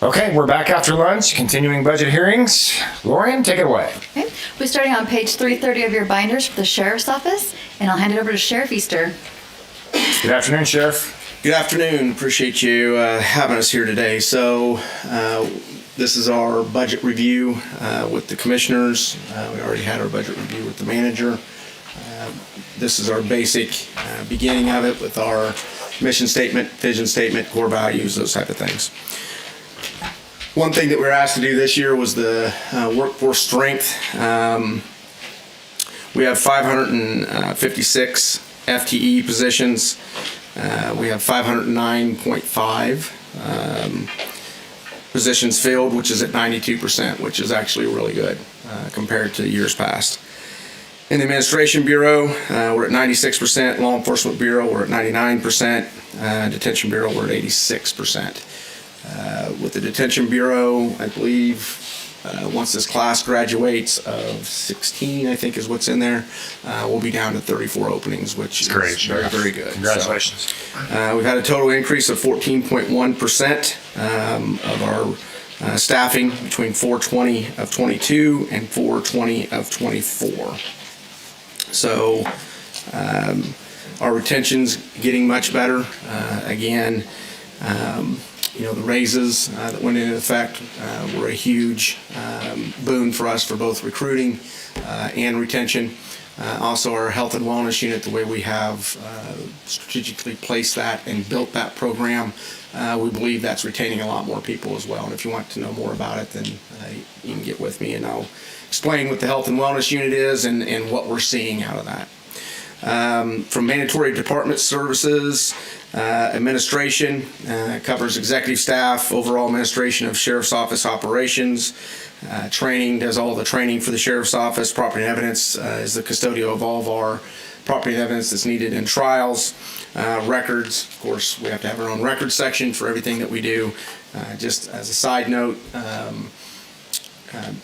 Okay, we're back after lunch, continuing budget hearings. Lorian, take it away. Okay. We're starting on page 330 of your binders for the Sheriff's Office, and I'll hand it over to Sheriff Easter. Good afternoon, Sheriff. Good afternoon. Appreciate you having us here today. So this is our budget review with the commissioners. We already had our budget review with the manager. This is our basic beginning of it with our mission statement, vision statement, core values, those type of things. One thing that we were asked to do this year was the workforce strength. We have 556 FTE positions. We have 509.5 positions filled, which is at 92%, which is actually really good compared to years past. In the Administration Bureau, we're at 96%. Law Enforcement Bureau, we're at 99%. Detention Bureau, we're at 86%. With the Detention Bureau, I believe once this class graduates of 16, I think is what's in there, we'll be down to 34 openings, which is great, very, very good. Congratulations. So, we've had a total increase of 14.1% of our staffing between 420 of 22 and 420 of 24. So our retention's getting much better. Again, the raises that went into effect were a huge boon for us for both recruiting and retention. Also, our health and wellness unit, the way we have strategically placed that and built that program, we believe that's retaining a lot more people as well. And if you want to know more about it, then you can get with me and I'll explain what the health and wellness unit is and what we're seeing out of that. From mandatory department services, administration covers executive staff, overall administration of Sheriff's Office operations, training, does all the training for the Sheriff's Office, property and evidence is the custodian of all of our property and evidence that's needed in trials, records, of course we have to have our own record section for everything that we do. Just as a side note,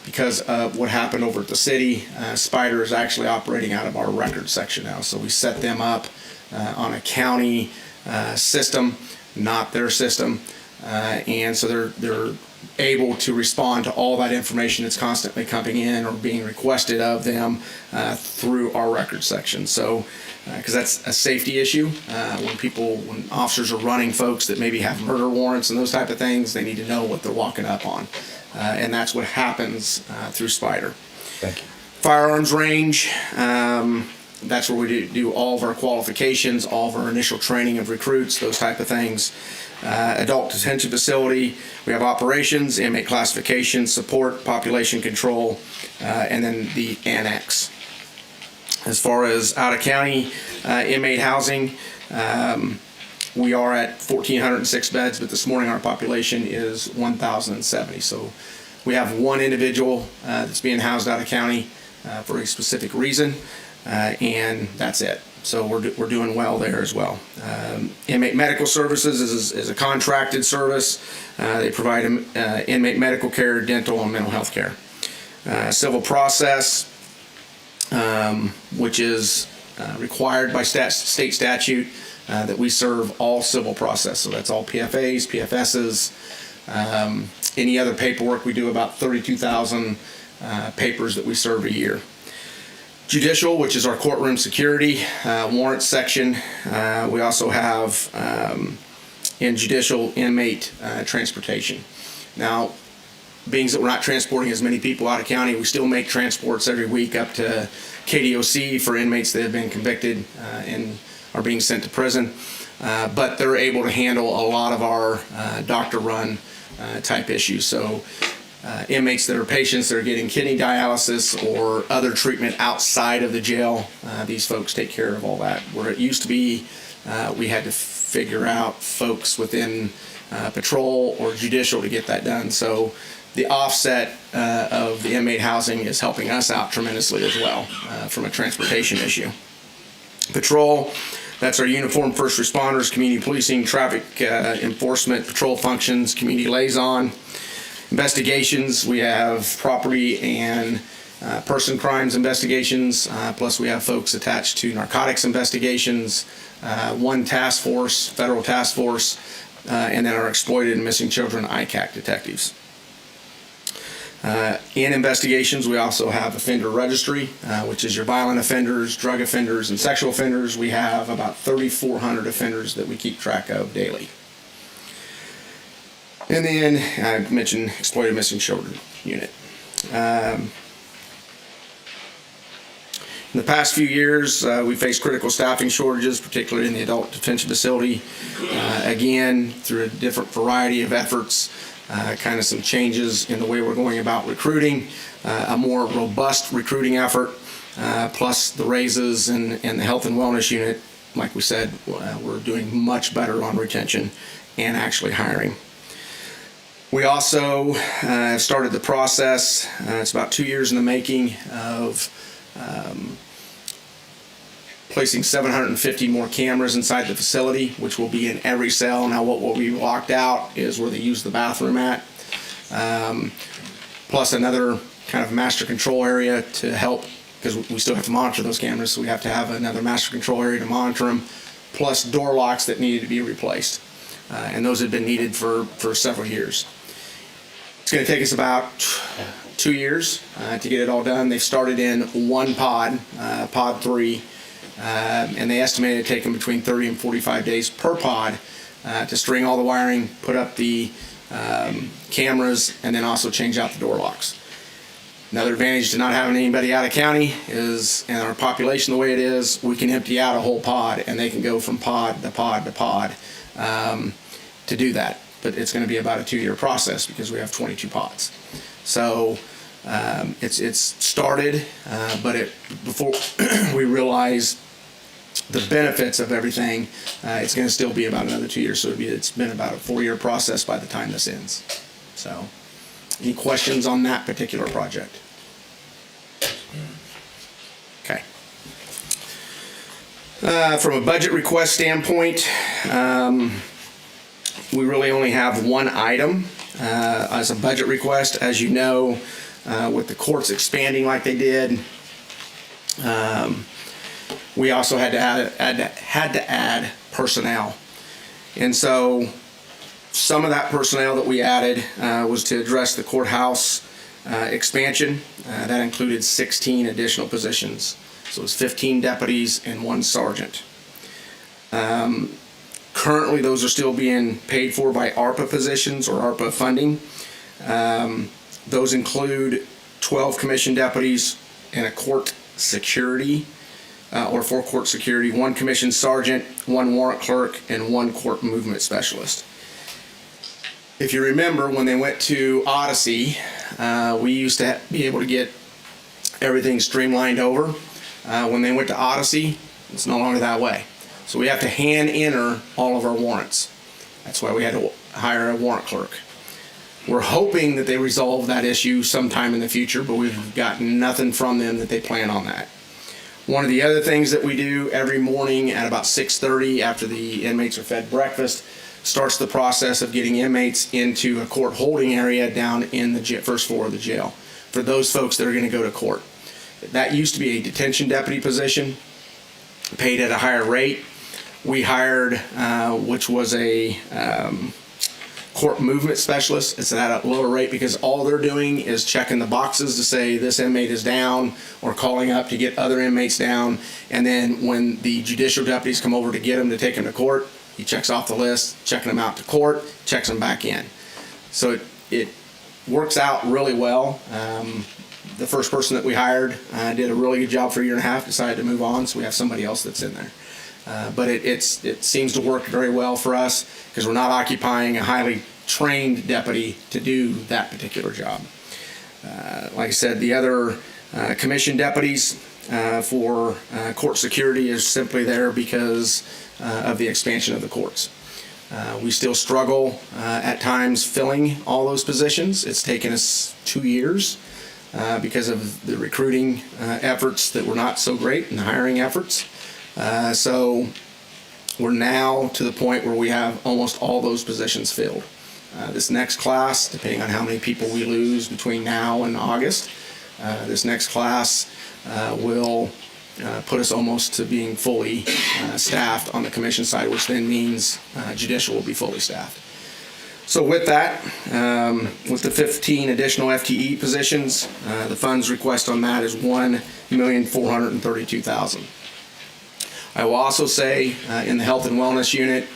because of what happened over at the city, Spider is actually operating out of our record section now. So we set them up on a county system, not their system, and so they're able to respond to all that information that's constantly coming in or being requested of them through our record section. So because that's a safety issue, when officers are running folks that maybe have murder warrants and those type of things, they need to know what they're walking up on. And that's what happens through Spider. Thank you. Firearms range, that's where we do all of our qualifications, all of our initial training of recruits, those type of things. Adult detention facility, we have operations, inmate classification, support, population control, and then the annex. As far as out-of-county inmate housing, we are at 1,406 beds, but this morning our population is 1,070. So we have one individual that's being housed out of county for a specific reason, and that's it. So we're doing well there as well. Inmate medical services is a contracted service. They provide inmate medical care, dental, and mental health care. Civil process, which is required by state statute, that we serve all civil process. So that's all PFAs, PFSs, any other paperwork. We do about 32,000 papers that we serve a year. Judicial, which is our courtroom security, warrant section. We also have in judicial inmate transportation. Now, being that we're not transporting as many people out of county, we still make transports every week up to KDOC for inmates that have been convicted and are being sent to prison, but they're able to handle a lot of our doctor run type issues. So inmates that are patients that are getting kidney dialysis or other treatment outside of the jail, these folks take care of all that. Where it used to be we had to figure out folks within patrol or judicial to get that done. So the offset of the inmate housing is helping us out tremendously as well from a transportation issue. Patrol, that's our uniformed first responders, community policing, traffic enforcement, patrol functions, community liaison. Investigations, we have property and person crimes investigations, plus we have folks attached to narcotics investigations, one task force, federal task force, and then our exploited and missing children ICAC detectives. In investigations, we also have offender registry, which is your violent offenders, drug offenders, and sexual offenders. We have about 3,400 offenders that we keep track of daily. And then I mentioned exploited missing children unit. In the past few years, we faced critical staffing shortages, particularly in the adult detention facility. Again, through a different variety of efforts, kind of some changes in the way we're going about recruiting, a more robust recruiting effort, plus the raises and the health and wellness unit. Like we said, we're doing much better on retention and actually hiring. We also have started the process, it's about 2 years in the making, of placing 750 more cameras inside the facility, which will be in every cell. Now what will be locked out is where they use the bathroom at, plus another kind of master control area to help, because we still have to monitor those cameras, so we have to have another master control area to monitor them, plus door locks that needed to be replaced. And those have been needed for several years. It's going to take us about 2 years to get it all done. They've started in one pod, pod 3, and they estimated it take them between 30 and 45 days per pod to string all the wiring, put up the cameras, and then also change out the door locks. Another advantage to not having anybody out of county is, and our population the way it is, we can empty out a whole pod and they can go from pod to pod to pod to do that. But it's going to be about a 2-year process because we have 22 pods. So it's started, but before we realize the benefits of everything, it's going to still be about another 2 years. So it's been about a 4-year process by the time this ends. So, any questions on that particular project? Okay. From a budget request standpoint, we really only have one item as a budget request. As you know, with the courts expanding like they did, we also had to add personnel. And so some of that personnel that we added was to address the courthouse expansion. That included 16 additional positions. So it was 15 deputies and 1 sergeant. Currently, those are still being paid for by ARPA positions or ARPA funding. Those include 12 commissioned deputies and a court security, or 4 court security, 1 commissioned sergeant, 1 warrant clerk, and 1 court movement specialist. If you remember, when they went to Odyssey, we used to be able to get everything streamlined over. When they went to Odyssey, it's no longer that way. So we have to hand enter all of our warrants. That's why we had to hire a warrant clerk. We're hoping that they resolve that issue sometime in the future, but we've gotten nothing from them that they plan on that. One of the other things that we do every morning at about 6:30 after the inmates are fed breakfast starts the process of getting inmates into a court holding area down in the first floor of the jail for those folks that are going to go to court. That used to be a detention deputy position, paid at a higher rate. We hired, which was a court movement specialist. It's at a lower rate because all they're doing is checking the boxes to say this inmate is down or calling up to get other inmates down. And then when the judicial deputies come over to get him to take him to court, he checks off the list, checking them out to court, checks them back in. So it works out really well. The first person that we hired did a really good job for a year and a half, decided to move on, so we have somebody else that's in there. But it seems to work very well for us because we're not occupying a highly trained deputy to do that particular job. Like I said, the other commissioned deputies for court security is simply there because of the expansion of the courts. We still struggle at times filling all those positions. It's taken us 2 years because of the recruiting efforts that were not so great and the hiring efforts. So we're now to the point where we have almost all those positions filled. This next class, depending on how many people we lose between now and August, this next class will put us almost to being fully staffed on the commission side, which then means judicial will be fully staffed. So with that, with the 15 additional FTE positions, the funds request on that is $1,432,000. I will also say in the health and wellness unit,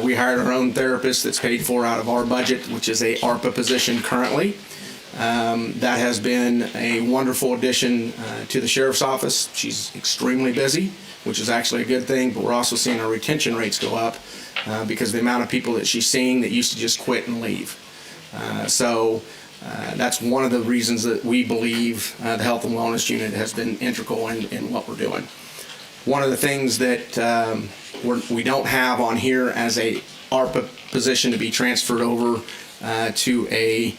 we hired our own therapist that's paid for out of our budget, which is a ARPA position currently. That has been a wonderful addition to the sheriff's office. She's extremely busy, which is actually a good thing, but we're also seeing our retention rates go up because of the amount of people that she's seeing that used to just quit and leave. So that's one of the reasons that we believe the health and wellness unit has been integral in what we're doing. One of the things that we don't have on here as a ARPA position to be transferred over to a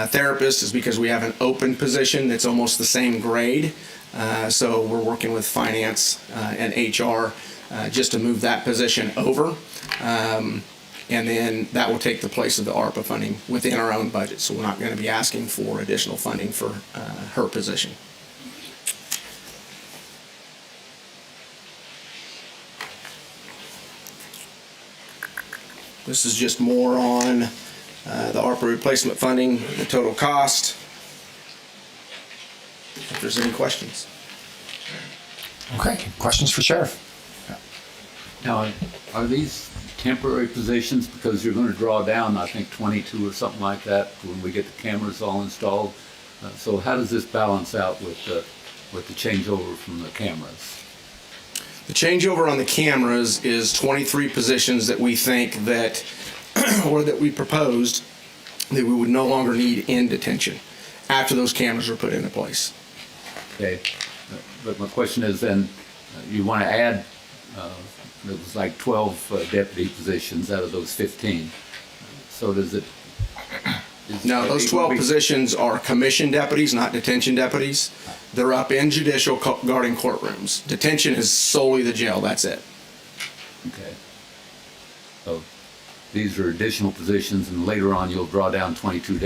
therapist is because we have an open position that's almost the same grade. So we're working with finance and HR just to move that position over. And then that will take the place of the ARPA funding within our own budget. So we're not going to be asking for additional funding for her position. This is just more on the ARPA replacement funding, the total cost. If there's any questions. Okay, questions for Sheriff? Now, are these temporary positions because you're going to draw down, I think, 22 or something like that when we get the cameras all installed? So how does this balance out with the changeover from the cameras? The changeover on the cameras is 23 positions that we think that, or that we proposed, that we would no longer need in detention after those cameras are put into place. Okay, but my question is then, you want to add, it was like 12 deputy positions out of those 15. So does it? No, those 12 positions are commission deputies, not detention deputies. They're up in judicial guarding courtrooms. Detention is solely the jail, that's it. Okay. So these are additional positions, and later on you'll draw down 22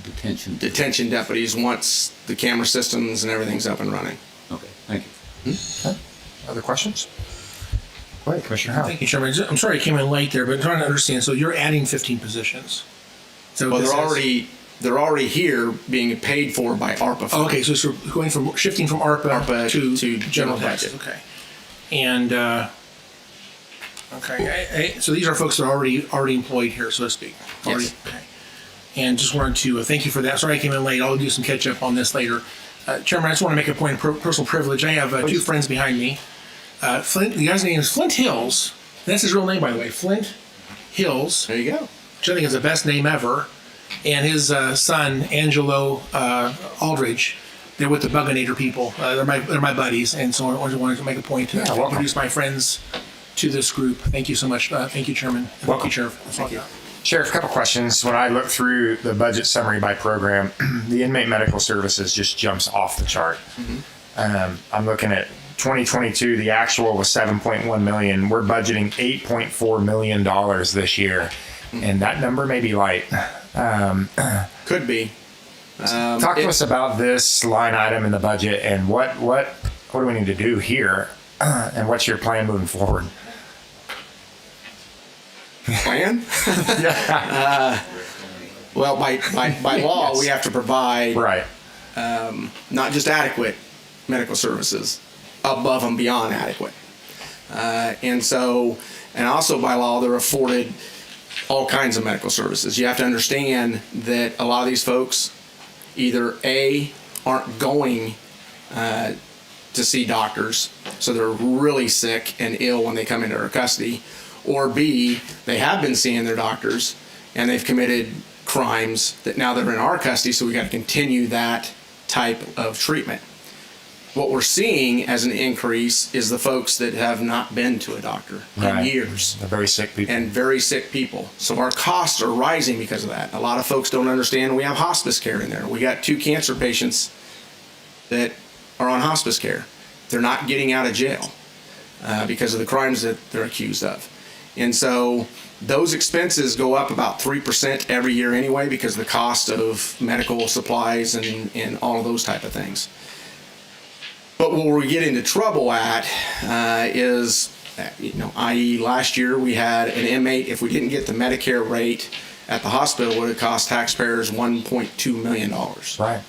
detention. Detention deputies once the camera systems and everything's up and running. Okay, thank you. Okay. Other questions? Go ahead, Commissioner Howe. Thank you, Chairman. I'm sorry I came in late there, but I'm trying to understand. So you're adding 15 positions. So Well, they're already here being paid for by ARPA funds. Oh, okay, so it's going from shifting from ARPA to general budget. taxes. Okay, and so these are folks that are already employed here, so to speak. Already, Yes. okay. And just wanted to thank you for that. Sorry I came in late. I'll do some catch up on this later. Chairman, I just want to make a point of personal privilege. I have two friends behind me. Flint. The guy's name is Flint Hills. That's his real name, by the way. Flint Hills. There you go. Which I think is the best name ever. And his son, Angelo Aldridge, they're with the Buganator people. They're my buddies, and so I wanted to make a point to introduce my friends to this group. Thank you so much. Thank you, Chairman. And Welcome. Thank you, Sheriff. That's all I got. Sheriff, a couple questions. When I look through the budget summary by program, the inmate medical services just jumps off the chart. I'm looking at 2022, the actual was 7.1 million. We're budgeting $8.4 million this year. And that number may be light. Could be. Talk to us about this line item in the budget and what do we need to do here? And what's your plan moving forward? Plan? Yeah. Well, by law, Yes. we have to provide Right. not just adequate medical services, above and beyond adequate. And also by law, they're afforded all kinds of medical services. You have to understand that a lot of these folks either A, aren't going to see doctors, so they're really sick and ill when they come into our custody, or B, they have been seeing their doctors and they've committed crimes that now they're in our custody, so we got to continue that type of treatment. What we're seeing as an increase is the folks that have not been to a doctor in years. They're very sick people. And very sick people. So our costs are rising because of that. A lot of folks don't understand we have hospice care in there. We got 2 cancer patients that are on hospice care. They're not getting out of jail because of the crimes that they're accused of. And so those expenses go up about 3% every year anyway because of the cost of medical supplies and all of those type of things. But where we get into trouble at is, i.e. last year we had an inmate, if we didn't get the Medicare rate at the hospital, it would have cost taxpayers $1.2 million. Right.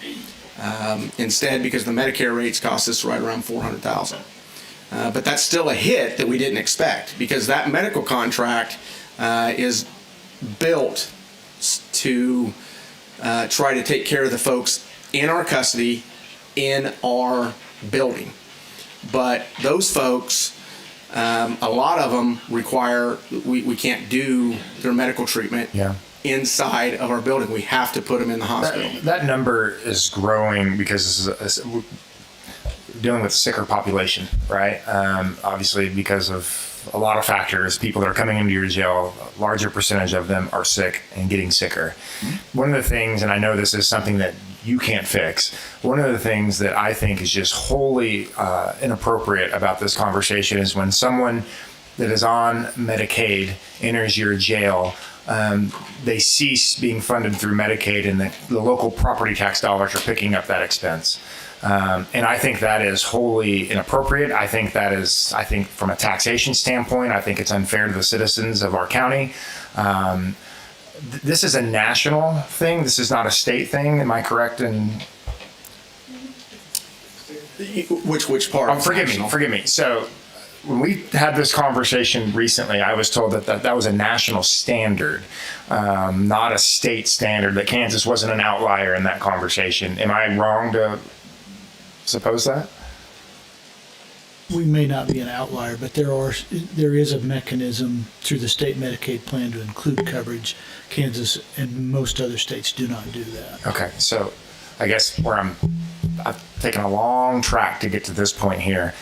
Instead, because the Medicare rates cost us right around $400,000. But that's still a hit that we didn't expect, because that medical contract is built to try to take care of the folks in our custody in our building. But those folks, a lot of them require, we can't do their medical treatment inside of our building. We have to put them in the hospital. That number is growing because we're dealing with a sicker population, right? Obviously, because of a lot of factors, people that are coming into your jail, a larger percentage of them are sick and getting sicker. One of the things, and I know this is something that you can't fix, one of the things that I think is just wholly inappropriate about this conversation is when someone that is on Medicaid enters your jail, they cease being funded through Medicaid, and the local property tax dollars are picking up that expense. And I think that is wholly inappropriate. I think from a taxation standpoint, I think it's unfair to the citizens of our county. This is a national thing. This is not a state thing. Am I correct? And Which part? Forgive me. So when we had this conversation recently, I was told that was a national standard, not a state standard, that Kansas wasn't an outlier in that conversation. Am I wrong to suppose that? We may not be an outlier, but there is a mechanism through the state Medicaid plan to include coverage. Kansas and most other states do not do that. Okay, so I guess I've taken a long track to get to this point here.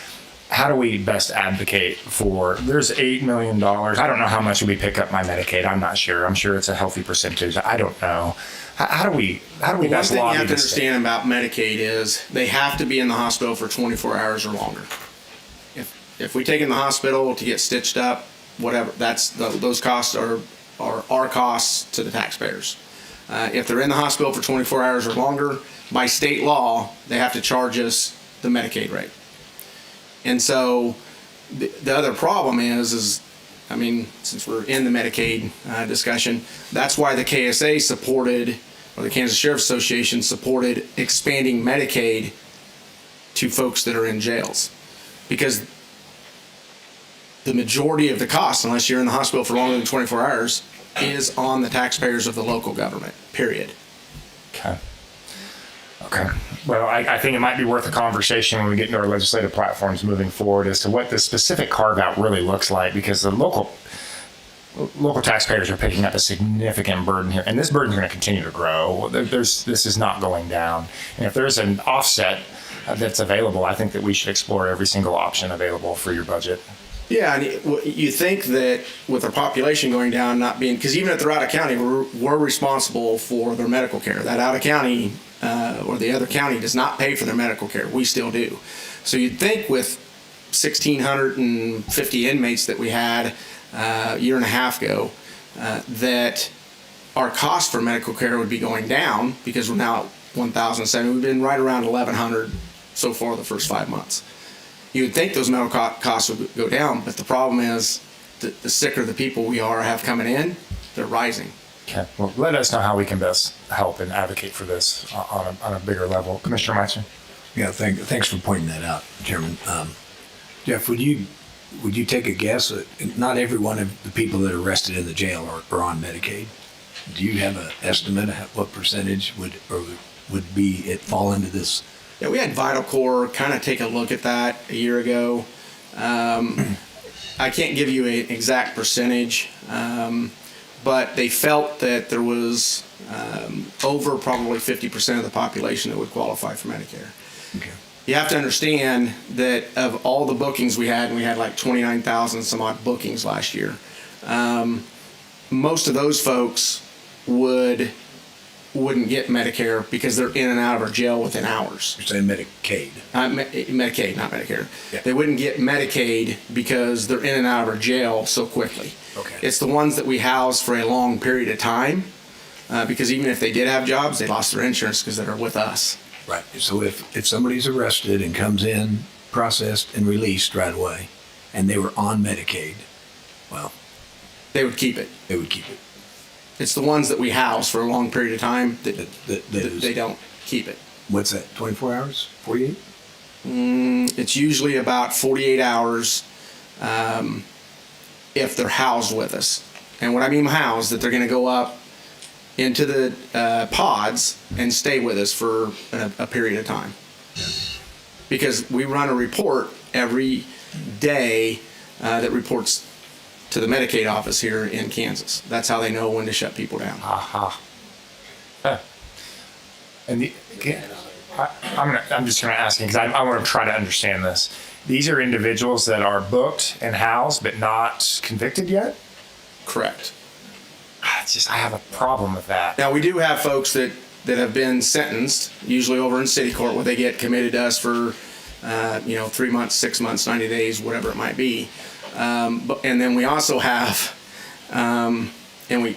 How do we best advocate for, there's $8 million. I don't know how much we pick up my Medicaid. I'm not sure. I'm sure it's a healthy percentage. I don't know. How do we best lobby One thing you have to this state? understand about Medicaid is they have to be in the hospital for 24 hours or longer. If we take in the hospital to get stitched up, whatever, those costs are our costs to the taxpayers. If they're in the hospital for 24 hours or longer, by state law, they have to charge us the Medicaid rate. And so the other problem is since we're in the Medicaid discussion, that's why the KSA supported, or the Kansas Sheriff's Association supported, expanding Medicaid to folks that are in jails. Because the majority of the cost, unless you're in the hospital for longer than 24 hours, is on the taxpayers of the local government, period. Okay. Well, I think it might be worth a conversation when we get into our legislative platforms moving forward as to what the specific carve-out really looks like, because the local taxpayers are picking up a significant burden here, and this burden is going to continue to grow. This is not going down. And if there's an offset that's available, I think that we should explore every single option available for your budget. Yeah, and you think that with our population going down, not being, because even if they're out of county, we're responsible for their medical care. That out of county or the other county does not pay for their medical care. We still do. So you'd think with 1,650 inmates that we had a year and a half ago, that our cost for medical care would be going down, because we're now at 1,007. We've been right around 1,100 so far the first 5 months. You would think those medical costs would go down, but the problem is the sicker the people we have coming in, they're rising. Okay. Well, let us know how we can best help and advocate for this on a bigger level. Commissioner Meister? Yeah, thanks for pointing that out, Chairman. Jeff, would you take a guess? Not every one of the people that are arrested in the jail are on Medicaid. Do you have an estimate of what percentage would fall into this? Yeah, we had Vital Corps kind of take a look at that a year ago. I can't give you an exact percentage, but they felt that there was over probably 50% of the population that would qualify for Medicare. Okay. You have to understand that of all the bookings we had, and we had like 29,000 some odd bookings last year, most of those folks wouldn't get Medicare because they're in and out of our jail within hours. You're saying Medicaid. Medicaid, not Medicare. Yeah. They wouldn't get Medicaid because they're in and out of our jail so quickly. Okay. It's the ones that we house for a long period of time, because even if they did have jobs, they lost their insurance because they're with us. Right. So if somebody's arrested and comes in, processed and released right away, and they were on Medicaid, well, They would keep it. they would keep it. It's the ones that we house for a long period of time that That they don't keep it. What's that? 24 hours? 48? It's usually about 48 hours if they're housed with us. And what I mean housed, that they're going to go up into the pods and stay with us for a period of time. Because we run a report every day that reports to the Medicaid office here in Kansas. That's how they know when to shut people down. Aha. And I'm just going to ask you because I want to try to understand this. These are individuals that are booked and housed but not convicted yet? Correct. It's just I have a problem with that. Now, we do have folks that have been sentenced, usually over in city court, where they get committed to us for, 3 months, 6 months, 90 days, whatever it might be. And then we also have, and we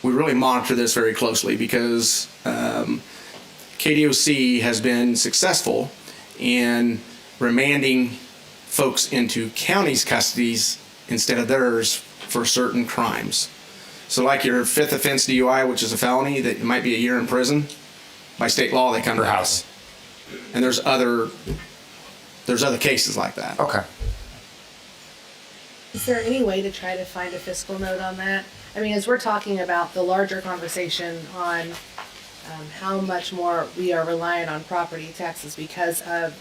really monitor this very closely because KDOC has been successful in remanding folks into county's custodies instead of theirs for certain crimes. So like your fifth offense DUI, which is a felony that might be a year in prison, by state law they come to house. And there's other cases like that. Okay. Is there any way to try to find a fiscal note on that? I mean, as we're talking about the larger conversation on how much more we are reliant on property taxes because of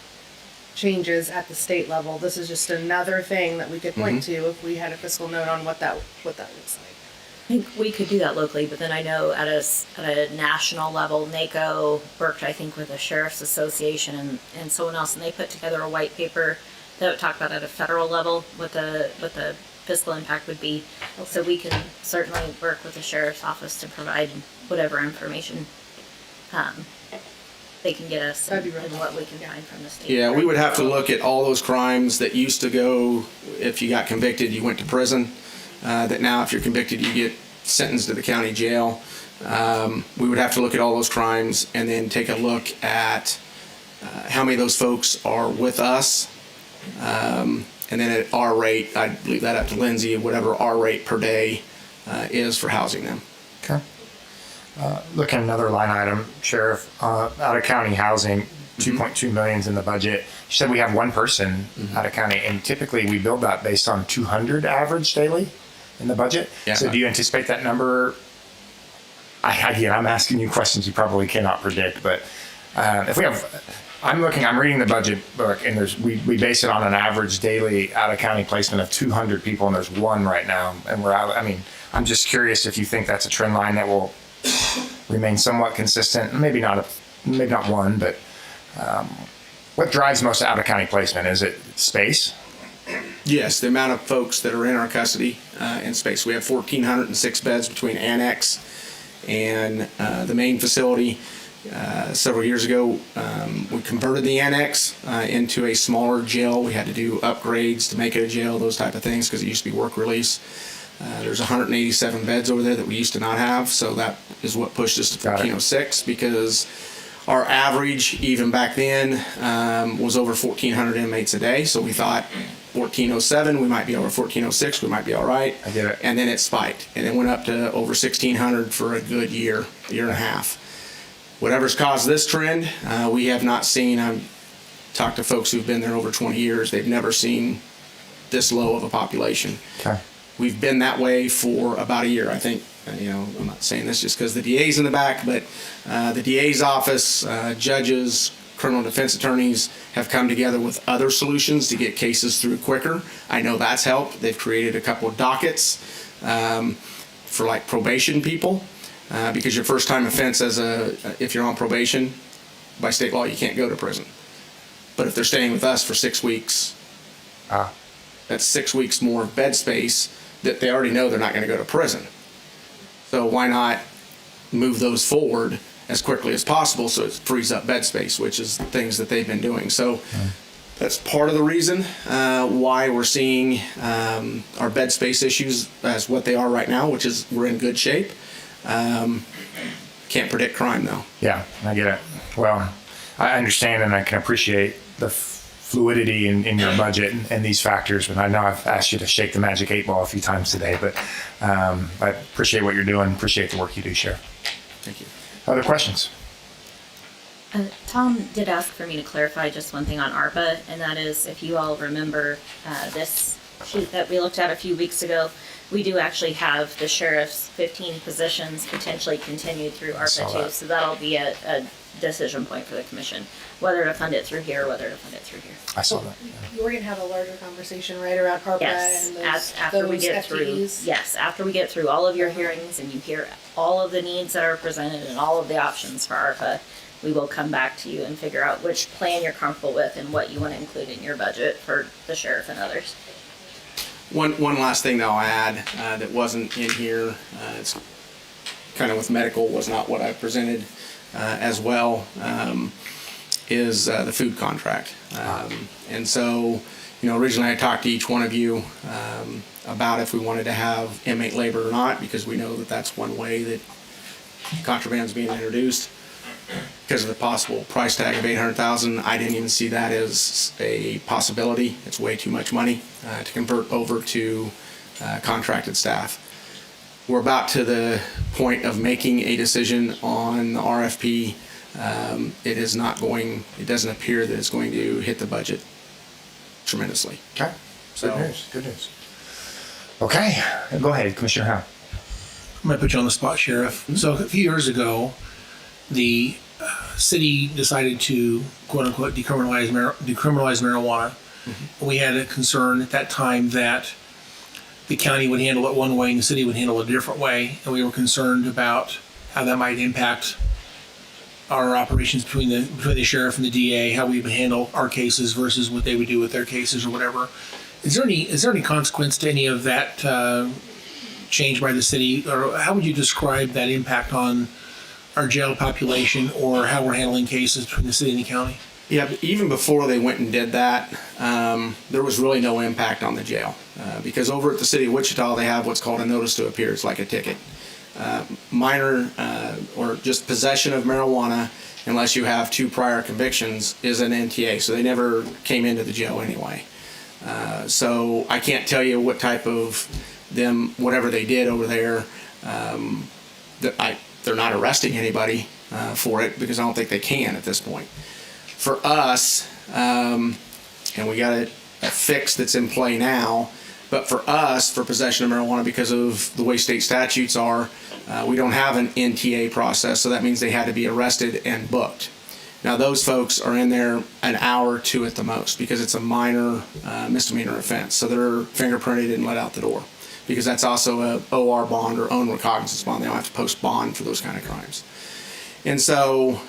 changes at the state level, this is just another thing that we could point to if we had a fiscal note on what that looks like. I think we could do that locally, but then I know at a national level, NACO worked, I think, with the Sheriff's Association and someone else, and they put together a white paper that would talk about at a federal level what the fiscal impact would be. So we can certainly work with the Sheriff's Office to provide whatever information they can get us and what we can find from the state. Yeah, we would have to look at all those crimes that used to go, if you got convicted, you went to prison. That now, if you're convicted, you get sentenced to the county jail. We would have to look at all those crimes and then take a look at how many of those folks are with us. And then at our rate, I'd leave that up to Lindsay, whatever our rate per day is for housing them. Okay. Look at another line item, Sheriff, out of county housing, 2.2 million's in the budget. You said we have one person out of county, and typically we build that based on 200 average daily in the budget. Yeah. So do you anticipate that number? Again, I'm asking you questions you probably cannot predict, but if we have, I'm reading the budget book, and we base it on an average daily out of county placement of 200 people, and there's one right now, and we're out. I mean, I'm just curious if you think that's a trend line that will remain somewhat consistent. Maybe not one, but what drives most out of county placement? Is it space? Yes, the amount of folks that are in our custody in space. We have 1,406 beds between annex and the main facility. Several years ago, we converted the annex into a smaller jail. We had to do upgrades to make it a jail, those type of things, because it used to be work release. There's 187 beds over there that we used to not have, so that is what pushed us to 1,406, because our average, even back then, was over 1,400 inmates a day. So we thought 1,407, we might be over 1,406, we might be all right. I get it. And then it spiked, and it went up to over 1,600 for a good year and a half. Whatever's caused this trend, we have not seen. I've talked to folks who've been there over 20 years. They've never seen this low of a population. Okay. We've been that way for about a year, I think. I'm not saying this just because the DA's in the back, but the DA's office, judges, criminal defense attorneys have come together with other solutions to get cases through quicker. I know that's helped. They've created a couple of dockets for like probation people, because your first time offense if you're on probation, by state law, you can't go to prison. But if they're staying with us for 6 weeks, that's 6 weeks more bed space that they already know they're not going to go to prison. So why not move those forward as quickly as possible so it frees up bed space, which is things that they've been doing. So that's part of the reason why we're seeing our bed space issues as what they are right now, which is we're in good shape. Can't predict crime though. Yeah, I get it. Well, I understand and I can appreciate the fluidity in your budget and these factors. But I know I've asked you to shake the magic 8 ball a few times today, but I appreciate what you're doing. Appreciate the work you do, Sheriff. Thank you. Other questions? Tom did ask for me to clarify just one thing on ARPA, and that is, if you all remember this sheet that we looked at a few weeks ago, we do actually have the sheriff's 15 positions potentially continued through saw ARPA too. that. So that'll be a decision point for the commission, whether to fund it through here, or whether to fund it through here. I saw that. We're gonna have a larger conversation right around ARPA Yes, and those, after we those get through. FTEs. Yes, after we get through all of your hearings and you hear all of the needs that are presented and all of the options for ARPA, we will come back to you and figure out which plan you're comfortable with and what you want to include in your budget for the sheriff and others. One last thing that I'll add that wasn't in here, it's kind of with medical, was not what I presented as well, is the food contract. And so, originally I talked to each one of you about if we wanted to have inmate labor or not, because we know that that's one way that contraband's being introduced. Because of the possible price tag of $800,000, I didn't even see that as a possibility. It's way too much money to convert over to contracted staff. We're about to the point of making a decision on the RFP. It doesn't appear that it's going to hit the budget tremendously. Okay. So- Good news. Good news. Okay. Go ahead, Commissioner Howe. I'm going to put you on the spot, Sheriff. So a few years ago, the city decided to, quote unquote, decriminalize marijuana. We had a concern at that time that the county would handle it one way and the city would handle it a different way. And we were concerned about how that might impact our operations between the sheriff and the DA, how we would handle our cases versus what they would do with their cases or whatever. Is there any consequence to any of that change by the city, or how would you describe that impact on our jail population or how we're handling cases between the city and the county? Yeah, but even before they went and did that, there was really no impact on the jail. Because over at the city of Wichita, they have what's called a notice to appear. It's like a ticket. Minor or just possession of marijuana, unless you have 2 prior convictions, is an NTA. So they never came into the jail anyway. So I can't tell you what type of whatever they did over there, they're not arresting anybody for it, because I don't think they can at this point. For us, and we got a fix that's in play now, but for us, for possession of marijuana, because of the way state statutes are, we don't have an NTA process, so that means they had to be arrested and booked. Now those folks are in there an hour or 2 at the most, because it's a minor misdemeanor offense, so they're fingerprinted and let out the door. Because that's also a OR bond or own recognizance bond. They don't have to post bond for those kind of crimes. And so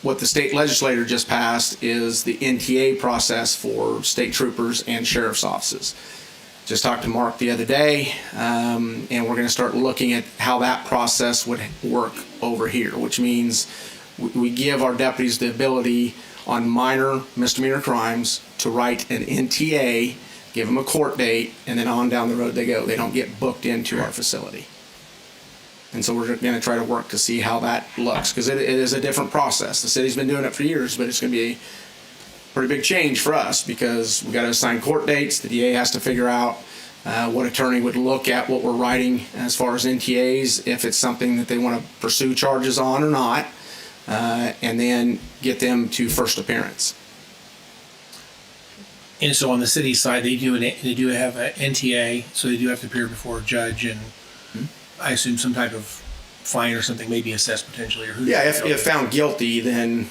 what the state legislature just passed is the NTA process for state troopers and sheriff's offices. Just talked to Mark the other day, and we're going to start looking at how that process would work over here, which means we give our deputies the ability on minor misdemeanor crimes to write an NTA, give them a court date, and then on down the road they go. They don't get booked into our facility. And so we're going to try to work to see how that looks, because it is a different process. The city's been doing it for years, but it's going to be a pretty big change for us, because we got to assign court dates. The DA has to figure out what attorney would look at what we're writing as far as NTAs, if it's something that they want to pursue charges on or not, and then get them to first appearance. And so on the city side, they do have an NTA, so they do have to appear before a judge, and I assume some type of fine or something may be assessed potentially. Or who? Yeah, if found guilty, then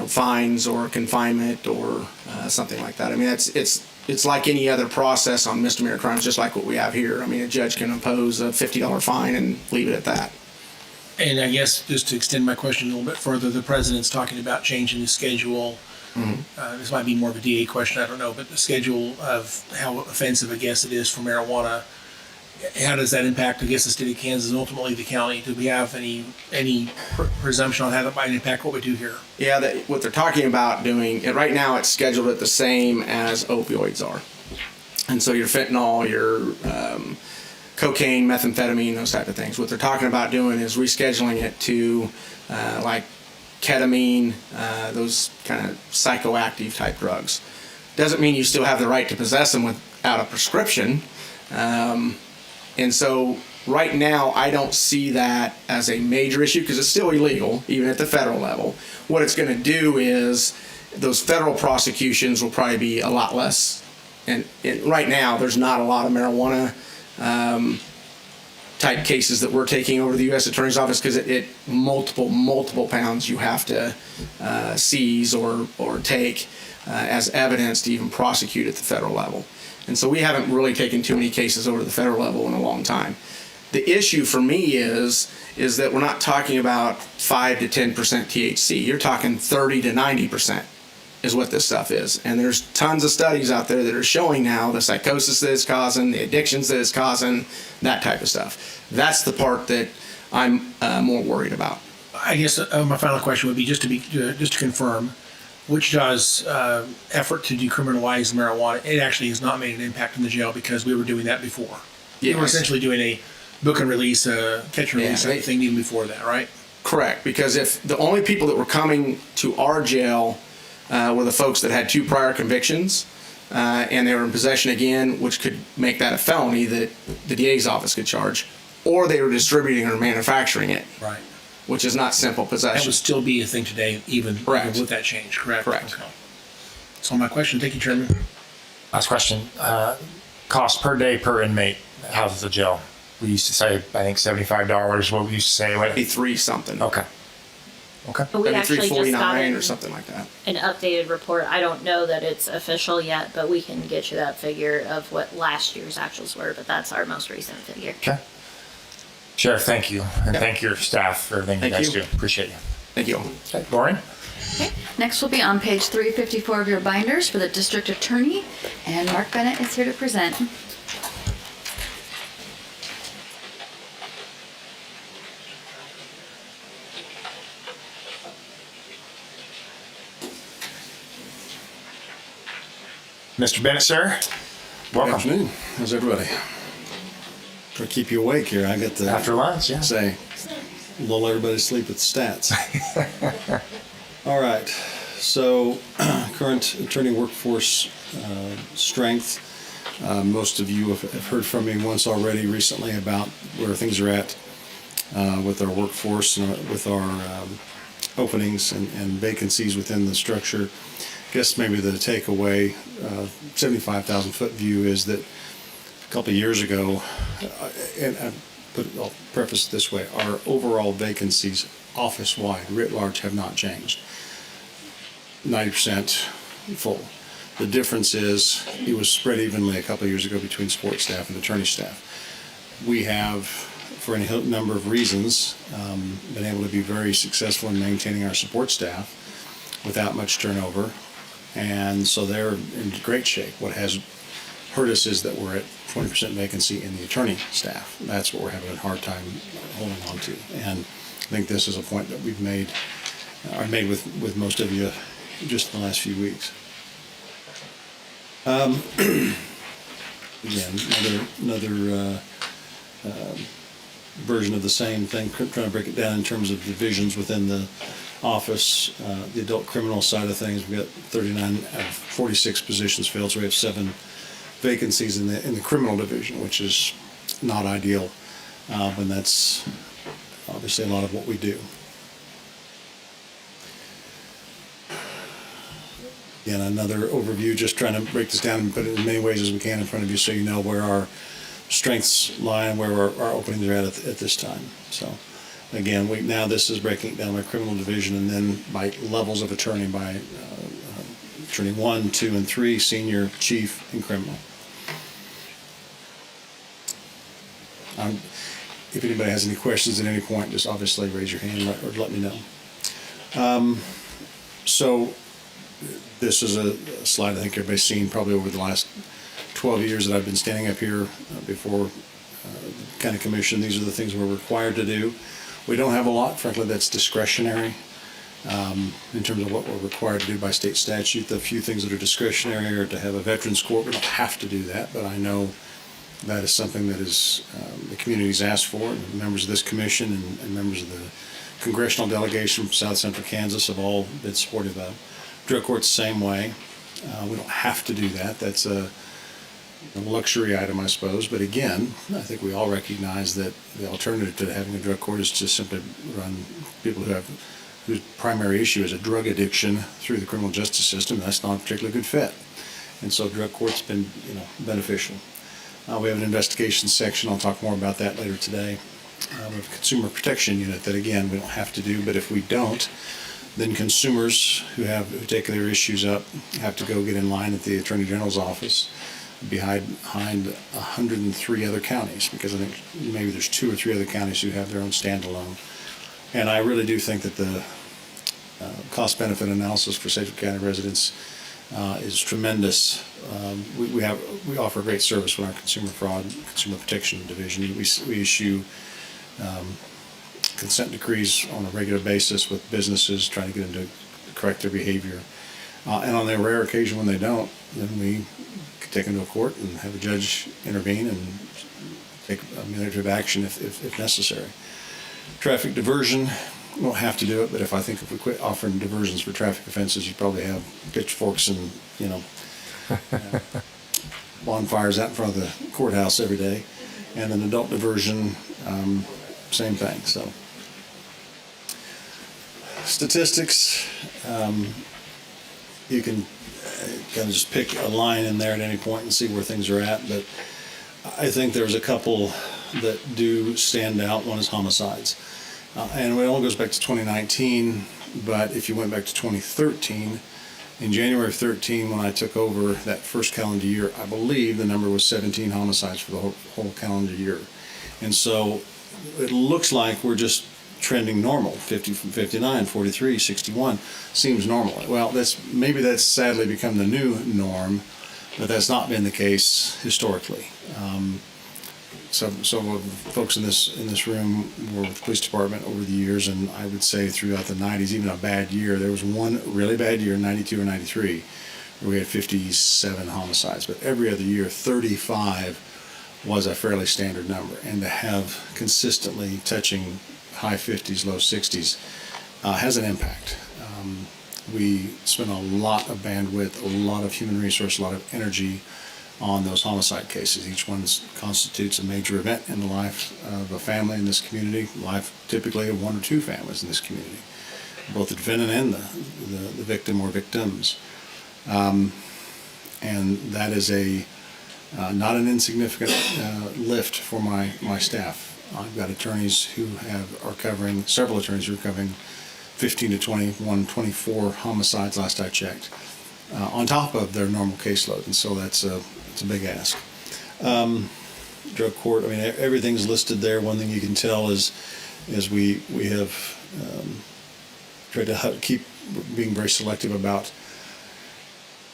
fines or confinement or something like that. I mean, it's like any other process on misdemeanor crimes, just like what we have here. I mean, a judge can impose a $50 fine and leave it at that. And I guess just to extend my question a little bit further, the president's talking about changing the schedule. This might be more of a DA question, I don't know, but the schedule of how offensive, I guess, it is for marijuana. How does that impact, I guess, the state of Kansas and ultimately the county? Do we have any presumption on how that might impact what we do here? Yeah, what they're talking about doing, right now it's scheduled at the same as opioids are. And so your fentanyl, your cocaine, methamphetamine, those type of things. What they're talking about doing is rescheduling it to like ketamine, those kind of psychoactive type drugs. Doesn't mean you still have the right to possess them without a prescription. And so right now, I don't see that as a major issue because it's still illegal, even at the federal level. What it's going to do is those federal prosecutions will probably be a lot less. And right now, there's not a lot of marijuana type cases that we're taking over to the U.S. Attorney's Office because it multiple pounds you have to seize or take as evidence to even prosecute at the federal level. And so we haven't really taken too many cases over to the federal level in a long time. The issue for me is that we're not talking about 5 to 10% THC. You're talking 30 to 90% is what this stuff is. And there's tons of studies out there that are showing now the psychosis that it's causing, the addictions that it's causing, that type of stuff. That's the part that I'm more worried about. I guess my final question would be just to confirm, Wichita's effort to decriminalize marijuana, it actually has not made an impact in the jail because we were doing that before. Yes. We were essentially doing a book and release, catch and release thing even before that, right? Correct, because if the only people that were coming to our jail were the folks that had 2 prior convictions and they were in possession again, which could make that a felony that the DA's office could charge, or they were distributing or manufacturing it. Right. Which is not simple possession. That would still be a thing today, even with that change, correct? Correct. Okay. That's all my question. Thank you, Chairman. Last question. Cost per day per inmate houses the jail. We used to say, I think, $75. What we used to say? What? 83 something. Okay. But we actually just got 349 an, or something like that. an updated report. I don't know that it's official yet, but we can get you that figure of what last year's actuals were, but that's our most recent figure. Okay. Sheriff, thank you. And thank your staff for everything you Thank guys you. do. Appreciate you. Thank you. Okay, Lauren? Okay. Next will be on page 354 of your binders for the district attorney, and Mark Bennett is here to present. Mr. Bennett, sir? Welcome. Good afternoon. How's everybody? Try to keep you awake here. I get to After lunch, yeah. say, lull everybody to sleep with stats. All right. So, current attorney workforce strength. Most of you have heard from me once already recently about where things are at with our workforce and with our openings and vacancies within the structure. I guess maybe the takeaway, 75,000 foot view is that a couple of years ago, I'll preface it this way, our overall vacancies office-wide, writ large, have not changed. 90% full. The difference is it was spread evenly a couple of years ago between support staff and attorney staff. We have, for any number of reasons, been able to be very successful in maintaining our support staff without much turnover. And so they're in great shape. What has hurt us is that we're at 20% vacancy in the attorney staff. That's what we're having a hard time holding on to. And I think this is a point that we've made, or made with most of you just in the last few weeks. Again, another version of the same thing, trying to break it down in terms of divisions within the office. The adult criminal side of things, we've got 39 out of 46 positions filled, so we have 7 vacancies in the criminal division, which is not ideal, and that's obviously a lot of what we do. Again, another overview, just trying to break this down and put it in as many ways as we can in front of you so you know where our strengths lie and where our openings are at this time. So again, now this is breaking it down by criminal division and then by levels of attorney, by attorney 1, 2, and 3, senior, chief, and criminal. If anybody has any questions at any point, just obviously raise your hand or let me know. So this is a slide I think everybody's seen probably over the last 12 years that I've been standing up here before the county commission. These are the things we're required to do. We don't have a lot, frankly, that's discretionary in terms of what we're required to do by state statute. The few things that are discretionary are to have a veterans court. We don't have to do that, but I know That is something that is the community's asked for, and members of this commission and members of the congressional delegation from South Central Kansas have all been supportive of. Drug court's the same way. We don't have to do that. That's a luxury item, I suppose. But again, I think we all recognize that the alternative to having a drug court is to simply run people whose primary issue is a drug addiction through the criminal justice system. That's not a particularly good fit. And so drug court's been, beneficial. We have an investigation section. I'll talk more about that later today. We have a consumer protection unit that, again, we don't have to do, but if we don't, then consumers who take their issues up have to go get in line at the Attorney General's office behind 103 other counties, because I think maybe there's 2 or 3 other counties who have their own standalone. And I really do think that the cost-benefit analysis for Sedgwick County residents is tremendous. We offer great service with our consumer fraud, consumer protection division. We issue consent decrees on a regular basis with businesses trying to get them to correct their behavior. And on the rare occasion when they don't, then we take them to a court and have a judge intervene and take administrative action if necessary. Traffic diversion, we don't have to do it, but if we quit offering diversions for traffic offenses, you'd probably have pitchforks and, bonfires out in front of the courthouse every day. And then adult diversion, same thing. So statistics, you can kind of just pick a line in there at any point and see where things are at. But I think there's a couple that do stand out. One is homicides. And it only goes back to 2019, but if you went back to 2013, in January of 13, when I took over that first calendar year, I believe the number was 17 homicides for the whole calendar year. And so it looks like we're just trending normal. 50 from 59, 43, 61 seems normal. Well, maybe that's sadly become the new norm, but that's not been the case historically. Some of the folks in this room were with the police department over the years, and I would say throughout the 90s, even a bad year, there was one really bad year, 92 or 93, where we had 57 homicides. But every other year, 35 was a fairly standard number. And to have consistently touching high 50s, low 60s has an impact. We spend a lot of bandwidth, a lot of human resource, a lot of energy on those homicide cases. Each one constitutes a major event in the life of a family in this community, life typically of 1 or 2 families in this community, both the defendant and the victim or victims. And that is not an insignificant lift for my staff. I've got attorneys several attorneys who are covering 15 to 21, 24 homicides last I checked, on top of their normal caseload, and so it's a big ask. Drug court, everything's listed there. One thing you can tell is we have tried to keep being very selective about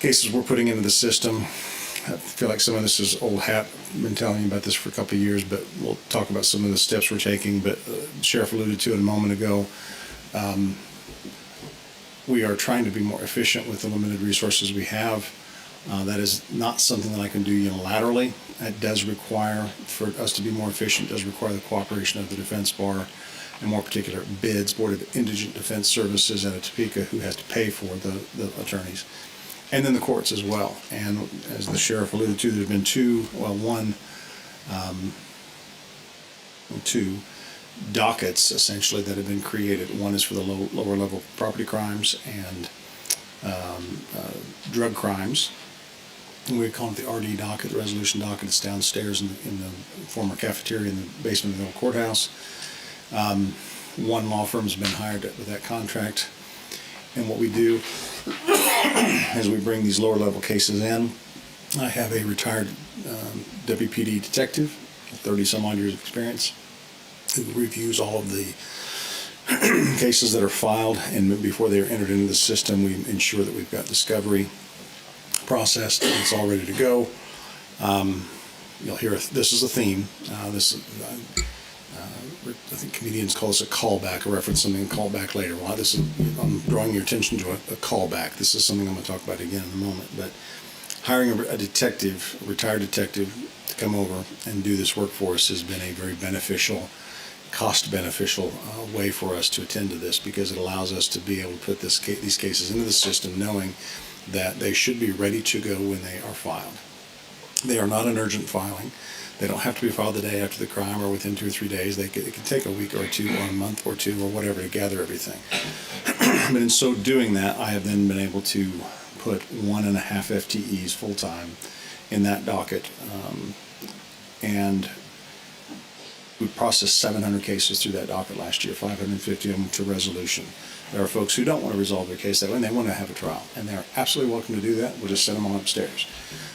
cases we're putting into the system. I feel like some of this is old hat. I've been telling you about this for a couple of years, but we'll talk about some of the steps we're taking. But the sheriff alluded to it a moment ago. We are trying to be more efficient with the limited resources we have. That is not something that I can do unilaterally. It does require, for us to be more efficient, does require the cooperation of the defense bar, and more particular BIDS, Board of Indigent Defense Services out of Topeka, who has to pay for the attorneys. And then the courts as well. And as the sheriff alluded to, there's been two dockets essentially that have been created. One is for the lower level property crimes and drug crimes. And we call it the RD docket, the resolution docket. It's downstairs in the former cafeteria in the basement of the old courthouse. One law firm's been hired with that contract. And what we do is we bring these lower level cases in. I have a retired WPD detective, 30 some odd years of experience, who reviews all of the cases that are filed, and before they are entered into the system, we ensure that we've got discovery processed and it's all ready to go. You'll hear this is a theme. I think comedians call this a callback, a reference something callback later. Well, I'm drawing your attention to a callback. This is something I'm going to talk about again in a moment. But hiring a detective, a retired detective, to come over and do this work for us has been a very beneficial, cost-beneficial way for us to attend to this, because it allows us to be able to put these cases into the system knowing that they should be ready to go when they are filed. They are not an urgent filing. They don't have to be filed the day after the crime or within 2 or 3 days. It can take a week or two or a month or two or whatever to gather everything. But in so doing that, I have then been able to put 1.5 FTEs full-time in that docket. And we processed 700 cases through that docket last year, 550 of them to resolution. There are folks who don't want to resolve their case that way, and they want to have a trial. And they're absolutely welcome to do that. We'll just send them on upstairs.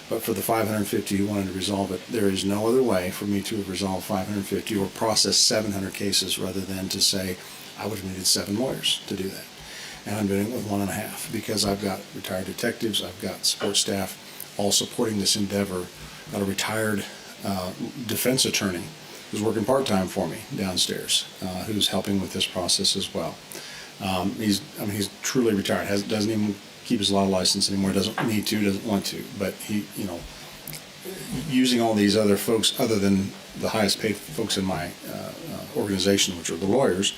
But for the 550 who wanted to resolve it, there is no other way for me to have resolved 550 or processed 700 cases rather than to say I would have needed 7 lawyers to do that. And I'm doing it with 1.5 because I've got retired detectives, I've got support staff all supporting this endeavor. I've got a retired defense attorney who's working part-time for me downstairs, who's helping with this process as well. He's truly retired. Doesn't even keep his law license anymore. Doesn't need to. Doesn't want to. But he, using all these other folks other than the highest paid folks in my organization, which are the lawyers,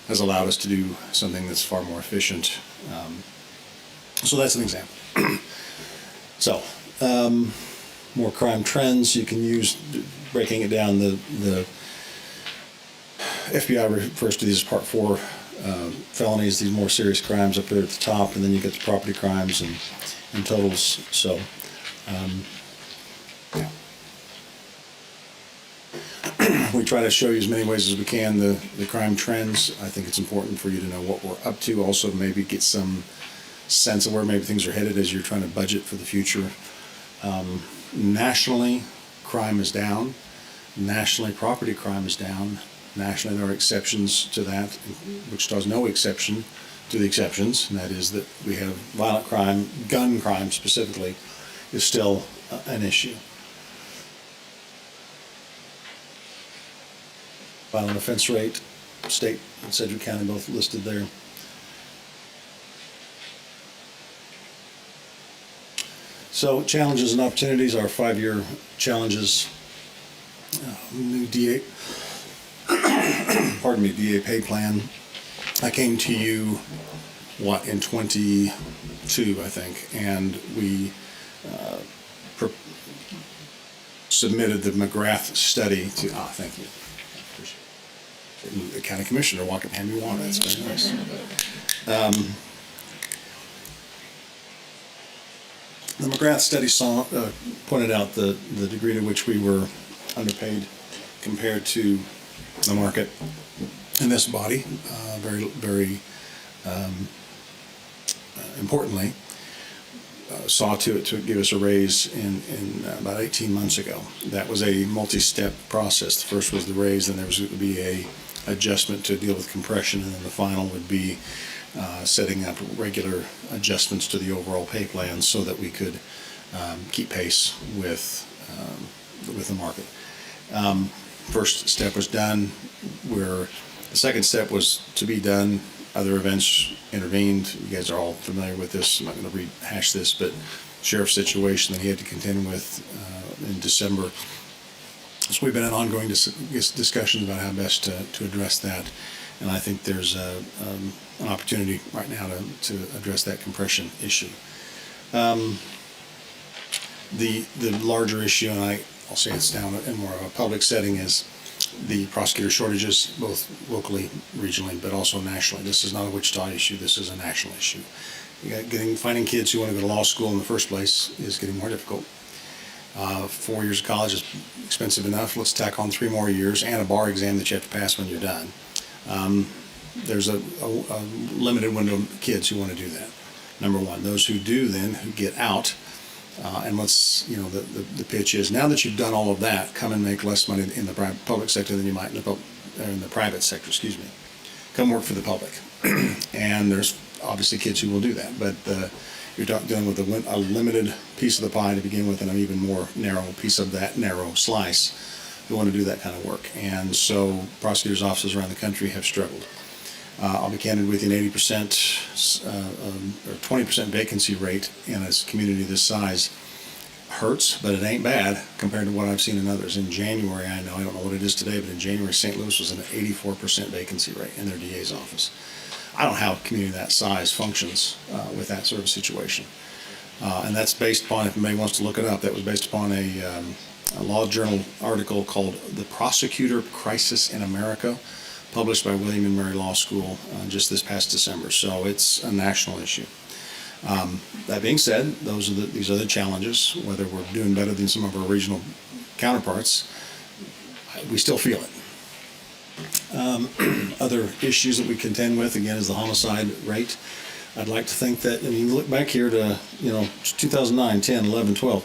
has allowed us to do something that's far more efficient. So that's an example. So more crime trends you can use. Breaking it down, the FBI refers to these as Part 4 felonies, these more serious crimes up there at the top, and then you get the property crimes and totals. So, yeah. We try to show you as many ways as we can the crime trends. I think it's important for you to know what we're up to. Also, maybe get some sense of where maybe things are headed as you're trying to budget for the future. Nationally, crime is down. Nationally, property crime is down. Nationally, there are exceptions to that. Wichita is no exception to the exceptions, and that is that we have violent crime, gun crime specifically, is still an issue. Violent offense rate, state and Sedgwick County both listed there. So challenges and opportunities, our 5-year challenges, new DA, DA pay plan. I came to you, in 22, I think, and we submitted the McGrath study to, thank you. The county commissioner walking hand me one, that's very nice. The McGrath study pointed out the degree to which we were underpaid compared to the market. And this body, very importantly, saw to it to give us a raise in about 18 months ago. That was a multi-step process. The first was the raise, then there was going to be a adjustment to deal with compression, and then the final would be setting up regular adjustments to the overall pay plan so that we could keep pace with the market. First step was done. The second step was to be done. Other events intervened. You guys are all familiar with this. I'm not going to rehash this, but sheriff's situation that he had to contend with in December. So we've been in ongoing discussions about how best to address that, and I think there's an opportunity right now to address that compression issue. The larger issue, and I'll say it's down in more of a public setting, is the prosecutor shortages, both locally, regionally, but also nationally. This is not a Wichita issue. This is a national issue. Finding kids who want to go to law school in the first place is getting more difficult. 4 years of college is expensive enough. Let's tack on 3 more years and a bar exam that you have to pass when you're done. There's a limited window of kids who want to do that. Number one. Those who do then, who get out, and the pitch is, now that you've done all of that, come and make less money in the public sector than you might in the private sector, Come work for the public. And there's obviously kids who will do that, but you're dealing with a limited piece of the pie to begin with, and an even more narrow piece of that narrow slice who want to do that kind of work. And so prosecutors' offices around the country have struggled. I'll be candid with you, an 80% or 20% vacancy rate in a community this size hurts, but it ain't bad compared to what I've seen in others. In January, I don't know what it is today, but in January, St. Louis was an 84% vacancy rate in their DA's office. I don't know how a community that size functions with that sort of situation. And that's based upon, if anybody wants to look it up, that was based upon a Law Journal article called The Prosecutor Crisis in America, published by William and Mary Law School just this past December. So it's a national issue. That being said, these are the challenges. Whether we're doing better than some of our regional counterparts, we still feel it. Other issues that we contend with, again, is the homicide rate. I'd like to think that, I mean, look back here to, 2009, 10, 11, 12.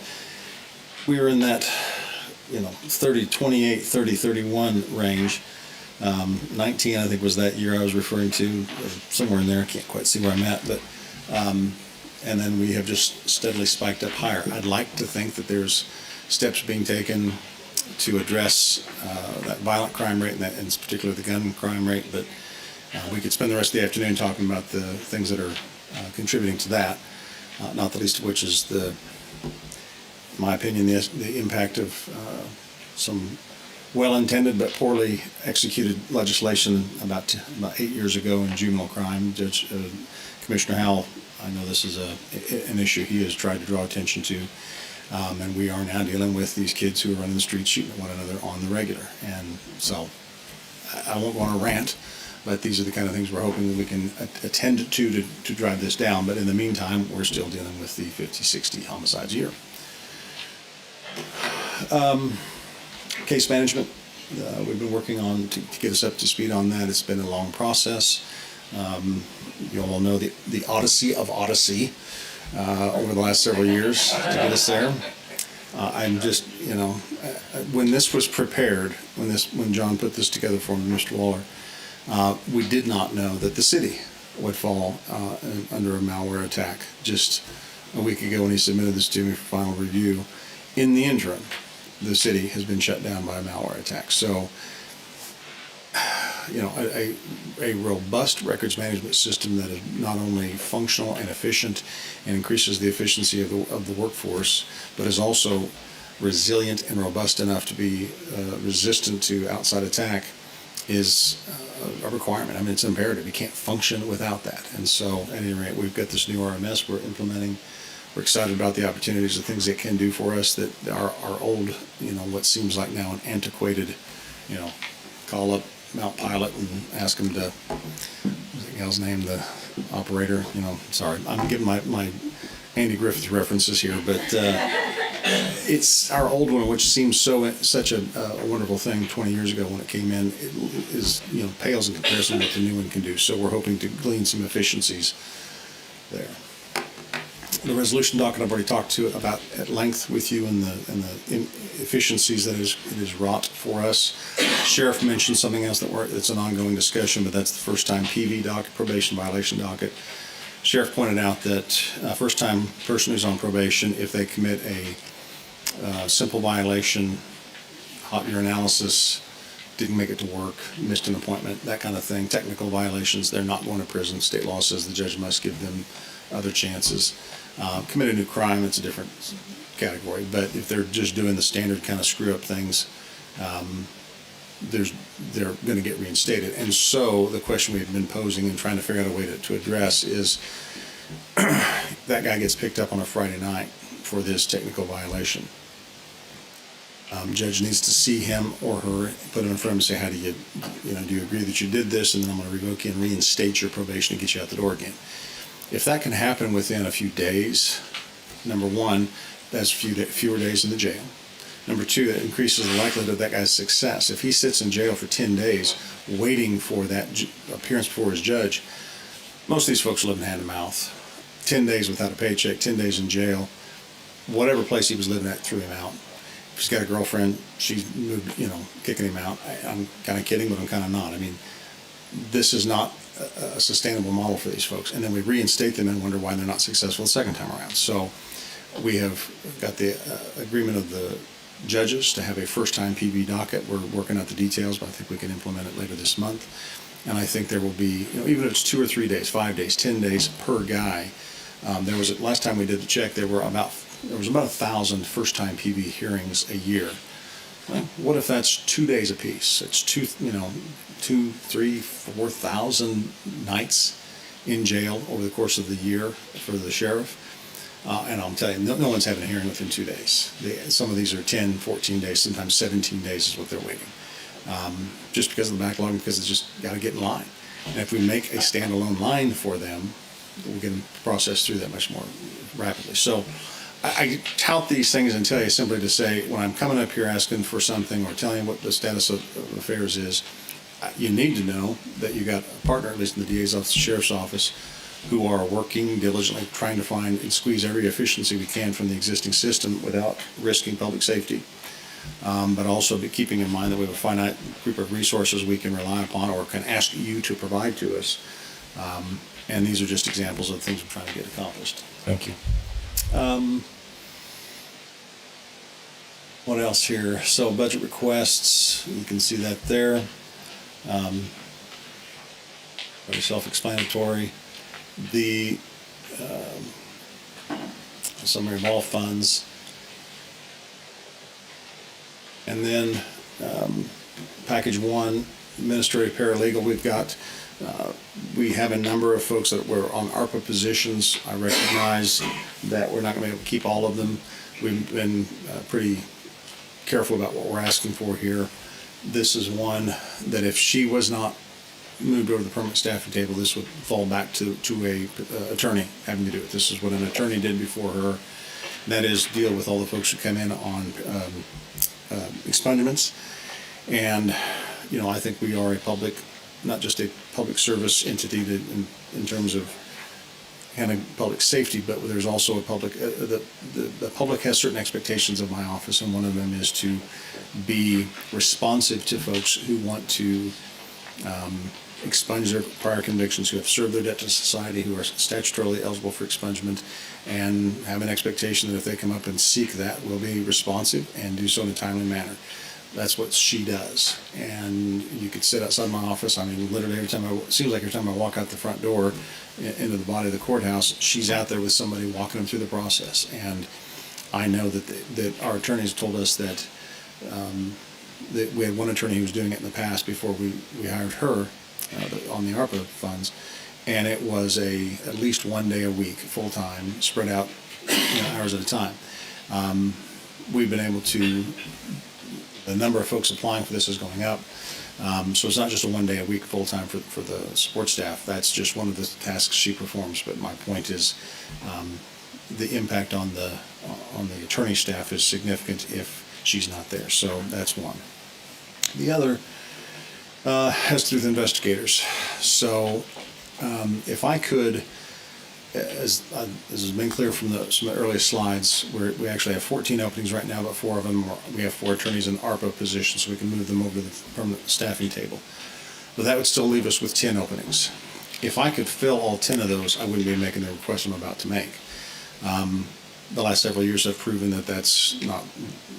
We were in that, 30, 28, 30, 31 range. 19, I think, was that year I was referring to, or somewhere in there. I can't quite see where I'm at, but, and then we have just steadily spiked up higher. I'd like to think that there's steps being taken to address that violent crime rate, and particularly the gun crime rate, but we could spend the rest of the afternoon talking about the things that are contributing to that, not the least of which is in my opinion, the impact of some well-intended but poorly executed legislation about 8 years ago in juvenile crime. Commissioner Howell, I know this is an issue he has tried to draw attention to, and we are now dealing with these kids who are running the streets shooting at one another on the regular. And so I won't go on a rant, but these are the kind of things we're hoping that we can attend to drive this down. But in the meantime, we're still dealing with the 50, 60 homicides a year. Case management, we've been working on to get us up to speed on that. It's been a long process. You all know the odyssey of Odyssey over the last several years to get us there. I'm just, when this was prepared, when John put this together for me, Mr. Waller, we did not know that the city would fall under a malware attack just a week ago when he submitted this to me for final review. In the interim, the city has been shut down by a malware attack. So, a robust records management system that is not only functional and efficient and increases the efficiency of the workforce, but is also resilient and robust enough to be resistant to outside attack is a requirement. I mean, it's imperative. You can't function without that. And so, at any rate, we've got this new RMS we're implementing. We're excited about the opportunities, the things it can do for us that our old, what seems like now an antiquated, call up Mount Pilot and ask him to, what's that gal's name, the operator, sorry, I'm giving my Andy Griffith references here, but it's our old one, which seems such a wonderful thing 20 years ago when it came in, it is, pales in comparison to what the new one can do. So we're hoping to glean some efficiencies there. The resolution docket I've already talked to about at length with you and the efficiencies that it is wrought for us. Sheriff mentioned something else that's an ongoing discussion, but that's the first time PV docket, probation violation docket. Sheriff pointed out that first time person who's on probation, if they commit a simple violation, hot urinalysis, didn't make it to work, missed an appointment, that kind of thing, technical violations, they're not going to prison. State law says the judge must give them other chances. Commit a new crime, it's a different category. But if they're just doing the standard kind of screw up things, they're going to get reinstated. And so the question we've been posing and trying to figure out a way to address is that guy gets picked up on a Friday night for this technical violation. Judge needs to see him or her, put him in front of him and say, how do you agree that you did this? And then I'm going to revoke you and reinstate your probation and get you out the door again. If that can happen within a few days, number one, that's fewer days in the jail. Number two, that increases the likelihood of that guy's success. If he sits in jail for 10 days waiting for that appearance before his judge, most of these folks live in hand to mouth. 10 days without a paycheck, 10 days in jail, whatever place he was living at threw him out. If he's got a girlfriend, she's moved, kicking him out. I'm kind of kidding, but I'm kind of not. I mean, this is not a sustainable model for these folks. And then we reinstate them and wonder why they're not successful the second time around. So we have got the agreement of the judges to have a first-time PV docket. We're working out the details, but I think we can implement it later this month. And I think there will be, even if it's 2 or 3 days, 5 days, 10 days per guy. Last time we did the check, there were about there was about 1,000 first-time PV hearings a year. Well, what if that's 2 days apiece? It's 2, 3, 4,000 nights in jail over the course of the year for the sheriff. And I'll tell you, no one's having a hearing within 2 days. Some of these are 10, 14 days, sometimes 17 days is what they're waiting. Just because of the backlog, because it's just got to get in line. And if we make a standalone line for them, we can process through that much more rapidly. So I tout these things and tell you simply to say, when I'm coming up here asking for something or telling you what the status of affairs is, you need to know that you got a partner, at least in the DA's office, the sheriff's office, who are working diligently, trying to find and squeeze every efficiency we can from the existing system without risking public safety. But also be keeping in mind that we have a finite group of resources we can rely upon or can ask you to provide to us. And these are just examples of things we're trying to get accomplished. Thank you. What else here? So budget requests, you can see that there. Very self-explanatory. The summary of all funds. And then package one, administrative paralegal, we have a number of folks that were on ARPA positions. I recognize that we're not going to be able to keep all of them. We've been pretty careful about what we're asking for here. This is one that if she was not moved over to the permanent staffing table, this would fall back to a attorney having to do it. This is what an attorney did before her. That is, deal with all the folks who come in on expungements. And, I think we are not just a public service entity that in terms of handling public safety, but there's also a public, the public has certain expectations of my office, and one of them is to be responsive to folks who want to expunge their prior convictions, who have served their debt to society, who are statutorily eligible for expungement, and have an expectation that if they come up and seek that, we'll be responsive and do so in a timely manner. That's what she does. And you could sit outside my office. I mean, literally it seems like every time I walk out the front door into the body of the courthouse, she's out there with somebody walking them through the process. And I know that our attorneys told us that we had one attorney who was doing it in the past before we hired her on the ARPA funds, and it was at least 1 day a week, full-time, spread out hours at a time. We've been able to, the number of folks applying for this is going up, so it's not just a 1 day a week full-time for the support staff. That's just one of the tasks she performs, but my point is the impact on the attorney staff is significant if she's not there, so that's one. The other has to do with investigators. So if I could, as has been clear from some of the earliest slides, we actually have 14 openings right now, but 4 of them, we have 4 attorneys in ARPA positions, so we can move them over to the permanent staffing table. But that would still leave us with 10 openings. If I could fill all 10 of those, I wouldn't be making the request I'm about to make. The last several years have proven that that's not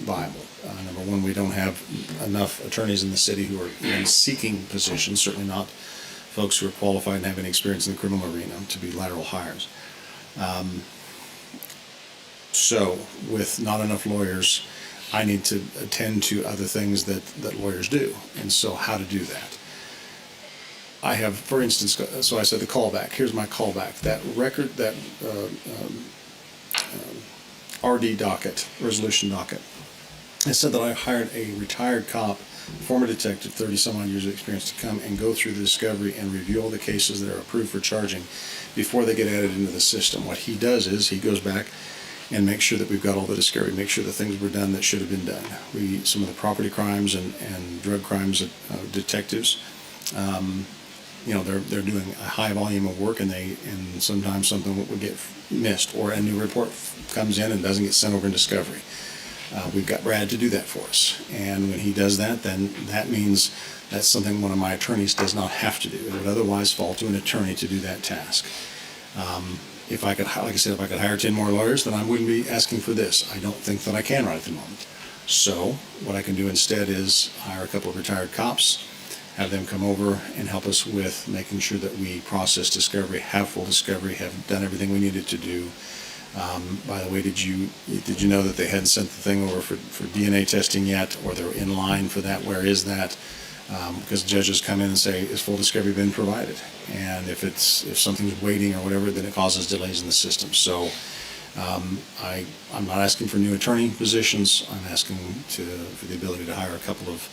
viable. Number one, we don't have enough attorneys in the city who are even seeking positions, certainly not folks who are qualified and have any experience in the criminal arena to be lateral hires. So with not enough lawyers, I need to attend to other things that lawyers do. And so how to do that? I have, for instance, so I said the callback. Here's my callback. That record, that RD docket, resolution docket. I said that I hired a retired cop, former detective, 30 some odd years of experience, to come and go through the discovery and review all the cases that are approved for charging before they get added into the system. What he does is he goes back and makes sure that we've got all the discovery, make sure the things were done that should have been done. Some of the property crimes and drug crimes detectives, they're doing a high volume of work, and sometimes something would get missed, or a new report comes in and doesn't get sent over in discovery. We've got Brad to do that for us, and when he does that, then that means that's something one of my attorneys does not have to do. It would otherwise fall to an attorney to do that task. If I could, like I said, if I could hire 10 more lawyers, then I wouldn't be asking for this. I don't think that I can right at the moment. So what I can do instead is hire a couple of retired cops, have them come over and help us with making sure that we process discovery, have full discovery, have done everything we needed to do, By the way, did you know that they hadn't sent the thing over for DNA testing yet, or they're in line for that? Where is that? Because judges come in and say, "Has full discovery been provided?" And if something's waiting or whatever, then it causes delays in the system. So I'm not asking for new attorney positions. I'm asking for the ability to hire a couple of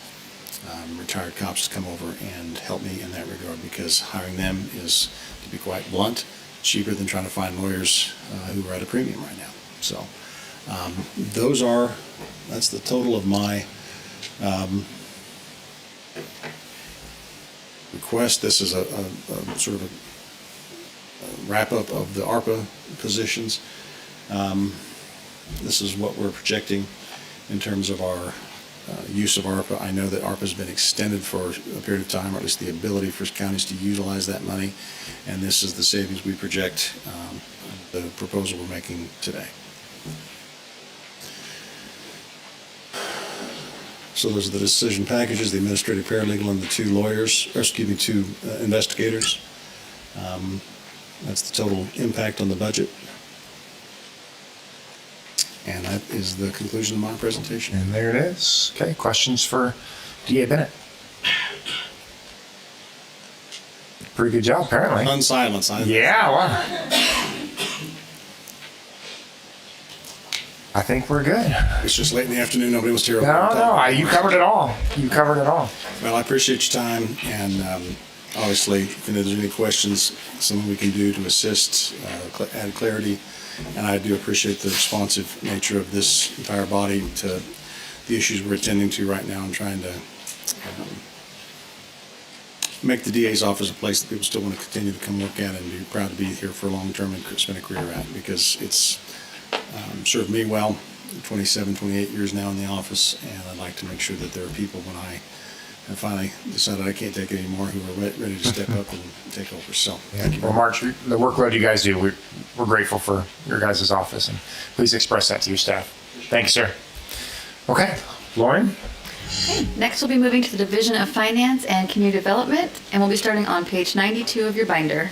retired cops to come over and help me in that regard, because hiring them is, to be quite blunt, cheaper than trying to find lawyers who are at a premium right now. So that's the total of my request. This is a sort of a wrap-up of the ARPA positions. This is what we're projecting in terms of our use of ARPA. I know that ARPA has been extended for a period of time, or at least the ability for counties to utilize that money, and this is the savings we project, the proposal we're making today. So those are the decision packages, the administrative paralegal and the two investigators. That's the total impact on the budget. And that is the conclusion of my presentation. And there it is. Okay, questions for DA Bennett? Pretty good job, apparently. Unsilence. Yeah, well, I think we're good. It's just late in the afternoon. Nobody wants to hear No, you covered it all. You covered it all. Well, I appreciate your time, and obviously, if there's any questions, something we can do to assist, add clarity. And I do appreciate the responsive nature of this entire body to the issues we're attending to right now, and trying to make the DA's office a place that people still want to continue to come work at and be proud to be here for long term and spend a career at, because it's served me well. 27, 28 years now in the office, and I'd like to make sure that there are people, when I finally decided I can't take it anymore, who are ready to step up and take over. So, thank you. Well, March, the workload you guys do, we're grateful for your guys' office, and please express that to your staff. Thanks, sir. Okay, Lauren? Okay, next we'll be moving to the Division of Finance and Community Development, and we'll be starting on page 92 of your binder.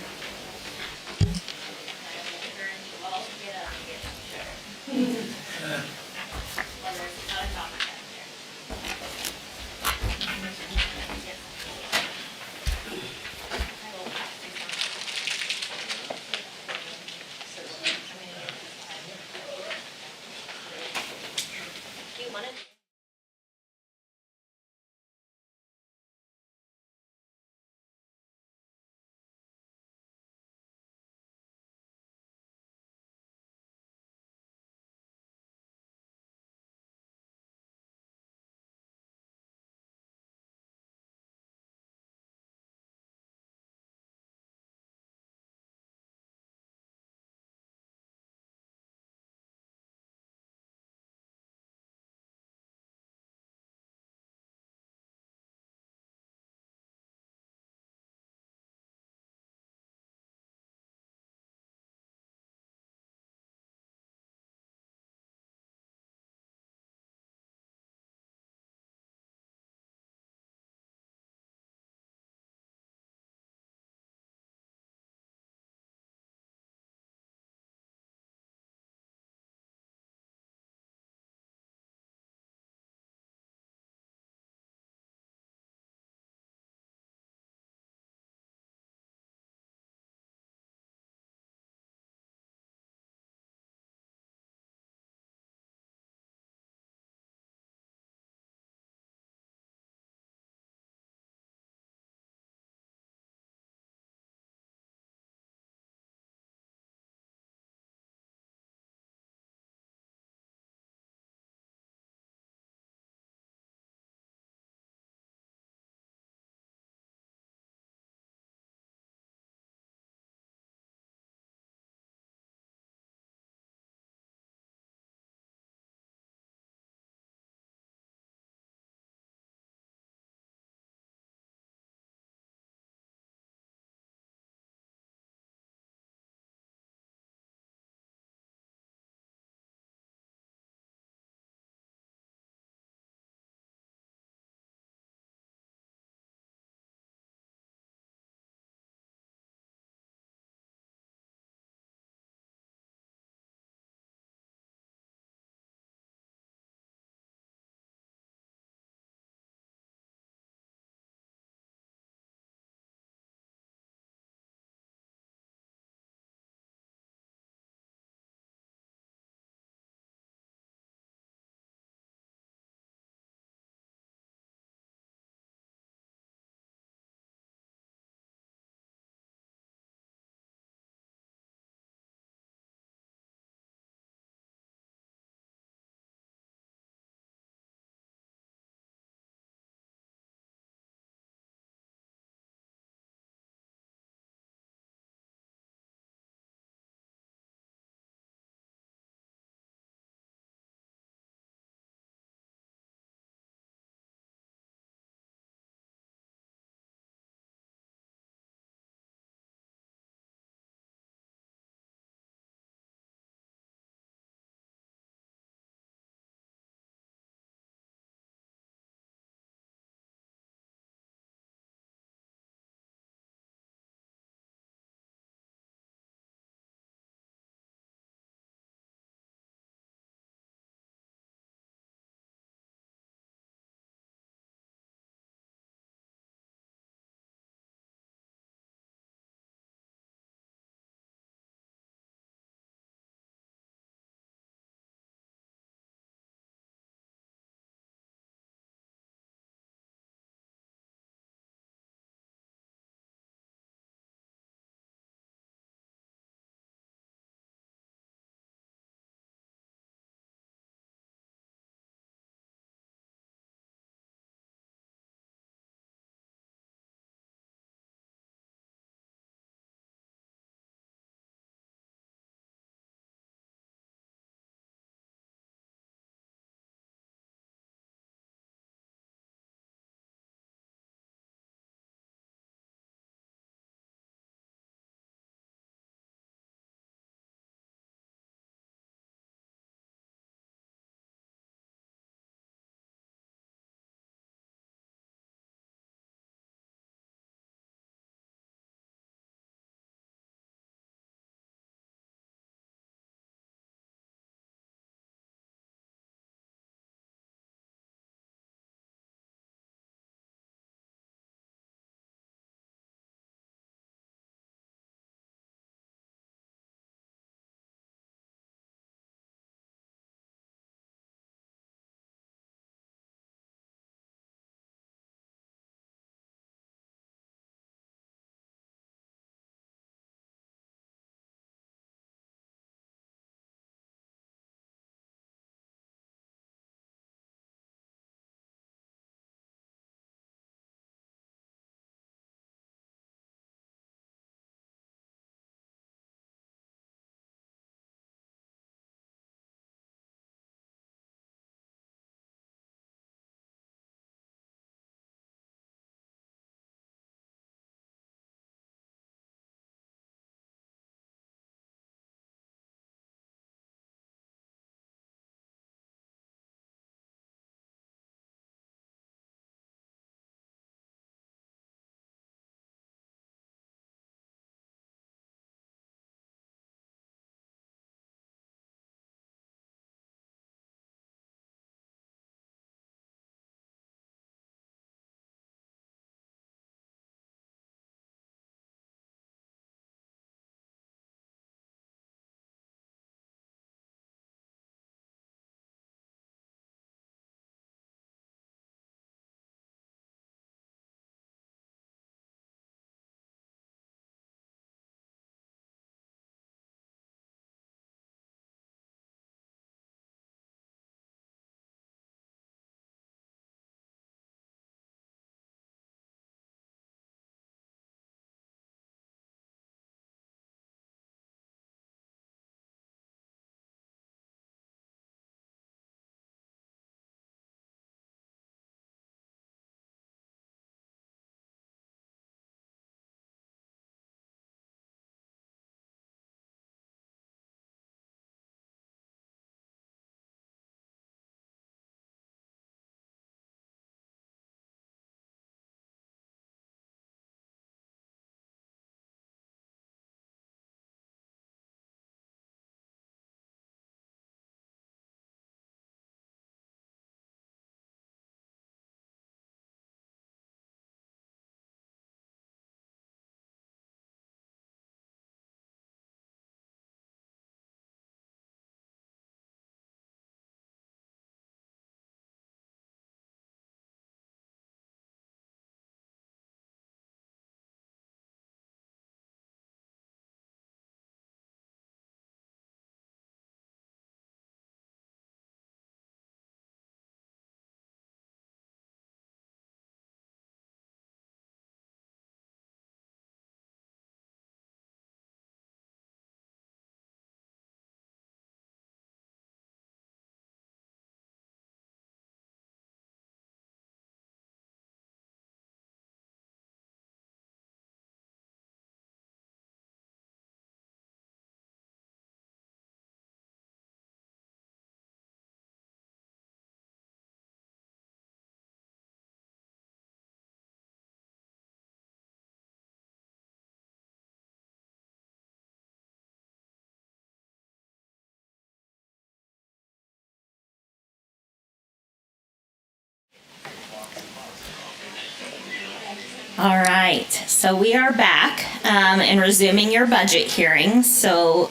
All right, so we are back and resuming your budget hearings. So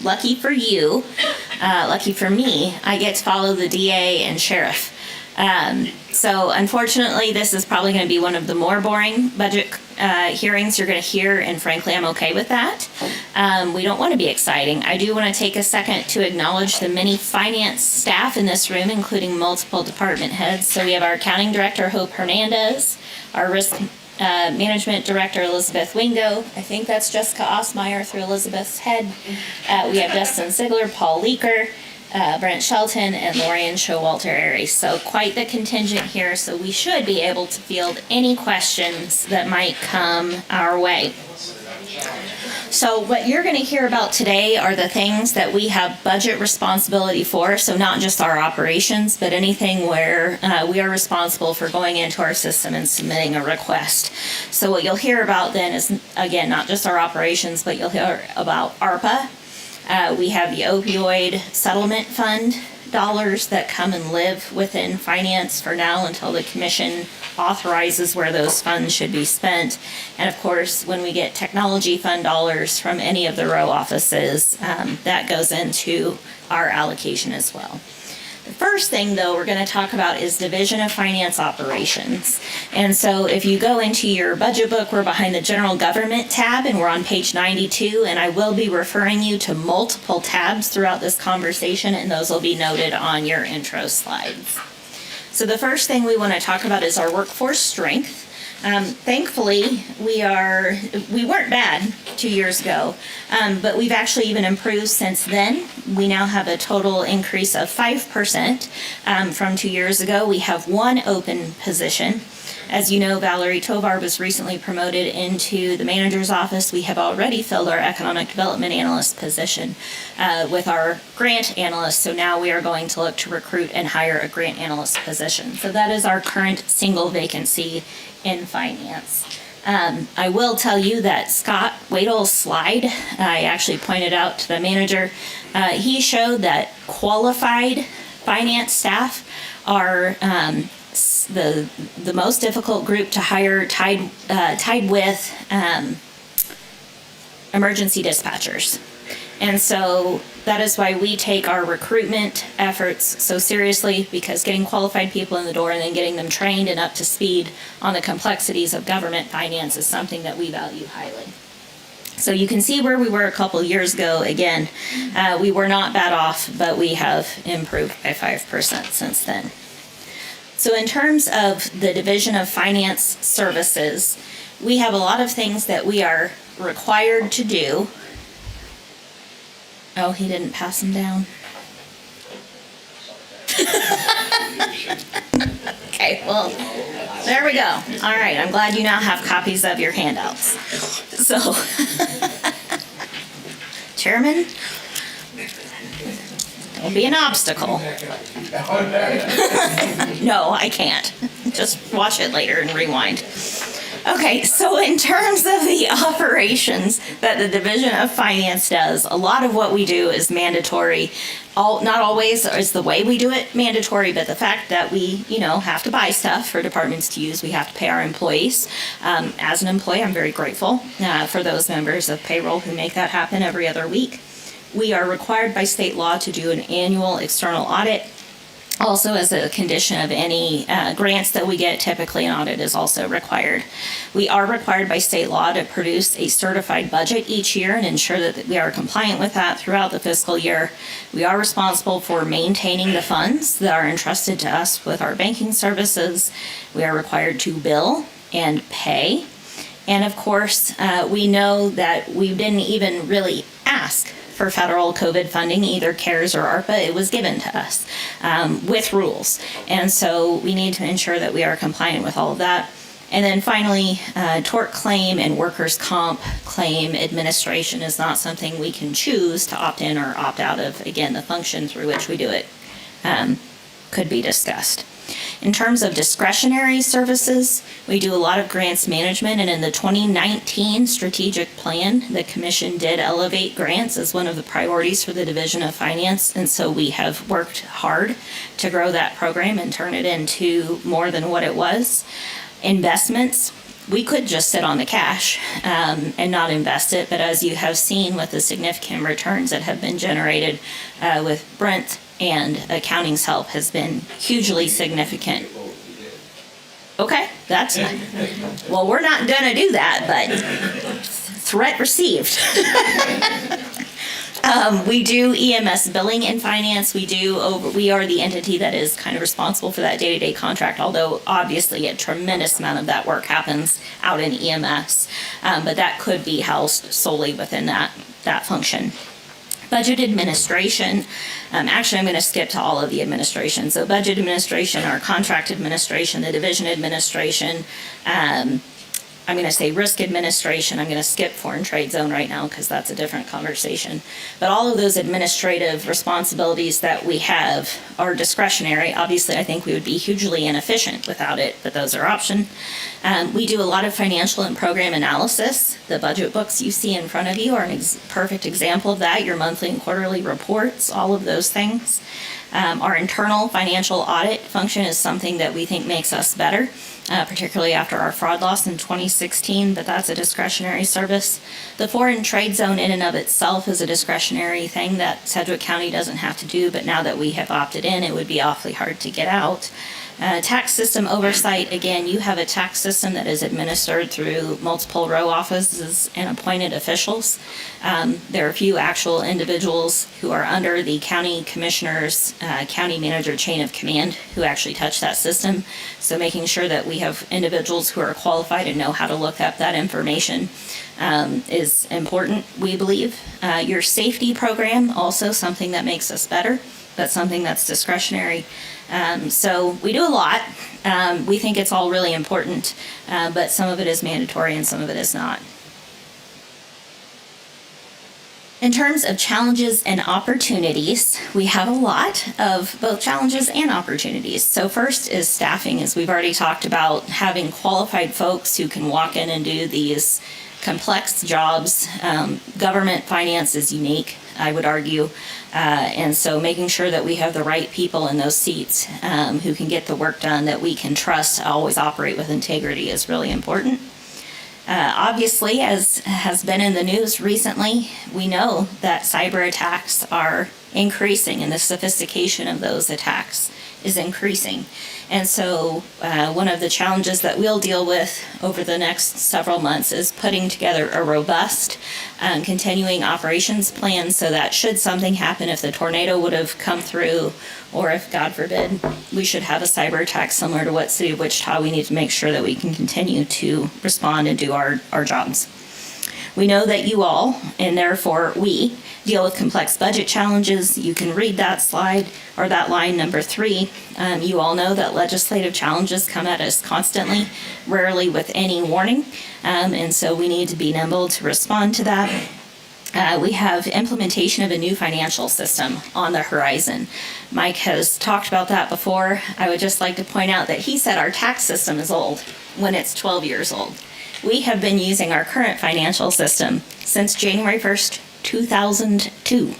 lucky for you, lucky for me, I get to follow the DA and sheriff. So unfortunately, this is probably going to be one of the more boring budget hearings you're going to hear, and frankly, I'm okay with that. We don't want to be exciting. I do want to take a second to acknowledge the many finance staff in this room, including multiple department heads. So we have our accounting director, Hope Hernandez, our risk Management Director Elizabeth Wingo. I think that's Jessica Osmeyer through Elizabeth's head. We have Justin Sigler, Paul Leaker, Brent Shelton, and Lorian Showalter-Airy. So quite the contingent here, so we should be able to field any questions that might come our way. So what you're going to hear about today are the things that we have budget responsibility for, so not just our operations, but anything where we are responsible for going into our system and submitting a request. So what you'll hear about then is, again, not just our operations, but you'll hear about ARPA. We have the opioid settlement fund dollars that come and live within finance for now until the commission authorizes where those funds should be spent. And of course, when we get technology fund dollars from any of the row offices, that goes into our allocation as well. The first thing, though, we're going to talk about is Division of Finance Operations. And so if you go into your budget book, we're behind the General Government tab, and we're on page 92, and I will be referring you to multiple tabs throughout this conversation, and those will be noted on your intro slides. So the first thing we want to talk about is our workforce strength. Thankfully, we weren't bad 2 years ago, but we've actually even improved since then. We now have a total increase of 5% from 2 years ago. We have one open position. As you know, Valerie Tovar was recently promoted into the manager's office. We have already filled our economic development analyst position with our grant analyst. So now we are going to look to recruit and hire a grant analyst position. So that is our current single vacancy in finance. I will tell you that Scott Wadel's slide, I actually pointed out to the manager, he showed that qualified finance staff are the most difficult group to hire, tied with emergency dispatchers. And so that is why we take our recruitment efforts so seriously, because getting qualified people in the door and then getting them trained and up to speed on the complexities of government finance is something that we value highly. So you can see where we were a couple years ago. Again, we were not bad off, but we have improved by 5% since then. So in terms of the Division of Finance Services, we have a lot of things that we are required to do. Oh, he didn't pass them down. Okay, well, there we go. All right, I'm glad you now have copies of your handouts. So, Chairman, don't be an obstacle. No, I can't. Just watch it later and rewind. Okay, so in terms of the operations that the Division of Finance does, a lot of what we do is mandatory. Not always is the way we do it mandatory, but the fact that we, have to buy stuff for departments to use, we have to pay our employees. As an employee, I'm very grateful for those members of payroll who make that happen every other week. We are required by state law to do an annual external audit. Also, as a condition of any grants that we get, typically an audit is also required. We are required by state law to produce a certified budget each year and ensure that we are compliant with that throughout the fiscal year. We are responsible for maintaining the funds that are entrusted to us with our banking services. We are required to bill and pay. And of course, we know that we didn't even really ask for federal COVID funding, either CARES or ARPA. It was given to us with rules. And so we need to ensure that we are compliant with all of that. And then finally, tort claim and workers' comp claim administration is not something we can choose to opt in or opt out of. Again, the function through which we do it could be discussed. In terms of discretionary services, we do a lot of grants management, and in the 2019 strategic plan, the commission did elevate grants as one of the priorities for the Division of Finance, and so we have worked hard to grow that program and turn it into more than what it was. Investments, we could just sit on the cash and not invest it, but as you have seen with the significant returns that have been generated with Brent and accounting's help has been hugely significant. Okay, that's well, we're not gonna do that, but threat received. We do EMS billing in finance. We are the entity that is kind of responsible for that day-to-day contract, although obviously a tremendous amount of that work happens out in EMS. But that could be housed solely within that function. Budget administration, actually I'm going to skip to all of the administration. So budget administration, our contract administration, the division administration, I'm going to say risk administration. I'm going to skip foreign trade zone right now because that's a different conversation. But all of those administrative responsibilities that we have are discretionary. Obviously, I think we would be hugely inefficient without it, but those are options. We do a lot of financial and program analysis. The budget books you see in front of you are a perfect example of that. Your monthly and quarterly reports, all of those things. Our internal financial audit function is something that we think makes us better, particularly after our fraud loss in 2016, but that's a discretionary service. The foreign trade zone in and of itself is a discretionary thing that Sedgwick County doesn't have to do, but now that we have opted in, it would be awfully hard to get out. Tax system oversight, again, you have a tax system that is administered through multiple row offices and appointed officials. There are a few actual individuals who are under the county commissioner's county manager chain of command who actually touch that system. So making sure that we have individuals who are qualified and know how to look up that information is important, we believe. Your safety program, also something that makes us better. That's something that's discretionary. So we do a lot. We think it's all really important, but some of it is mandatory and some of it is not. In terms of challenges and opportunities, we have a lot of both challenges and opportunities. So first is staffing, as we've already talked about, having qualified folks who can walk in and do these complex jobs. Government finance is unique, I would argue. And so making sure that we have the right people in those seats who can get the work done that we can trust always operate with integrity is really important. Obviously, as has been in the news recently, we know that cyber attacks are increasing and the sophistication of those attacks is increasing. And so one of the challenges that we'll deal with over the next several months is putting together a robust continuing operations plan so that should something happen, if the tornado would have come through, or if, God forbid, we should have a cyber attack similar to what City of Wichita, we need to make sure that we can continue to respond and do our jobs. We know that you all, and therefore we, deal with complex budget challenges. You can read that slide or that line number 3. You all know that legislative challenges come at us constantly, rarely with any warning, and so we need to be nimble to respond to that. We have implementation of a new financial system on the horizon. Mike has talked about that before. I would just like to point out that he said our tax system is old when it's 12 years old. We have been using our current financial system since January 1st, 2002.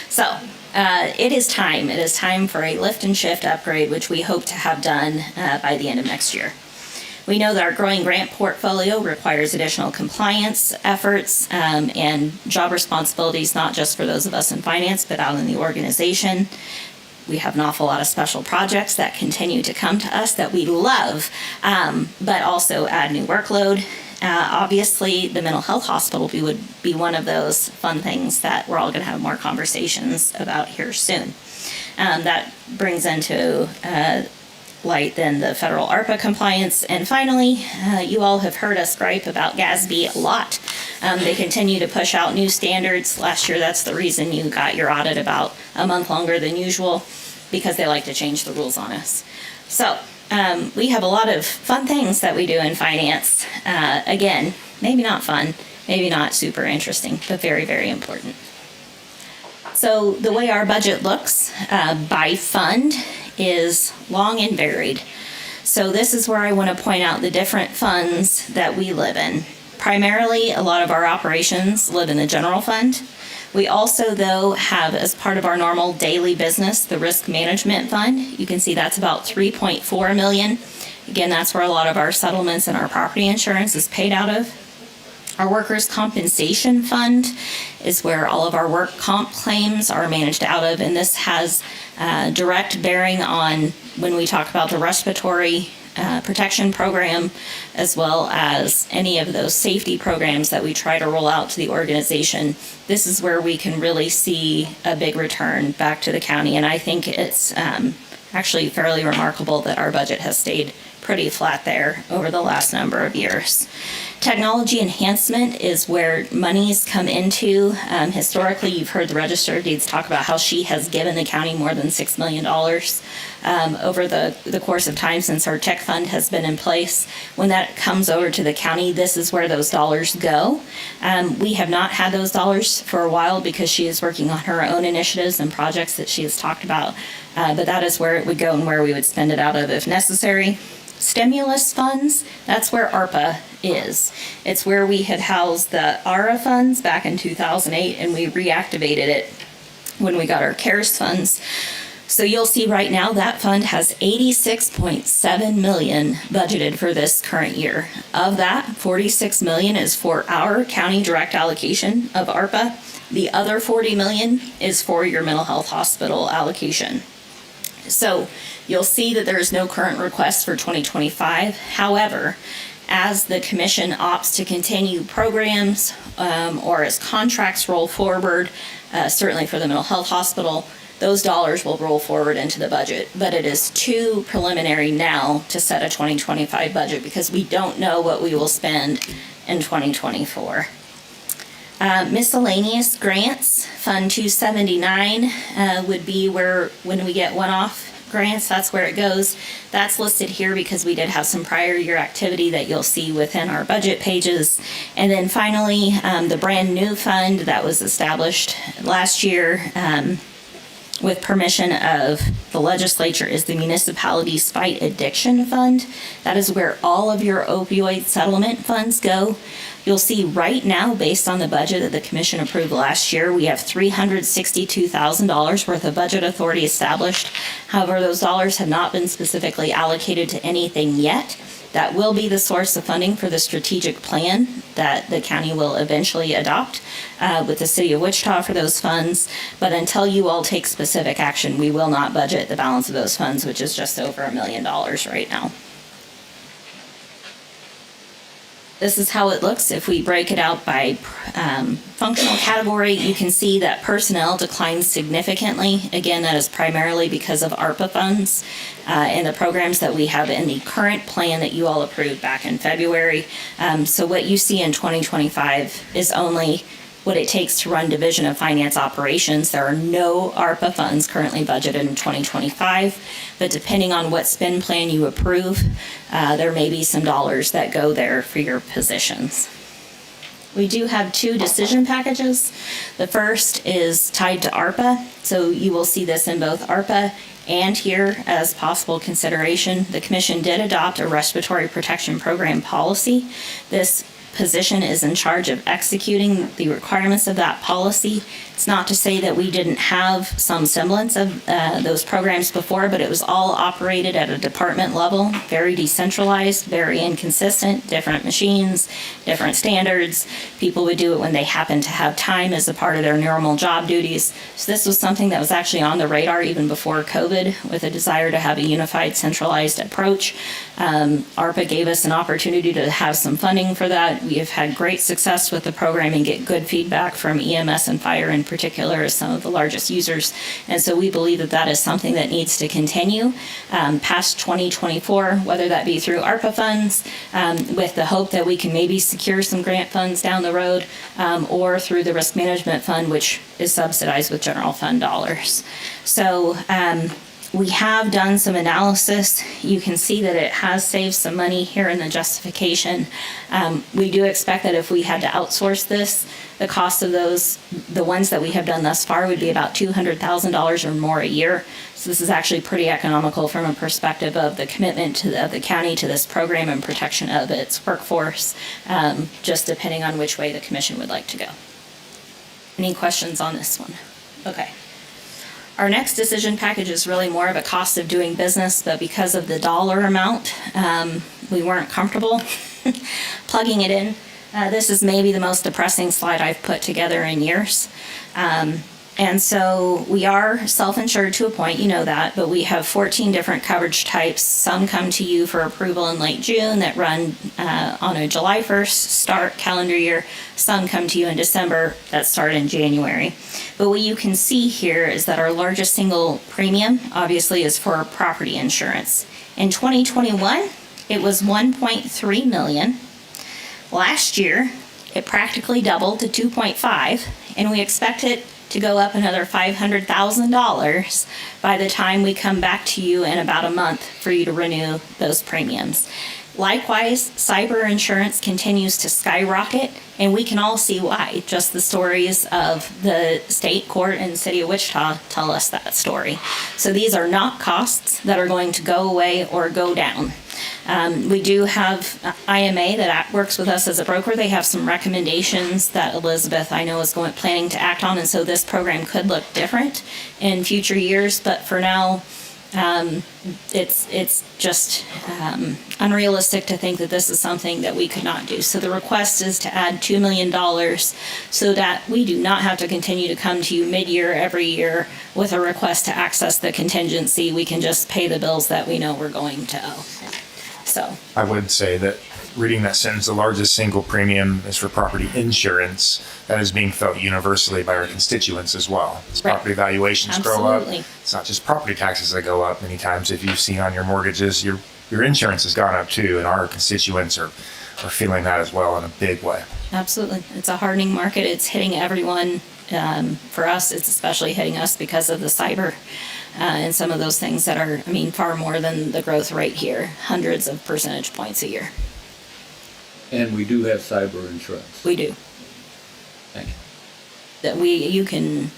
So it is time. It is time for a lift and shift upgrade, which we hope to have done by the end of next year. We know that our growing grant portfolio requires additional compliance efforts and job responsibilities, not just for those of us in finance, but out in the organization. We have an awful lot of special projects that continue to come to us that we love, but also add new workload. Obviously, the mental health hospital would be one of those fun things that we're all going to have more conversations about here soon. That brings into light then the federal ARPA compliance. And finally, you all have heard us gripe about GASB a lot. They continue to push out new standards. Last year, that's the reason you got your audit about a month longer than usual, because they like to change the rules on us. So we have a lot of fun things that we do in finance. Again, maybe not fun, maybe not super interesting, but very, very important. So the way our budget looks by fund is long and varied. So this is where I want to point out the different funds that we live in. Primarily, a lot of our operations live in the general fund. We also, though, have as part of our normal daily business, the risk management fund. You can see that's about $3.4 million. Again, that's where a lot of our settlements and our property insurance is paid out of. Our workers' compensation fund is where all of our work comp claims are managed out of, and this has direct bearing on when we talk about the respiratory protection program, as well as any of those safety programs that we try to roll out to the organization. This is where we can really see a big return back to the county, and I think it's actually fairly remarkable that our budget has stayed pretty flat there over the last number of years. Technology enhancement is where monies come into. Historically, you've heard the Register of Deeds talk about how she has given the county more than $6 million over the course of time since our tech fund has been in place. When that comes over to the county, this is where those dollars go. We have not had those dollars for a while because she is working on her own initiatives and projects that she has talked about, but that is where it would go and where we would spend it out of if necessary. Stimulus funds, that's where ARPA is. It's where we had housed the ARA funds back in 2008, and we reactivated it when we got our CARES funds. So you'll see right now that fund has $86.7 million budgeted for this current year. Of that, $46 million is for our county direct allocation of ARPA. The other $40 million is for your mental health hospital allocation. So you'll see that there is no current request for 2025. However, as the commission opts to continue programs or as contracts roll forward, certainly for the mental health hospital, those dollars will roll forward into the budget. But it is too preliminary now to set a 2025 budget because we don't know what we will spend in 2024. Miscellaneous grants, Fund 279 would be where, when we get one-off grants, that's where it goes. That's listed here because we did have some prior year activity that you'll see within our budget pages. And then finally, the brand new fund that was established last year with permission of the legislature is the Municipalities Fight Addiction Fund. That is where all of your opioid settlement funds go. You'll see right now, based on the budget that the commission approved last year, we have $362,000 worth of budget authority established. However, those dollars have not been specifically allocated to anything yet. That will be the source of funding for the strategic plan that the county will eventually adopt with the city of Wichita for those funds. But until you all take specific action, we will not budget the balance of those funds, which is just over $1 million right now. This is how it looks. If we break it out by functional category, you can see that personnel declines significantly. Again, that is primarily because of ARPA funds and the programs that we have in the current plan that you all approved back in February. So what you see in 2025 is only what it takes to run Division of Finance operations. There are no ARPA funds currently budgeted in 2025, but depending on what spend plan you approve, there may be some dollars that go there for your positions. We do have two decision packages. The first is tied to ARPA, so you will see this in both ARPA and here as possible consideration. The commission did adopt a respiratory protection program policy. This position is in charge of executing the requirements of that policy. It's not to say that we didn't have some semblance of those programs before, but it was all operated at a department level, very decentralized, very inconsistent, different machines, different standards. People would do it when they happened to have time as a part of their normal job duties. So this was something that was actually on the radar even before COVID, with a desire to have a unified, centralized approach. ARPA gave us an opportunity to have some funding for that. We have had great success with the program and get good feedback from EMS and fire in particular as some of the largest users. And so we believe that that is something that needs to continue past 2024, whether that be through ARPA funds, with the hope that we can maybe secure some grant funds down the road, or through the risk management fund, which is subsidized with general fund dollars. So we have done some analysis. You can see that it has saved some money here in the justification. We do expect that if we had to outsource this, the cost of those, the ones that we have done thus far, would be about $200,000 or more a year. So this is actually pretty economical from a perspective of the commitment of the county to this program and protection of its workforce, just depending on which way the commission would like to go. Any questions on this one? Okay. Our next decision package is really more of a cost of doing business, but because of the dollar amount, we weren't comfortable plugging it in. This is maybe the most depressing slide I've put together in years. And so we are self-insured to a point, you know that, but we have 14 different coverage types. Some come to you for approval in late June that run on a July 1st start calendar year. Some come to you in December that start in January. But what you can see here is that our largest single premium obviously is for property insurance. In 2021, it was 1.3 million. Last year, it practically doubled to 2.5, and we expect it to go up another $500,000 by the time we come back to you in about a month for you to renew those premiums. Likewise, cyber insurance continues to skyrocket, and we can all see why. Just the stories of the state court and city of Wichita tell us that story. So these are not costs that are going to go away or go down. We do have IMA that works with us as a broker. They have some recommendations that Elizabeth, I know, is planning to act on, and so this program could look different in future years. But for now, it's just unrealistic to think that this is something that we could not do. So the request is to add $2 million so that we do not have to continue to come to you mid-year every year with a request to access the contingency. We can just pay the bills that we know we're going to owe. So I would say that reading that sentence, the largest single premium is for property insurance. That is being felt universally by our constituents as well. As Right. property valuations grow up, Absolutely. it's not just property taxes that go up. Many times, if you've seen on your mortgages, your insurance has gone up too, and our constituents are feeling that as well in a big way. absolutely. It's a hardening market. It's hitting everyone. For us, it's especially hitting us because of the cyber and some of those things that are, far more than the growth rate here, hundreds of percentage points a year. And we do have cyber insurance. We do. Thank you. That you can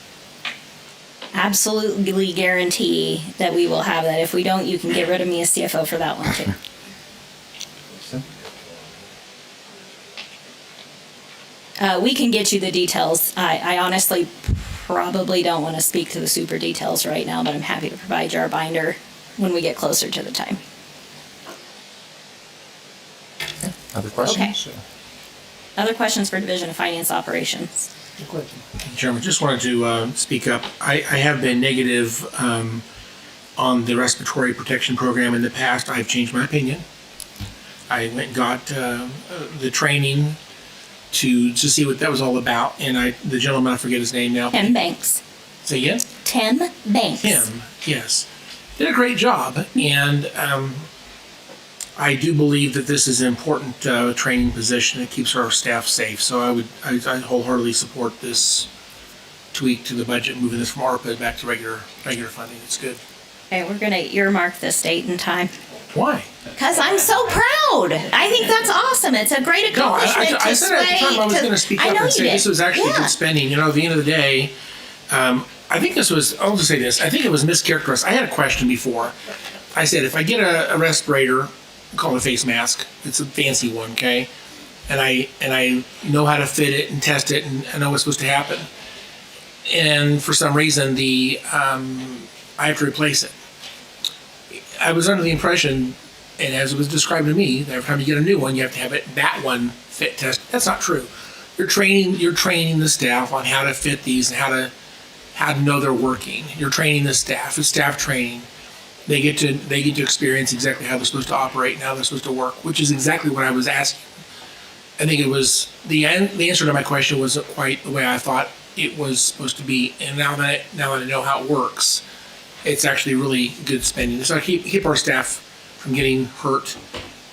absolutely guarantee that we will have that. If we don't, you can get rid of me as CFO for that one too. We can get you the details. I honestly probably don't want to speak to the super details right now, but I'm happy to provide you our binder when we get closer to the time. Other questions? Other questions for Division of Finance Operations? Chairman, just wanted to speak up. I have been negative on the respiratory protection program in the past. I've changed my opinion. I went and got the training to see what that was all about, and the gentleman, I forget his name now. Tim Banks. Say again? Tim Banks. Tim, yes. Did a great job, and I do believe that this is an important training position. It keeps our staff safe, so I wholeheartedly support this tweak to the budget, moving this from ARPA back to regular funding. It's good. Okay, we're gonna earmark this date and time. Why? Because I'm so proud. I think that's awesome. It's a great No, accomplishment. I said at the time I was going to speak up and say this was actually Yeah. good spending. You know, at the end of the day, I think this was, I'll just say this, I think it was mischaracterized. I had a question before. I said, if I get a respirator, call it a face mask, it's a fancy one, okay? And I know how to fit it and test it and I know what's supposed to happen. And for some reason, I have to replace it. I was under the impression, and as it was described to me, that every time you get a new one, you have to have that one fit test. That's not true. You're training the staff on how to fit these and how to know they're working. You're training the staff. It's staff training. They get to experience exactly how they're supposed to operate and how they're supposed to work, which is exactly what I was asking. I think it was the answer to my question wasn't quite the way I thought it was supposed to be. And now that I know how it works, it's actually really good spending. So I keep our staff from getting hurt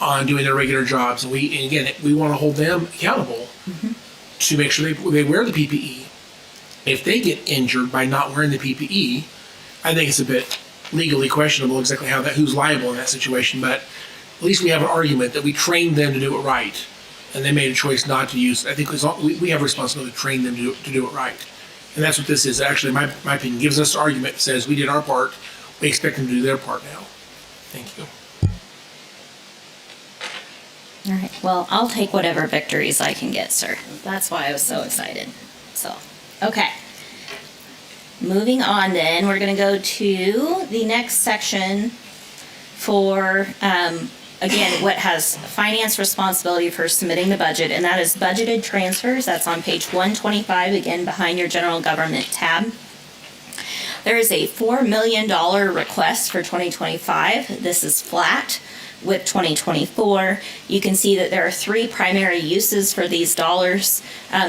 on doing their regular jobs, and we want to hold them accountable to make sure they wear the PPE. If they get injured by not wearing the PPE, I think it's a bit legally questionable exactly who's liable in that situation. But at least we have an argument that we trained them to do it right, and they made a choice not to use. I think we have a responsibility to train them to do it right. And that's what this is. Actually, my opinion gives us an argument that says we did our part. We expect them to do their part now. Thank you. All right. Well, I'll take whatever victories I can get, sir. That's why I was so excited. So, Okay. Moving on then, we're gonna go to the next section for, again, what has finance responsibility for submitting the budget, and that is budgeted transfers. That's on page 125, again, behind your general government tab. There is a $4 million request for 2025. This is flat with 2024. You can see that there are three primary uses for these dollars.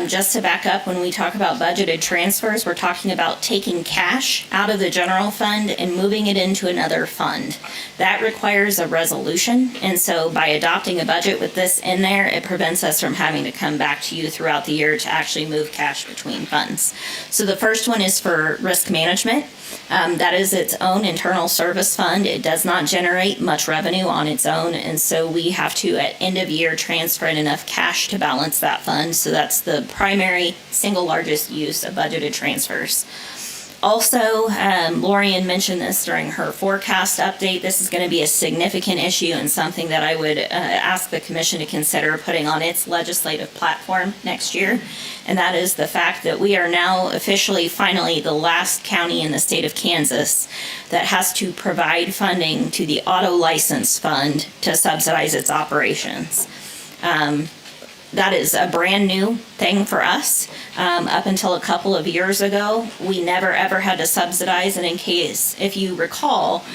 Just to back up, when we talk about budgeted transfers, we're talking about taking cash out of the general fund and moving it into another fund. That requires a resolution, and so by adopting a budget with this in there, it prevents us from having to come back to you throughout the year to actually move cash between funds. So the first one is for risk management. That is its own internal service fund. It does not generate much revenue on its own, and so we have to, at end of year, transfer in enough cash to balance that fund. So that's the primary, single largest use of budgeted transfers. Also, Lorian mentioned this during her forecast update. This is going to be a significant issue and something that I would ask the commission to consider putting on its legislative platform next year. And that is the fact that we are now officially, finally, the last county in the state of Kansas that has to provide funding to the auto license fund to subsidize its operations. That is a brand new thing for us. Up until a couple of years ago, we never ever had to subsidize, and in case, if you recall,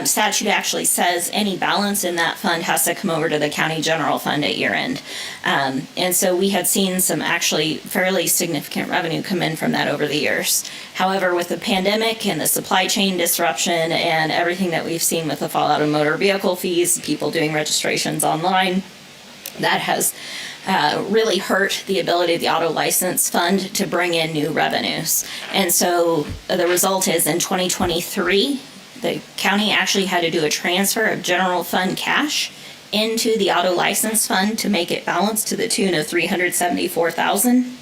statute actually says any balance in that fund has to come over to the county general fund at year end. And so we had seen some actually fairly significant revenue come in from that over the years. However, with the pandemic and the supply chain disruption and everything that we've seen with the fallout of motor vehicle fees, people doing registrations online, that has really hurt the ability of the auto license fund to bring in new revenues. And so the result is in 2023, the county actually had to do a transfer of general fund cash into the auto license fund to make it balance to the tune of $374,000.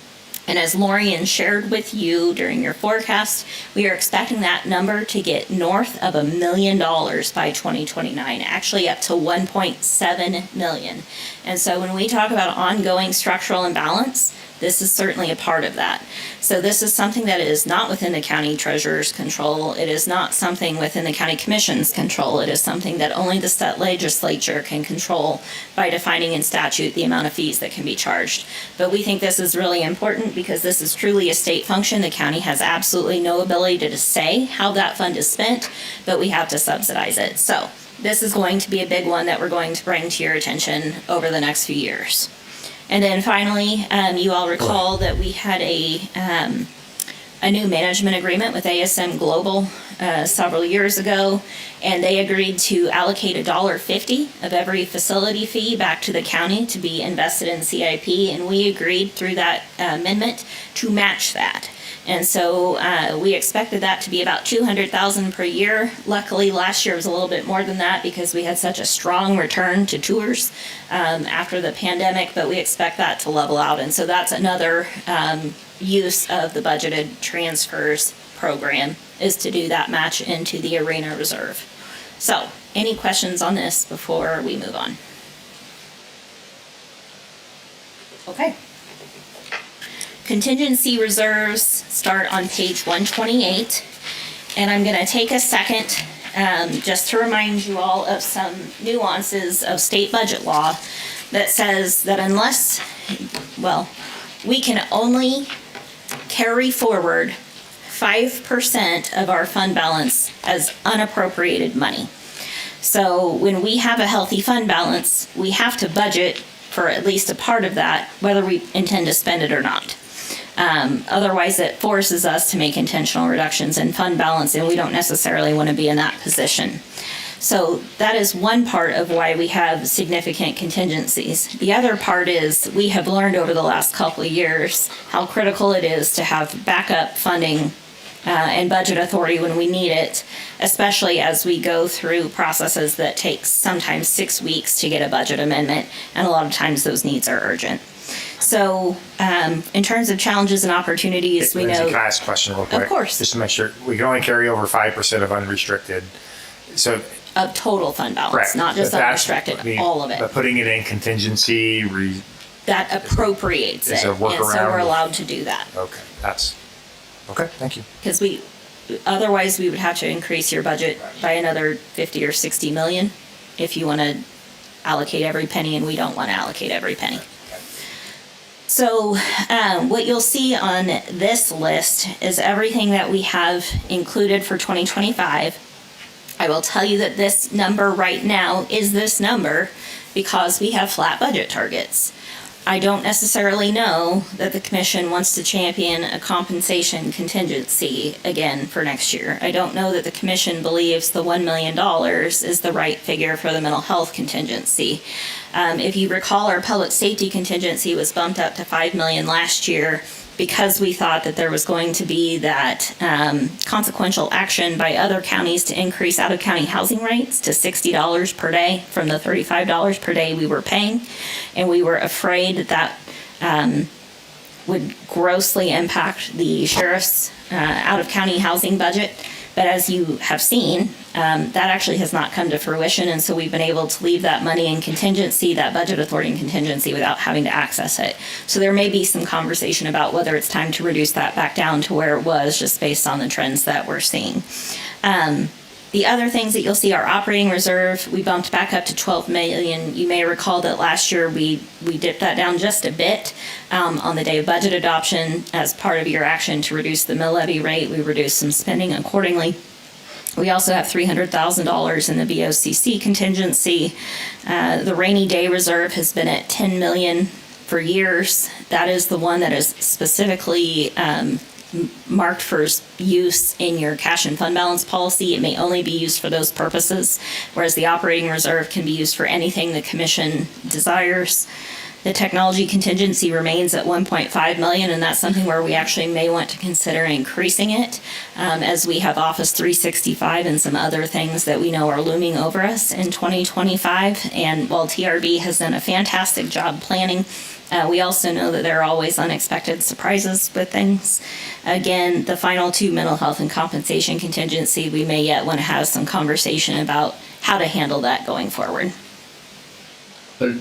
And as Lorian shared with you during your forecast, we are expecting that number to get north of $1 million by 2029, actually up to 1.7 million. And so when we talk about ongoing structural imbalance, this is certainly a part of that. So this is something that is not within the county treasurer's control. It is not something within the county commission's control. It is something that only the state legislature can control by defining in statute the amount of fees that can be charged. But we think this is really important because this is truly a state function. The county has absolutely no ability to say how that fund is spent, but we have to subsidize it. So this is going to be a big one that we're going to bring to your attention over the next few years. And then finally, you all recall that we had a new management agreement with ASM Global several years ago, and they agreed to allocate $1.50 of every facility fee back to the county to be invested in CIP, and we agreed through that amendment to match that. And so we expected that to be about $200,000 per year. Luckily, last year was a little bit more than that because we had such a strong return to tours after the pandemic, but we expect that to level out. And so that's another use of the budgeted transfers program, is to do that match into the arena reserve. So any questions on this before we move on? Okay. Contingency reserves start on page 128, and I'm going to take a second just to remind you all of some nuances of state budget law that says that unless, well, we can only carry forward 5% of our fund balance as unappropriated money. So when we have a healthy fund balance, we have to budget for at least a part of that, whether we intend to spend it or not. Otherwise, it forces us to make intentional reductions in fund balance, and we don't necessarily want to be in that position. So that is one part of why we have significant contingencies. The other part is we have learned over the last couple of years how critical it is to have backup funding and budget authority when we need it, especially as we go through processes that take sometimes 6 weeks to get a budget amendment, and a lot of times those needs are urgent. So in terms of challenges and opportunities, we Lindsay, know... can I ask a question real quick? Of course. Just to make sure, we can only carry over 5% of unrestricted. So Of total fund balance, correct. not just But that's- unrestricted, I mean, all of it. But putting it in contingency, That appropriates is it, a and so workaround? we're allowed to do that. okay, that's Okay, thank you. Because otherwise we would have to increase your budget by another 50 or 60 million if you want to allocate every penny, and we don't want to allocate every penny. So what you'll see on this list is everything that we have included for 2025. I will tell you that this number right now is this number because we have flat budget targets. I don't necessarily know that the commission wants to champion a compensation contingency again for next year. I don't know that the commission believes the $1 million is the right figure for the mental health contingency. If you recall, our public safety contingency was bumped up to $5 million last year because we thought that there was going to be that consequential action by other counties to increase out-of-county housing rates to $60 per day from the $35 per day we were paying. And we were afraid that would grossly impact the sheriff's out-of-county housing budget. But as you have seen, that actually has not come to fruition, and so we've been able to leave that money in contingency, that budget authority in contingency, without having to access it. So there may be some conversation about whether it's time to reduce that back down to where it was, just based on the trends that we're seeing. The other things that you'll see are operating reserve. We bumped back up to 12 million. You may recall that last year we dipped that down just a bit on the day of budget adoption as part of your action to reduce the mill levy rate. We reduced some spending accordingly. We also have $300,000 in the BOCC contingency. The rainy day reserve has been at 10 million for years. That is the one that is specifically marked for use in your cash and fund balance policy. It may only be used for those purposes, whereas the operating reserve can be used for anything the commission desires. The technology contingency remains at 1.5 million, and that's something where we actually may want to consider increasing it as we have Office 365 and some other things that we know are looming over us in 2025. And while TRB has done a fantastic job planning, we also know that there are always unexpected surprises with things. Again, the final two, mental health and compensation contingency, we may yet want to have some conversation about how to handle that going forward. But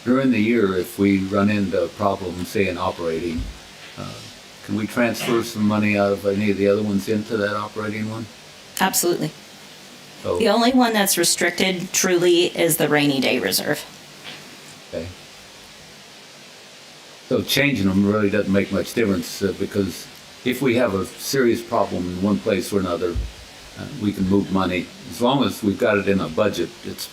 during the year, if we run into problems, say in operating, can we transfer some money out of any of the other ones into that operating one? Absolutely. So, The only one that's restricted truly is the rainy day reserve. okay. So changing them really doesn't make much difference because if we have a serious problem in one place or another, we can move money. As long as we've got it in a budget, it's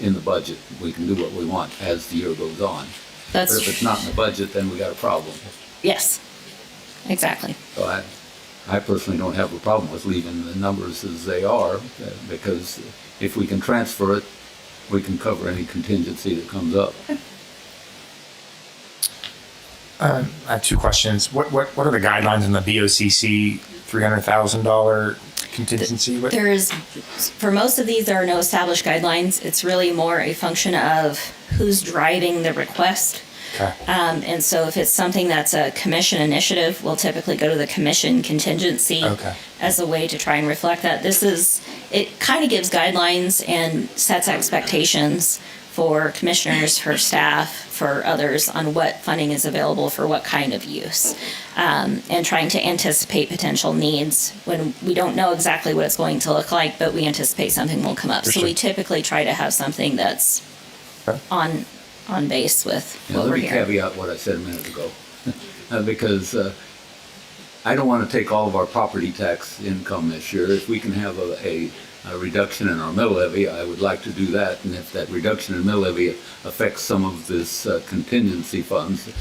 in the budget. We can do what we want as the year goes on. But if it's not in the budget, then we got a problem. Yes, exactly. So I personally don't have a problem with leaving the numbers as they are because if we can transfer it, we can cover any contingency that comes up. I have two questions. What are the guidelines in the BOCC $300,000 contingency? For most of these, there are no established guidelines. It's really more a function of who's driving the request. Okay. And so if it's something that's a commission initiative, we'll typically go to the commission contingency as a way to try and reflect that. It kind of gives guidelines and sets expectations for commissioners, for staff, for others on what funding is available for what kind of use, and trying to anticipate potential needs when we don't know exactly what it's going to look like, but we anticipate something will come up. So we typically try to have something that's on base with what we're Let me hearing. caveat what I said a minute ago, because I don't want to take all of our property tax income this year. If we can have a reduction in our mill levy, I would like to do that. And if that reduction in mill levy affects some of this contingency funds,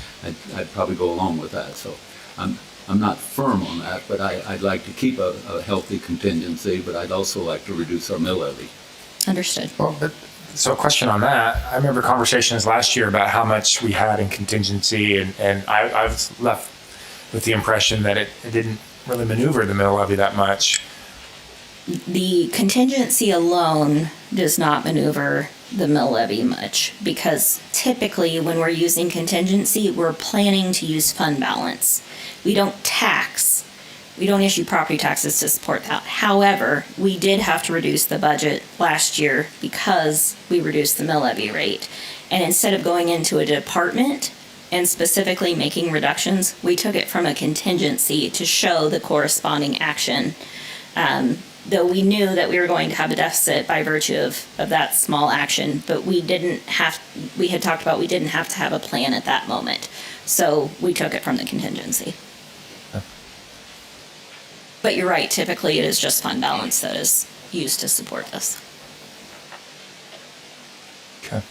I'd probably go along with that. So I'm not firm on that, but I'd like to keep a healthy contingency, but I'd also like to reduce our mill levy. Understood. So a question on that. I remember conversations last year about how much we had in contingency, and I was left with the impression that it didn't really maneuver the mill levy that much. The contingency alone does not maneuver the mill levy much because typically when we're using contingency, we're planning to use fund balance. We don't tax. We don't issue property taxes to support that. However, we did have to reduce the budget last year because we reduced the mill levy rate. And instead of going into a department and specifically making reductions, we took it from a contingency to show the corresponding action. Though we knew that we were going to have a deficit by virtue of that small action, but we had talked about we didn't have to have a plan at that moment. So we took it from the contingency. But you're right, typically it is just fund balance that is used to support this. Okay.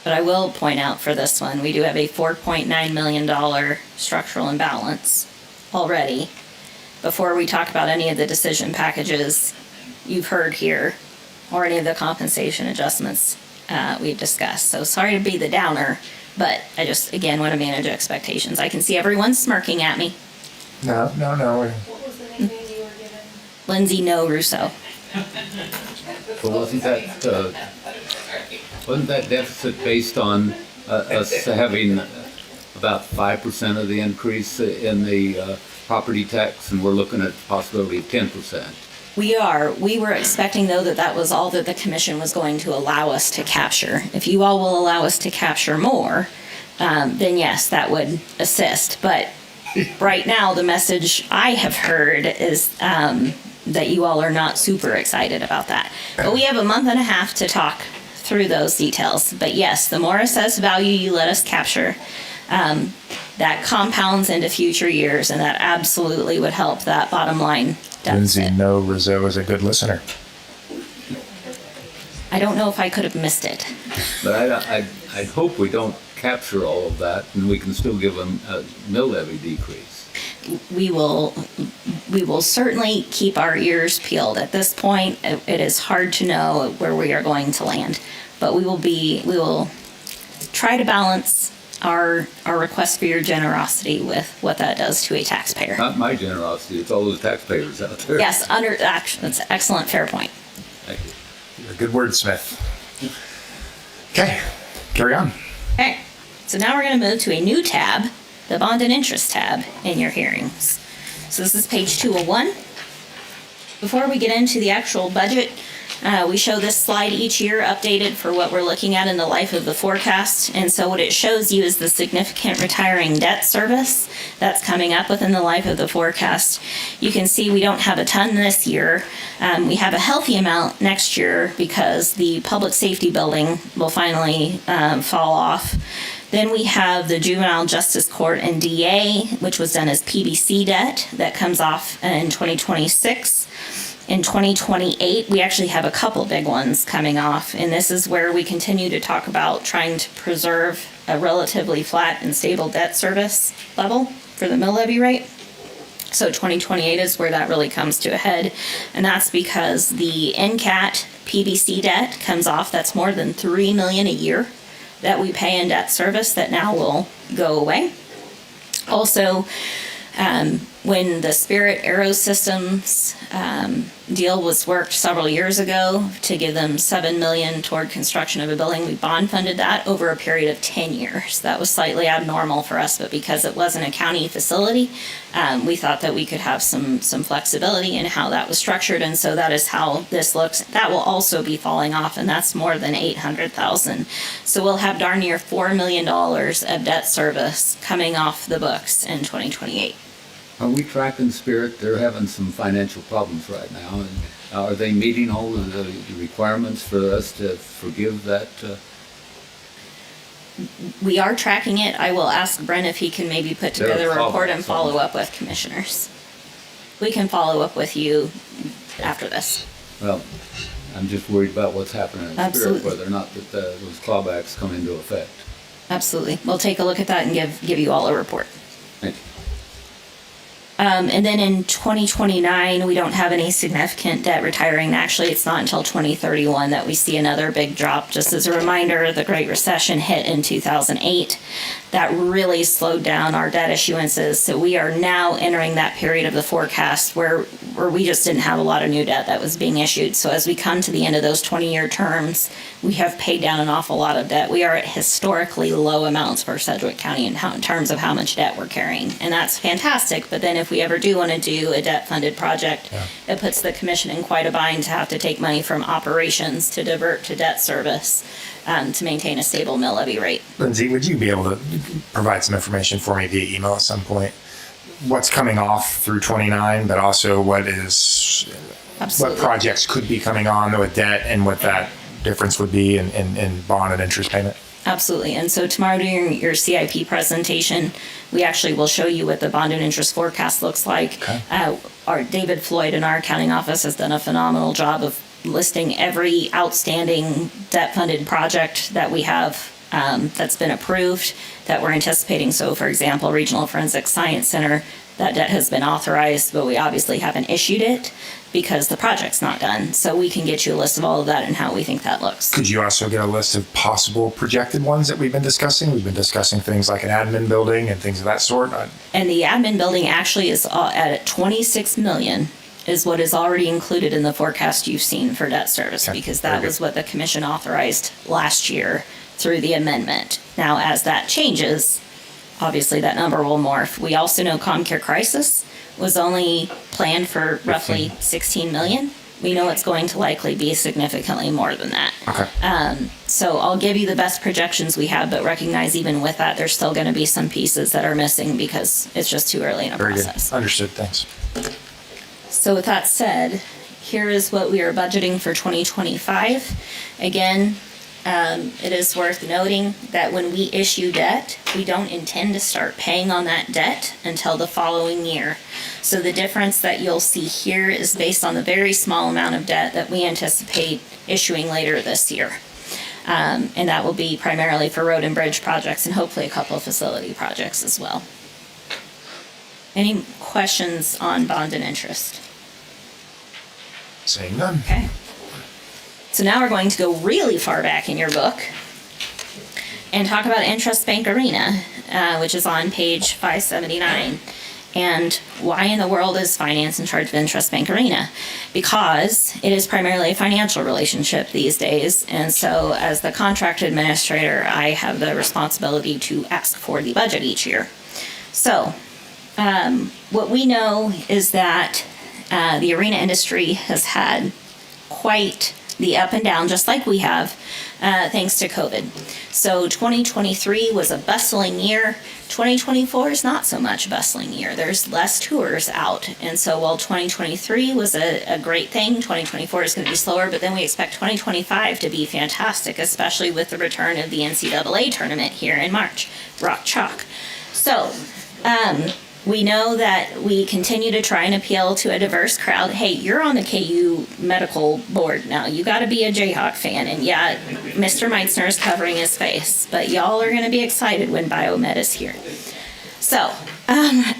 But I will point out for this one, we do have a $4.9 million structural imbalance already. Before we talk about any of the decision packages you've heard here, or any of the compensation adjustments we've discussed. So sorry to be the downer, but I just, again, want to manage expectations. I can see everyone smirking at me. No. What was the nickname you were given? Lindsay No Russo. So wasn't that deficit based on us having about 5% of the increase in the property tax, and we're looking at possibility of 10%? We were expecting, though, that was all that the commission was going to allow us to capture. If you all will allow us to capture more, then yes, that would assist. But right now, the message I have heard is that you all are not super excited about that. But we have a month and a half to talk through those details. But yes, the more assessed value you let us capture, that compounds into future years, and that absolutely would help that bottom line Lindsay deficit. No Rizzo is a good listener. I don't know if I could have missed it. But I hope we don't capture all of that, and we can still give them a mill levy decrease. We will certainly keep our ears peeled. At this point, it is hard to know where we are going to land, but we will try to balance our request for your generosity with what that does to a taxpayer. Not my generosity, it's all those taxpayers out there. Yes, that's an excellent, fair point. Thank you. You're a good wordsmith. Okay, carry on. Okay, so now we're going to move to a new tab, the bond and interest tab in your hearings. So this is page 201. Before we get into the actual budget, we show this slide each year updated for what we're looking at in the life of the forecast. And so what it shows you is the significant retiring debt service that's coming up within the life of the forecast. You can see we don't have a ton this year. We have a healthy amount next year because the public safety building will finally fall off. Then we have the juvenile justice court and DA, which was done as PBC debt that comes off in 2026. In 2028, we actually have a couple big ones coming off, and this is where we continue to talk about trying to preserve a relatively flat and stable debt service level for the mill levy rate. So 2028 is where that really comes to a head, and that's because the NCAT PBC debt comes off. That's more than $3 million a year that we pay in debt service that now will go away. Also, when the Spirit Aero Systems deal was worked several years ago to give them $7 million toward construction of a building, we bond funded that over a period of 10 years. That was slightly abnormal for us, but because it wasn't a county facility, we thought that we could have some flexibility in how that was structured, and so that is how this looks. That will also be falling off, and that's more than $800,000. So we'll have darn near $4 million of debt service coming off the books in 2028. Are we tracking Spirit? They're having some financial problems right now. And are they meeting all of the requirements for us to forgive that? We are tracking it. I will ask Brent if he can maybe put together a report and follow up with commissioners. We can follow up with you after this. Well, I'm just worried about what's happening in Absolutely. Spirit, whether or not that those clawbacks come into effect. Absolutely. We'll take a look at that and give you all a report. Thank you. And then in 2029, we don't have any significant debt retiring. Actually, it's not until 2031 that we see another big drop. Just as a reminder, the Great Recession hit in 2008. That really slowed down our debt issuances. So we are now entering that period of the forecast where we just didn't have a lot of new debt that was being issued. So as we come to the end of those 20-year terms, we have paid down an awful lot of debt. We are at historically low amounts for Sedgwick County in terms of how much debt we're carrying. And that's fantastic. But then if if we ever do want to do a debt-funded project, it puts the commission in quite a bind to have to take money from operations to divert to debt service to maintain a stable mill levy rate. Lindsay, would you be able to provide some information for me via email at some point? What's coming off through 29, but also what Absolutely. projects could be coming on with debt and what that difference would be in bond and interest payment? Absolutely. And so tomorrow during your CIP presentation, we actually will show you what the bond and interest forecast looks like. Okay. Our David Floyd in our accounting office has done a phenomenal job of listing every outstanding debt-funded project that we have that's been approved that we're anticipating. So, for example, Regional Forensic Science Center, that debt has been authorized, but we obviously haven't issued it because the project's not done. So we can get you a list of all of that and how we think that looks. Could you also get a list of possible projected ones that we've been discussing? We've been discussing things like an admin building and things of that sort. And the admin building actually is at 26 million is what is already included in the forecast you've seen for debt service, Okay, because very that good. was what the commission authorized last year through the amendment. Now, as that changes, obviously that number will morph. We also know ComCare Crisis was only planned for roughly 16 million. We know it's going to likely be significantly more than that. Okay. So I'll give you the best projections we have, but recognize even with that, there's still going to be some pieces that are missing because it's just too early in a Very process. good. Understood. Thanks. So with that said, here is what we are budgeting for 2025. Again, it is worth noting that when we issue debt, we don't intend to start paying on that debt until the following year. So the difference that you'll see here is based on the very small amount of debt that we anticipate issuing later this year. And that will be primarily for road and bridge projects and hopefully a couple of facility projects as well. Any questions on bond and interest? Saying none. Okay. So now we're going to go really far back in your book and talk about Interest Bank Arena, which is on page 579. And why in the world is finance in charge of Interest Bank Arena? Because it is primarily a financial relationship these days. And so as the contract administrator, I have the responsibility to ask for the budget each year. So what we know is that the arena industry has had quite the up and down, just like we have, thanks to COVID. So 2023 was a bustling year. 2024 is not so much a bustling year. There's less tours out. And so while 2023 was a great thing, 2024 is going to be slower, but then we expect 2025 to be fantastic, especially with the return of the NCAA tournament here in March, Rock Chalk. So, we know that we continue to try and appeal to a diverse crowd. Hey, you're on the KU medical board now. You got to be a Jayhawk fan. And yeah, Mr. Meitzner is covering his face, but y'all are going to be excited when Biomed is here. So,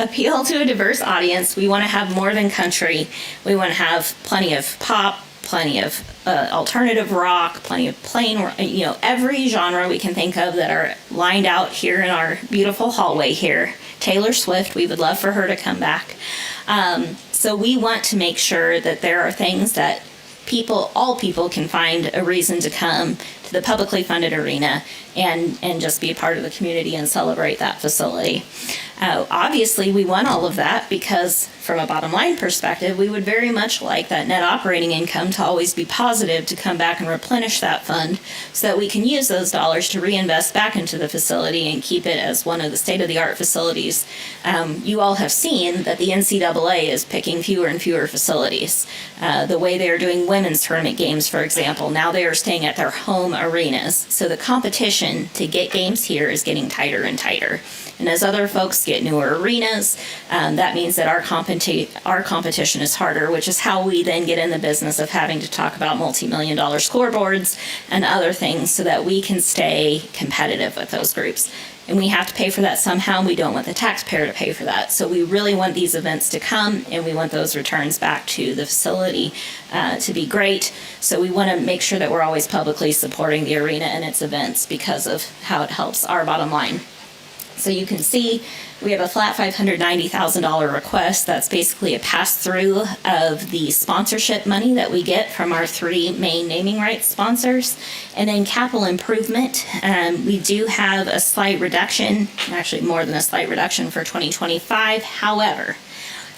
appeal to a diverse audience. We want to have more than country. We want to have plenty of pop, plenty of alternative rock, plenty of plain, every genre we can think of that are lined out here in our beautiful hallway here. Taylor Swift, we would love for her to come back. So we want to make sure that there are things that all people can find a reason to come to the publicly funded arena and just be a part of the community and celebrate that facility. Obviously, we want all of that because from a bottom line perspective, we would very much like that net operating income to always be positive to come back and replenish that fund so that we can use those dollars to reinvest back into the facility and keep it as one of the state-of-the-art facilities. You all have seen that the NCAA is picking fewer and fewer facilities. The way they are doing women's tournament games, for example, now they are staying at their home arenas. So the competition to get games here is getting tighter and tighter. And as other folks get newer arenas, that means that our competition is harder, which is how we then get in the business of having to talk about multi-million-dollar scoreboards and other things so that we can stay competitive with those groups. And we have to pay for that somehow. We don't want the taxpayer to pay for that. So we really want these events to come, and we want those returns back to the facility to be great. So we want to make sure that we're always publicly supporting the arena and its events because of how it helps our bottom line. So you can see we have a flat $590,000 request. That's basically a pass-through of the sponsorship money that we get from our three main naming rights sponsors. And then capital improvement, we do have a slight reduction, actually more than a slight reduction for 2025. However,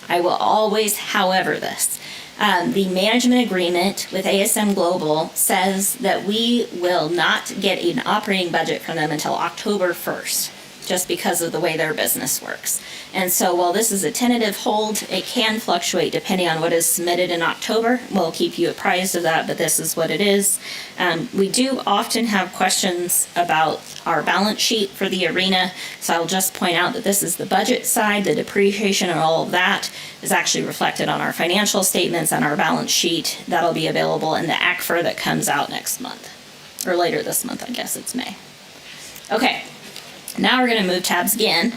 I will always, however, this. The management agreement with ASM Global says that we will not get an operating budget from them until October 1st, just because of the way their business works. And so while this is a tentative hold, it can fluctuate depending on what is submitted in October. We'll keep you apprised of that, but this is what it is. We do often have questions about our balance sheet for the arena, so I'll just point out that this is the budget side. The depreciation and all of that is actually reflected on our financial statements and our balance sheet. That'll be available in the ACFR that comes out next month, or later this month, I guess it's May. Okay. Now we're going to move tabs again,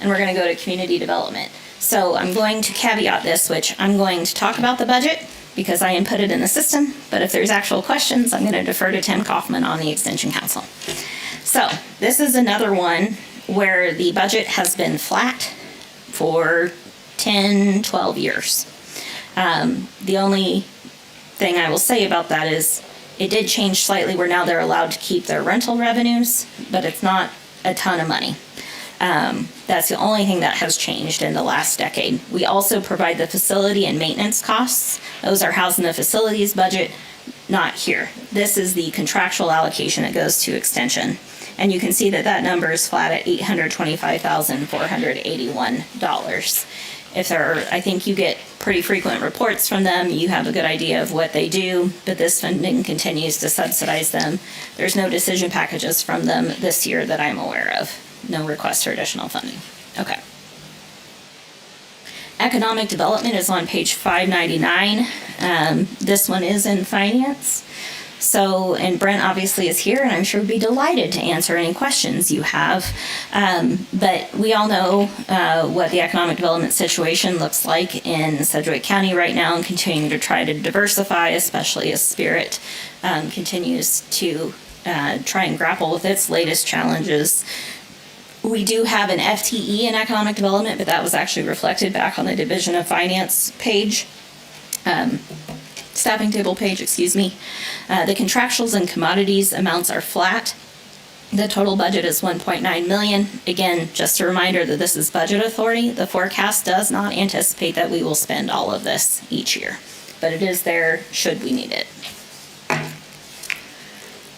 and we're going to go to community development. So I'm going to caveat this, which I'm going to talk about the budget because I input it in the system, but if there's actual questions, I'm going to defer to Tim Kaufman on the Extension Council. So this is another one where the budget has been flat for 10, 12 years. The only thing I will say about that is it did change slightly where now they're allowed to keep their rental revenues, but it's not a ton of money. That's the only thing that has changed in the last decade. We also provide the facility and maintenance costs. Those are housed in the facilities budget, not here. This is the contractual allocation that goes to Extension. And you can see that that number is flat at $825,481. If there are, I think you get pretty frequent reports from them, you have a good idea of what they do, but this funding continues to subsidize them. There's no decision packages from them this year that I'm aware of. No request for additional funding. Okay. Economic development is on page 599. This one is in finance. So, and Brent obviously is here, and I'm sure would be delighted to answer any questions you have. But we all know what the economic development situation looks like in Sedgwick County right now, and continuing to try to diversify, especially as Spirit continues to try and grapple with its latest challenges. We do have an FTE in economic development, but that was actually reflected back on the Division of Finance page. Staffing table page, excuse me. The contractuals and commodities amounts are flat. The total budget is $1.9 million. Again, just a reminder that this is budget authority. The forecast does not anticipate that we will spend all of this each year, but it is there should we need it.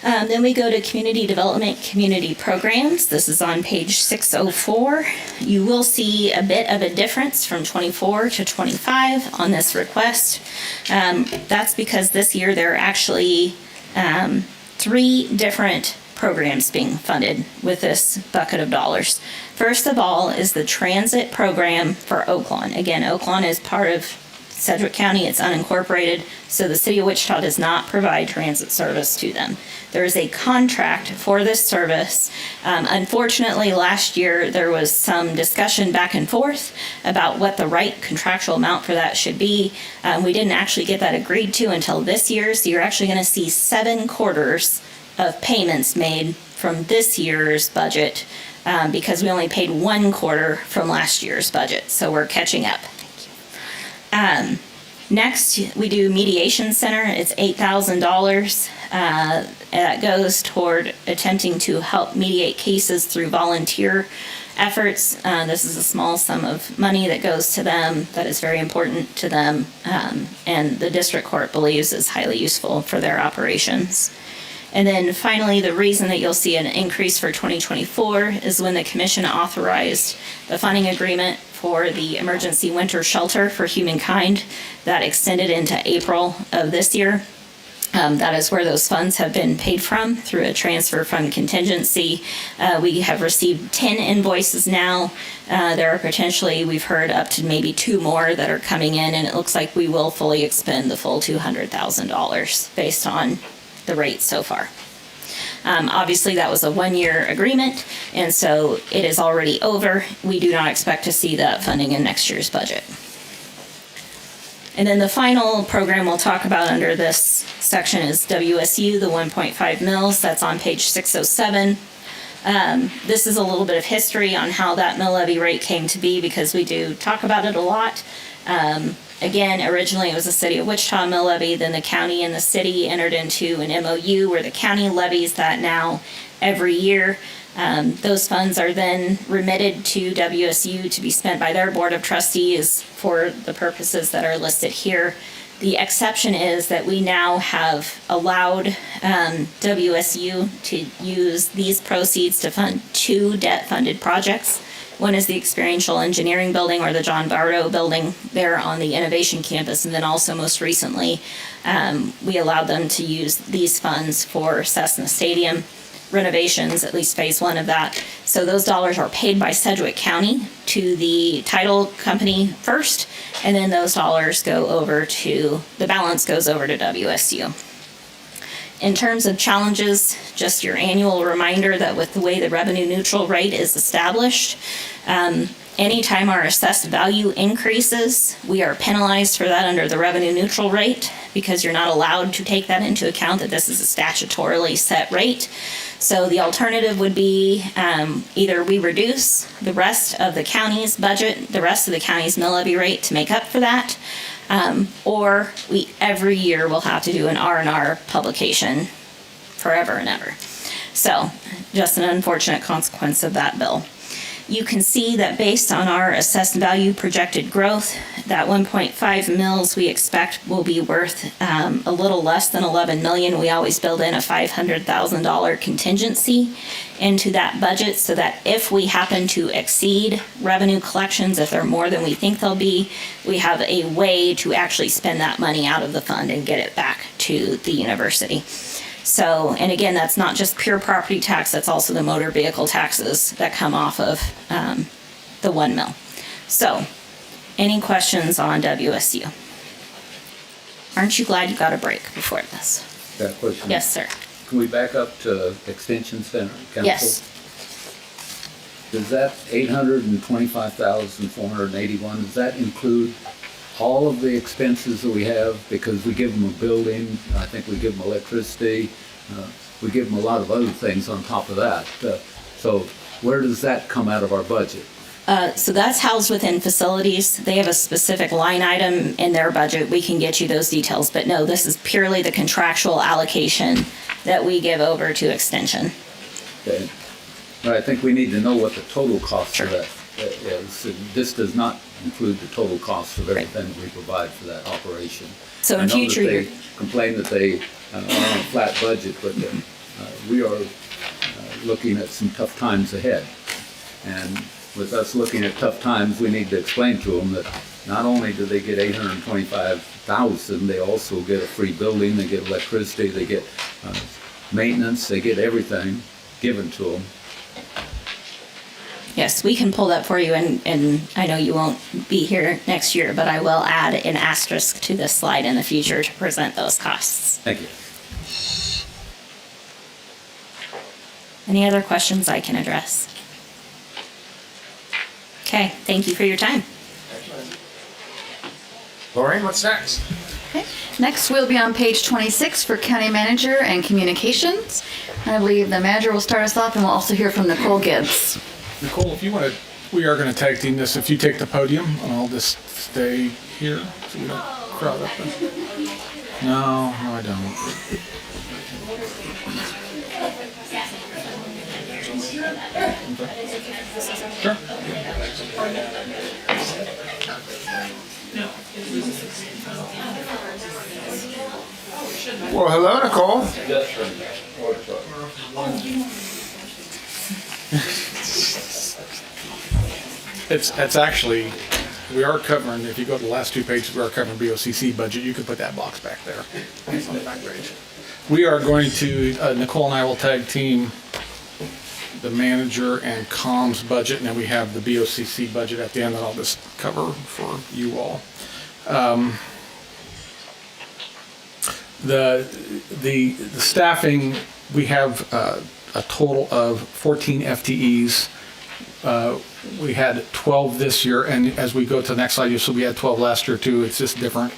Then we go to community development, community programs. This is on page 604. You will see a bit of a difference from 24 to 25 on this request. That's because this year there are actually 3 different programs being funded with this bucket of dollars. First of all is the transit program for Oaklawn. Again, Oaklawn is part of Sedgwick County, it's unincorporated, so the city of Wichita does not provide transit service to them. There is a contract for this service. Unfortunately, last year there was some discussion back and forth about what the right contractual amount for that should be. We didn't actually get that agreed to until this year, so you're actually going to see 7 quarters of payments made from this year's budget because we only paid 1 quarter from last year's budget, so we're catching up. Next, we do mediation center. It's $8,000. That goes toward attempting to help mediate cases through volunteer efforts. This is a small sum of money that goes to them that is very important to them, and the district court believes is highly useful for their operations. And then finally, the reason that you'll see an increase for 2024 is when the commission authorized the funding agreement for the emergency winter shelter for humankind that extended into April of this year. That is where those funds have been paid from through a transfer fund contingency. We have received 10 invoices now. There are potentially, we've heard, up to maybe 2 more that are coming in, and it looks like we will fully expend the full $200,000 based on the rate so far. Obviously, that was a 1-year agreement, and so it is already over. We do not expect to see that funding in next year's budget. And then the final program we'll talk about under this section is WSU, the 1.5 mils. That's on page 607. This is a little bit of history on how that mill levy rate came to be because we do talk about it a lot. Again, originally it was the city of Wichita mill levy, then the county and the city entered into an MOU where the county levies that now every year. Those funds are then remitted to WSU to be spent by their board of trustees for the purposes that are listed here. The exception is that we now have allowed WSU to use these proceeds to fund 2 debt-funded projects. One is the Experiential Engineering Building, or the John Bardo Building there on the Innovation Campus, and then also most recently, we allowed them to use these funds for Cessna Stadium renovations, at least phase 1 of that. So those dollars are paid by Sedgwick County to the title company first, and then those dollars go over to, the balance goes over to WSU. In terms of challenges, just your annual reminder that with the way the revenue neutral rate is established, anytime our assessed value increases, we are penalized for that under the revenue neutral rate because you're not allowed to take that into account, that this is a statutorily set rate. So the alternative would be either we reduce the rest of the county's budget, the rest of the county's mill levy rate to make up for that, or we every year will have to do an R&R publication forever and ever. So just an unfortunate consequence of that bill. You can see that based on our assessed value projected growth, that 1.5 mils we expect will be worth a little less than 11 million. We always build in a $500,000 contingency into that budget so that if we happen to exceed revenue collections, if they're more than we think they'll be, we have a way to actually spend that money out of the fund and get it back to the university. So, and again, that's not just pure property tax, that's also the motor vehicle taxes that come off of the 1 mil. So, any questions on WSU? Aren't you glad you got a break before this? Got a question? Yes, sir. Can we back up to Extension Center Council? Yes. Does that 825,481, does that include all of the expenses that we have? Because we give them a building, I think we give them electricity, we give them a lot of other things on top of that. So where does that come out of our budget? So that's housed within facilities. They have a specific line item in their budget. We can get you those details, but no, this is purely the contractual allocation that we give over to Extension. Okay. But I think we need to know what the total cost of that is. This does not include the total cost of everything we provide for that operation. So in future, I know that they complain that they are on a flat budget, but we are looking at some tough times ahead. And with us looking at tough times, we need to explain to them that not only do they get $825,000, they also get a free building, they get electricity, they get maintenance, they get everything given to them. yes, we can pull that for you, and I know you won't be here next year, but I will add an asterisk to this slide in the future to present those costs. Thank you. Any other questions I can address? Okay, thank you for your time. Lorraine, what's next? Okay. Next, we'll be on page 26 for County Manager and Communications. I believe the manager will start us off, and we'll also hear from Nicole Gibbs. Nicole, if you want to, we are going to tag team this. If you take the podium, and I'll just stay here so we don't crowd up. No, I don't. Sure. Well, hello, Nicole. It's actually, we are covering, if you go to the last 2 pages, we are covering BOCC budget. You can put that box back there. It's on the back page. We are going to, Nicole and I will tag team the manager and comms budget, and then we have the BOCC budget at the end that I'll just cover for you all. The staffing, we have a total of 14 FTEs. We had 12 this year, and as we go to the next slide, so we had 12 last year too. It's just different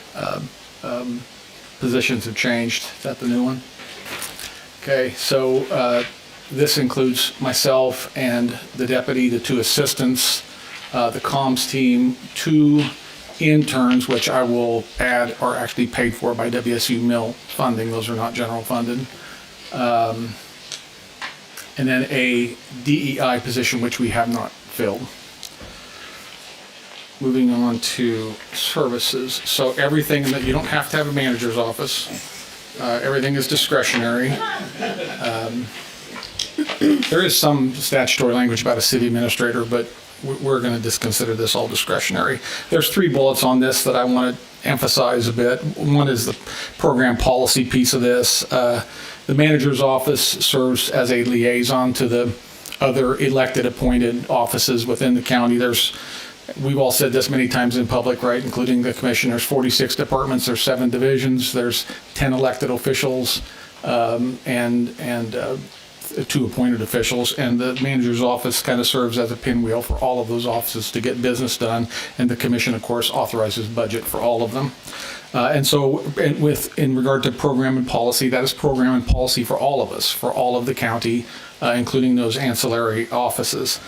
positions have changed. Is that the new one? Okay, so this includes myself and the deputy, the 2 assistants, the comms team, 2 interns, which I will add, are actually paid for by WSU Mill funding. Those are not general funded. And then a DEI position, which we have not filled. Moving on to services. So everything that you don't have to have a manager's office. Everything is discretionary. There is some statutory language about a city administrator, but we're going to just consider this all discretionary. There's 3 bullets on this that I want to emphasize a bit. One is the program policy piece of this. The manager's office serves as a liaison to the other elected appointed offices within the county. We've all said this many times in public, right, including the commission. There's 46 departments, there's 7 divisions, there's 10 elected officials, and 2 appointed officials, and the manager's office kind of serves as a pinwheel for all of those offices to get business done, and the commission, of course, authorizes budget for all of them. In regard to program and policy, that is program and policy for all of us, for all of the county, including those ancillary offices.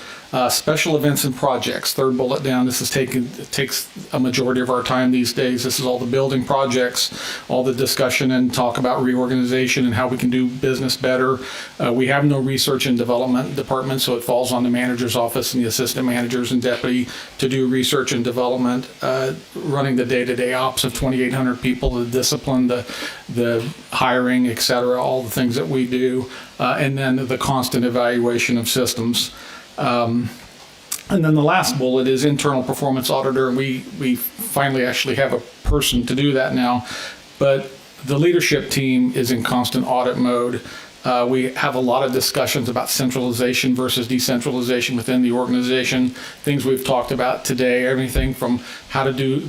Special events and projects, 3rd bullet down. This takes a majority of our time these days. This is all the building projects, all the discussion and talk about reorganization and how we can do business better. We have no research and development department, so it falls on the manager's office and the assistant managers and deputy to do research and development, running the day-to-day ops of 2,800 people, the discipline, the hiring, et cetera, all the things that we do, and then the constant evaluation of systems. And then the last bullet is internal performance auditor. We finally actually have a person to do that now, but the leadership team is in constant audit mode. We have a lot of discussions about centralization versus decentralization within the organization, things we've talked about today, everything from how to do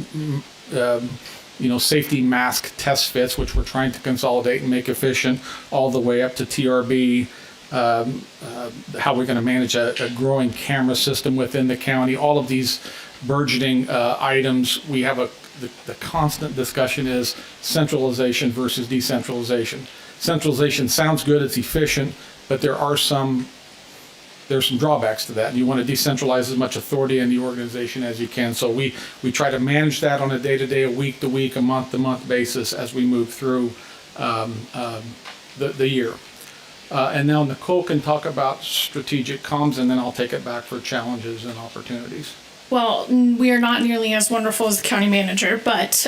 safety mask test fits, which we're trying to consolidate and make efficient, all the way up to TRB, how we're going to manage a growing camera system within the county. All of these burgeoning items, we have the constant discussion is centralization versus decentralization. Centralization sounds good, it's efficient, but there's some drawbacks to that. And you want to decentralize as much authority in the organization as you can. So we try to manage that on a day-to-day, a week-to-week, a month-to-month basis as we move through the year. And now Nicole can talk about strategic comms, and then I'll take it back for challenges and opportunities. Well, we are not nearly as wonderful as the county manager, but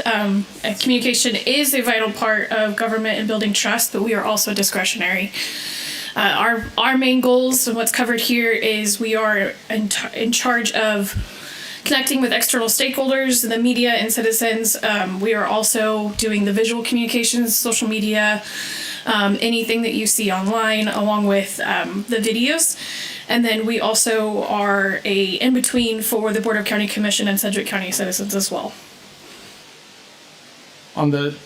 communication is a vital part of government and building trust, but we are also discretionary. Our main goals and what's covered here is we are in charge of connecting with external stakeholders, the media and citizens. We are also doing the visual communications, social media, anything that you see online, along with the videos. And then we also are a in-between for the Board of County Commission and Sedgwick County citizens as well. On the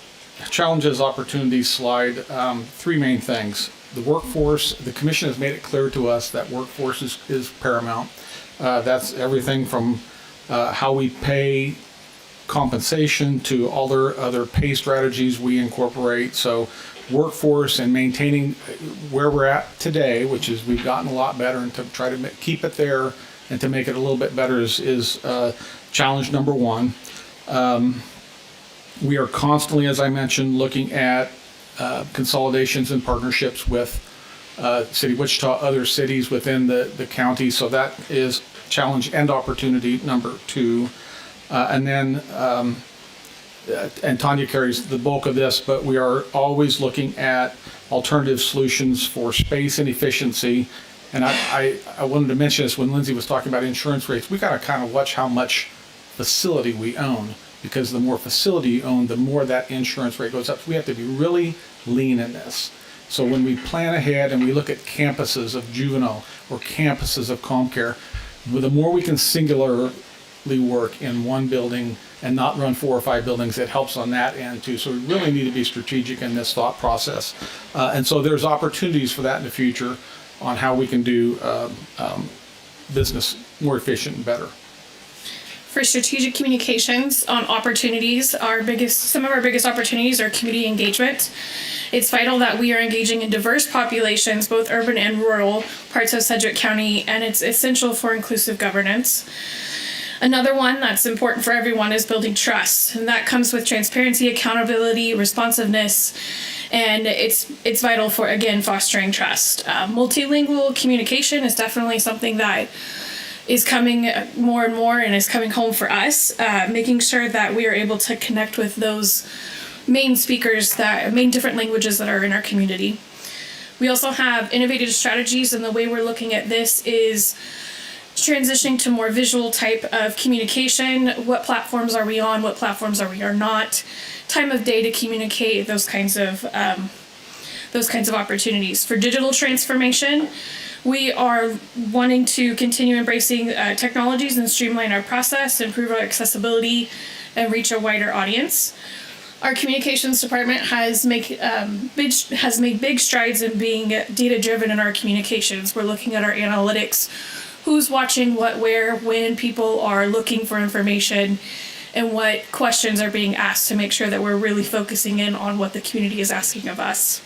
challenges, opportunities slide, 3 main things. The workforce, the commission has made it clear to us that workforce is paramount. That's everything from how we pay compensation to all other pay strategies we incorporate. So workforce and maintaining where we're at today, which is we've gotten a lot better, and to try to keep it there and to make it a little bit better is challenge number 1. We are constantly, as I mentioned, looking at consolidations and partnerships with City of Wichita, other cities within the county. So that is challenge and opportunity number 2. And then and Tanya carries the bulk of this, but we are always looking at alternative solutions for space and efficiency. And I wanted to mention this when Lindsay was talking about insurance rates. We got to kind of watch how much facility we own, because the more facility you own, the more that insurance rate goes up. So we have to be really lean in this. So when we plan ahead and we look at campuses of juvenile or campuses of comm care, the more we can singularly work in one building and not run 4 or 5 buildings, it helps on that end too. So we really need to be strategic in this thought process. And so there's opportunities for that in the future on how we can do business more efficient and better. For strategic communications on opportunities, some of our biggest opportunities are community engagement. It's vital that we are engaging in diverse populations, both urban and rural parts of Sedgwick County, and it's essential for inclusive governance. Another one that's important for everyone is building trust, and that comes with transparency, accountability, responsiveness, and it's vital for, again, fostering trust. Multilingual communication is definitely something that is coming more and more and is coming home for us, making sure that we are able to connect with those main speakers, main different languages that are in our community. We also have innovative strategies, and the way we're looking at this is transitioning to more visual type of communication. What platforms are we on? What platforms are we not? Time of day to communicate, those kinds of opportunities. For digital transformation, we are wanting to continue embracing technologies and streamline our process, improve our accessibility, and reach a wider audience. Our communications department has made big strides in being data-driven in our communications. We're looking at our analytics, who's watching what, where, when people are looking for information, and what questions are being asked to make sure that we're really focusing in on what the community is asking of us.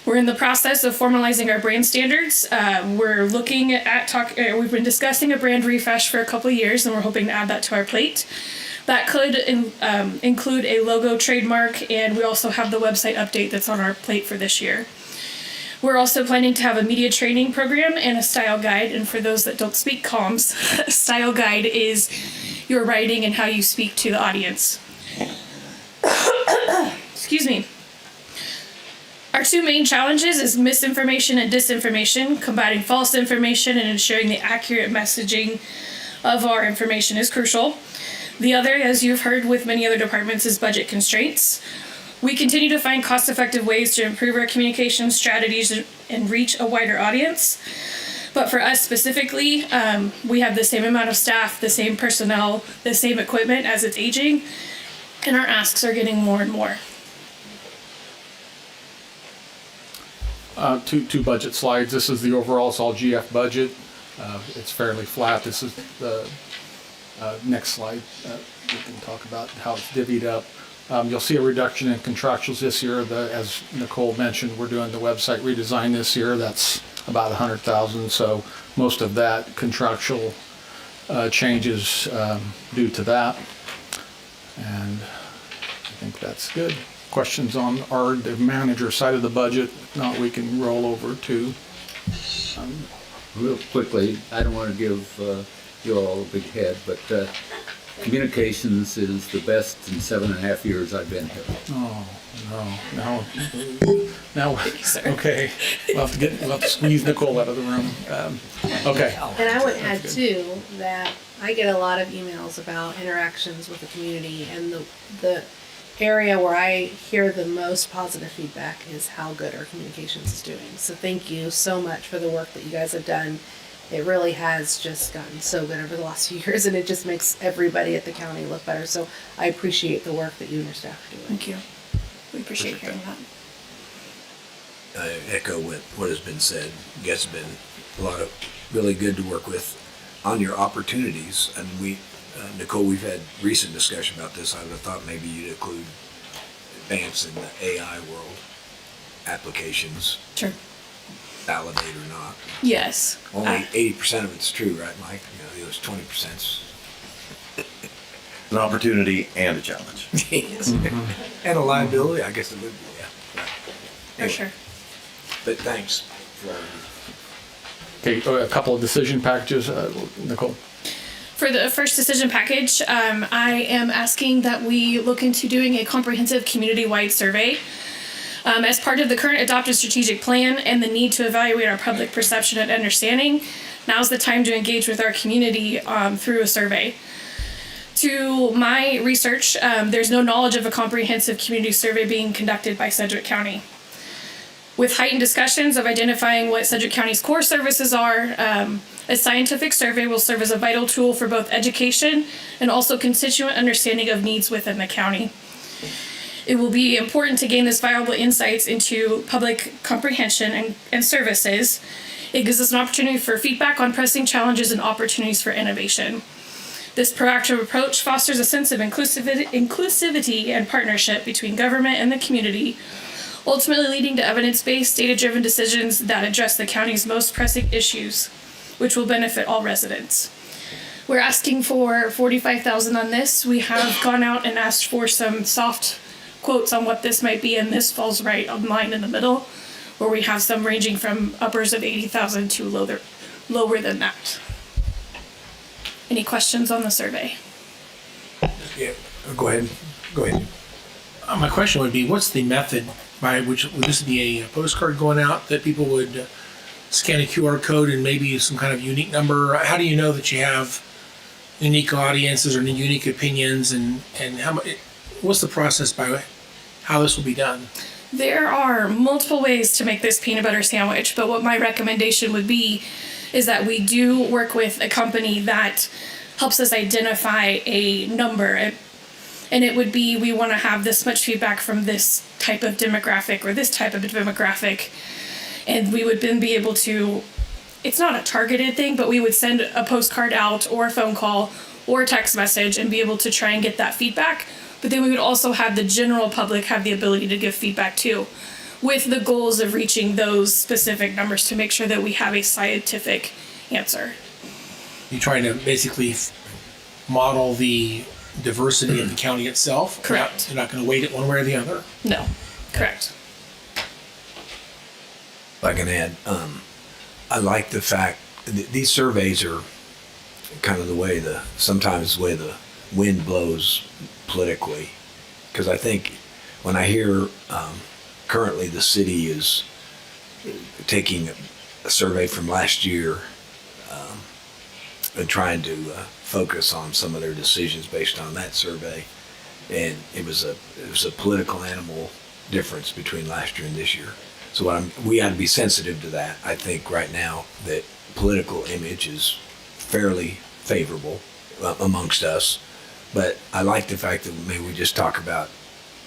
We're in the process of formalizing our brand standards. We're looking at we've been discussing a brand refresh for a couple of years, and we're hoping to add that to our plate. That could include a logo trademark, and we also have the website update that's on our plate for this year. We're also planning to have a media training program and a style guide. And for those that don't speak comms, a style guide is your writing and how you speak to the audience. Excuse me. Our two main challenges is misinformation and disinformation. Combating false information and ensuring the accurate messaging of our information is crucial. The other, as you've heard with many other departments, is budget constraints. We continue to find cost-effective ways to improve our communication strategies and reach a wider audience. But for us specifically, we have the same amount of staff, the same personnel, the same equipment as it's aging, and our asks are getting more and more. Two budget slides. This is the overall, it's all GF budget. It's fairly flat. This is the next slide. We can talk about how it's divvied up. You'll see a reduction in contractuals this year. As Nicole mentioned, we're doing the website redesign this year. That's about 100,000. So most of that contractual changes due to that. And I think that's good. Questions on the manager side of the budget? If not, we can roll over to. Real quickly, I don't want to give you all a big head, but communications is the best in 7.5 years I've been here. Oh, no. Now, okay. We'll have to squeeze Nicole out of the room. Okay. And I would add too that I get a lot of emails about interactions with the community, and the area where I hear the most positive feedback is how good our communications is doing. So thank you so much for the work that you guys have done. It really has just gotten so good over the last few years, and it just makes everybody at the county look better. So I appreciate the work that you and your staff are doing. Thank you. We appreciate hearing that. I echo what has been said. You guys have been a lot of really good to work with on your opportunities. And Nicole, we've had recent discussion about this. I would have thought maybe you'd include advance in the AI world, applications, Sure. validate or not. Yes. Only 80% of it's true, right, Mike? The other 20%'s an opportunity and a challenge. yes. And a liability, I guess it would be, yeah. Right. For sure. But thanks for Okay, a couple of decision packages, Nicole. For the first decision package, I am asking that we look into doing a comprehensive community-wide survey. As part of the current adopted strategic plan and the need to evaluate our public perception and understanding, now's the time to engage with our community through a survey. To my research, there's no knowledge of a comprehensive community survey being conducted by Sedgwick County. With heightened discussions of identifying what Sedgwick County's core services are, a scientific survey will serve as a vital tool for both education and also constituent understanding of needs within the county. It will be important to gain this valuable insights into public comprehension and services. It gives us an opportunity for feedback on pressing challenges and opportunities for innovation. This proactive approach fosters a sense of inclusivity and partnership between government and the community, ultimately leading to evidence-based, data-driven decisions that address the county's most pressing issues, which will benefit all residents. We're asking for 45,000 on this. We have gone out and asked for some soft quotes on what this might be, and this falls right on line in the middle, where we have some ranging from uppers of 80,000 to lower than that. Any questions on the survey? Yeah, go ahead. Go ahead. My question would be, what's the method by which, would this be a postcard going out that people would scan a QR code and maybe some kind of unique number? How do you know that you have unique audiences or unique opinions, and what's the process by how this will be done? There are multiple ways to make this peanut butter sandwich, but what my recommendation would be is that we do work with a company that helps us identify a number. And it would be, we want to have this much feedback from this type of demographic or this type of demographic. And we would then be able to, it's not a targeted thing, but we would send a postcard out or a phone call or a text message and be able to try and get that feedback. But then we would also have the general public have the ability to give feedback too, with the goals of reaching those specific numbers to make sure that we have a scientific answer. You're trying to basically model the diversity of the county itself? Correct. You're not going to weight it one way or the other? No, correct. If I can add, I like the fact that these surveys are kind of sometimes the way the wind blows politically. Because I think when I hear currently the city is taking a survey from last year and trying to focus on some of their decisions based on that survey, and it was a political animal difference between last year and this year. So we ought to be sensitive to that. I think right now that political image is fairly favorable amongst us, but I like the fact that maybe we just talk about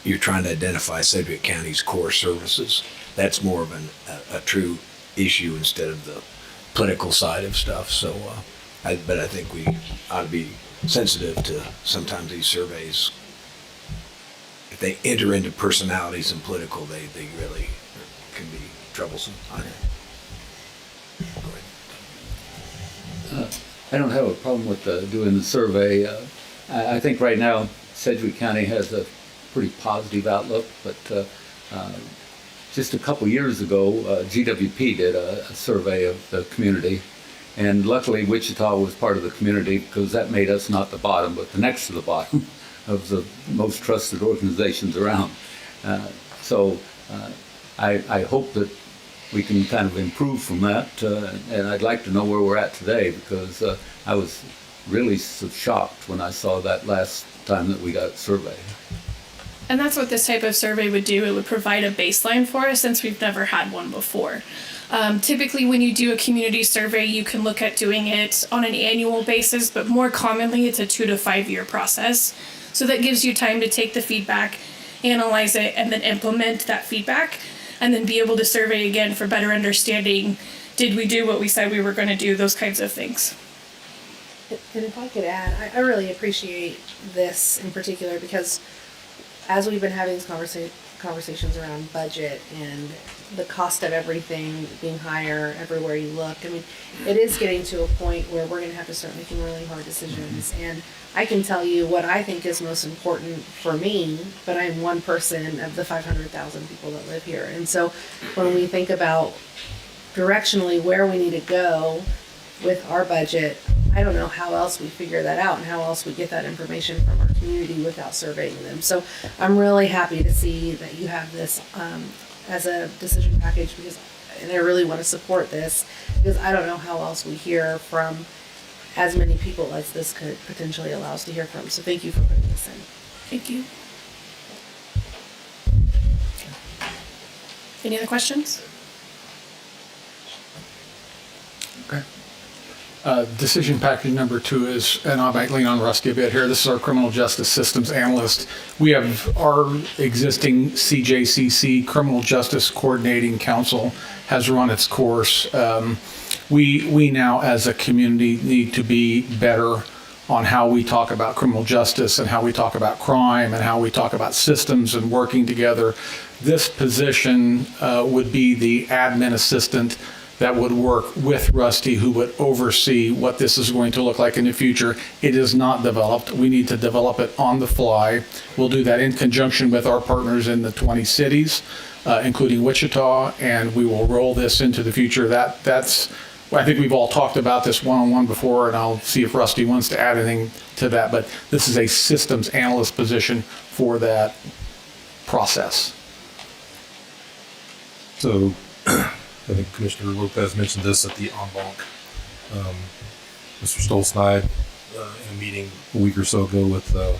you're trying to identify Sedgwick County's core services. That's more of a true issue instead of the political side of stuff. So, but I think we ought to be sensitive to sometimes these surveys. If they enter into personalities and political, they really can be troublesome. I don't have a problem with doing the survey. I think right now Sedgwick County has a pretty positive outlook, but just a couple years ago, GWP did a survey of the community, and luckily Wichita was part of the community because that made us not the bottom, but the next to the bottom of the most trusted organizations around. So I hope that we can kind of improve from that, and I'd like to know where we're at today, because I was really shocked when I saw that last time that we got a survey. And that's what this type of survey would do. It would provide a baseline for us since we've never had one before. Typically when you do a community survey, you can look at doing it on an annual basis, but more commonly it's a 2 to 5 year process. So that gives you time to take the feedback, analyze it, and then implement that feedback, and then be able to survey again for better understanding, did we do what we said we were going to do, those kinds of things. And if I could add, I really appreciate this in particular because as we've been having these conversations around budget and the cost of everything being higher everywhere you look, I mean, it is getting to a point where we're going to have to start making really hard decisions. And I can tell you what I think is most important for me, but I'm one person of the 500,000 people that live here. And so when we think about directionally where we need to go with our budget, I don't know how else we figure that out and how else we get that information from our community without surveying them. So I'm really happy to see that you have this as a decision package, and I really want to support this because I don't know how else we hear from as many people as this could potentially allow us to hear from. So thank you for putting this in. Thank you. Any other questions? Okay. Decision package number 2 is, and I might lean on Rusty a bit here, this is our criminal justice systems analyst. We have our existing CJCC, Criminal Justice Coordinating Council, has run its course. We now as a community need to be better on how we talk about criminal justice and how we talk about crime and how we talk about systems and working together. This position would be the admin assistant that would work with Rusty, who would oversee what this is going to look like in the future. It is not developed. We need to develop it on the fly. We'll do that in conjunction with our partners in the 20 cities, including Wichita, and we will roll this into the future. That's I think we've all talked about this one-on-one before, and I'll see if Rusty wants to add anything to that, but this is a systems analyst position for that process. So, I think Commissioner Lopez mentioned this at the en banc. Mr. Stolz and I, in a meeting a week or so ago with the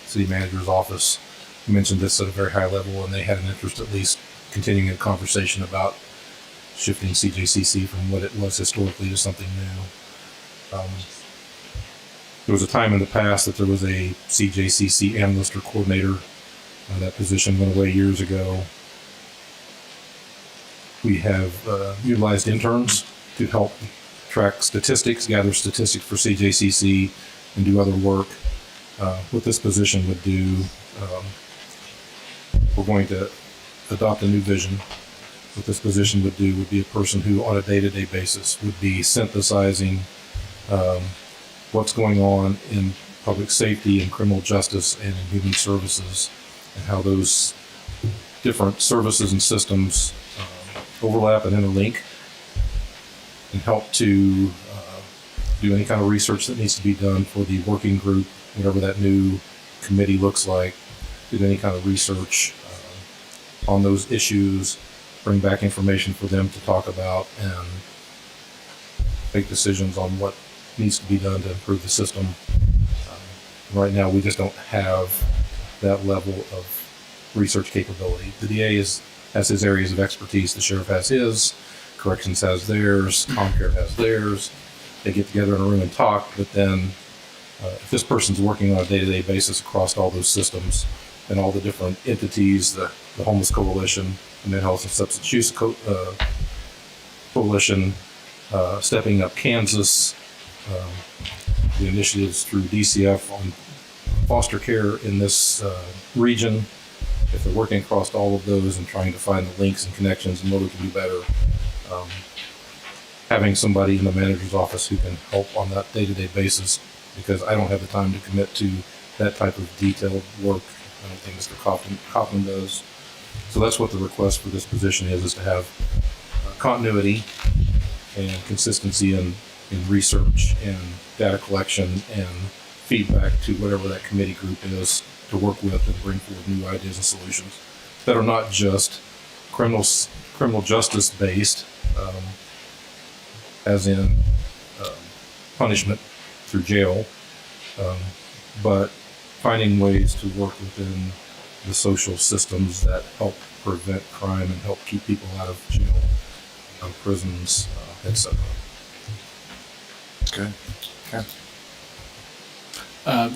city manager's office, mentioned this at a very high level, and they had an interest at least continuing a conversation about shifting CJCC from what it was historically to something new. There was a time in the past that there was a CJCC analyst or coordinator. That position went away years ago. We have utilized interns to help track statistics, gather statistics for CJCC, and do other work. What this position would do, we're going to adopt a new vision. What this position would do would be a person who, on a day-to-day basis, would be synthesizing what's going on in public safety and criminal justice and in human services, and how those different services and systems overlap and interlink, and help to do any kind of research that needs to be done for the working group, whatever that new committee looks like, do any kind of research on those issues, bring back information for them to talk about, and make decisions on what needs to be done to improve the system. Right now, we just don't have that level of research capability. The DA has his areas of expertise, the sheriff has his, corrections has theirs, ComCare has theirs. They get together in a room and talk, but then if this person's working on a day-to-day basis across all those systems and all the different entities, the Homeless Coalition, the Mental Health and Substance Use Coalition, Stepping Up Kansas, the initiatives through DCF on foster care in this region, if they're working across all of those and trying to find the links and connections and what we can do better, having somebody in the manager's office who can help on that day-to-day basis, because I don't have the time to commit to that type of detailed work. I don't think Mr. Coughlin does. So that's what the request for this position is to have continuity and consistency in research and data collection and feedback to whatever that committee group is to work with and bring forward new ideas and solutions that are not just criminal justice based, as in punishment through jail, but finding ways to work within the social systems that help prevent crime and help keep people out of jail, out of prisons, etc. Good. Okay.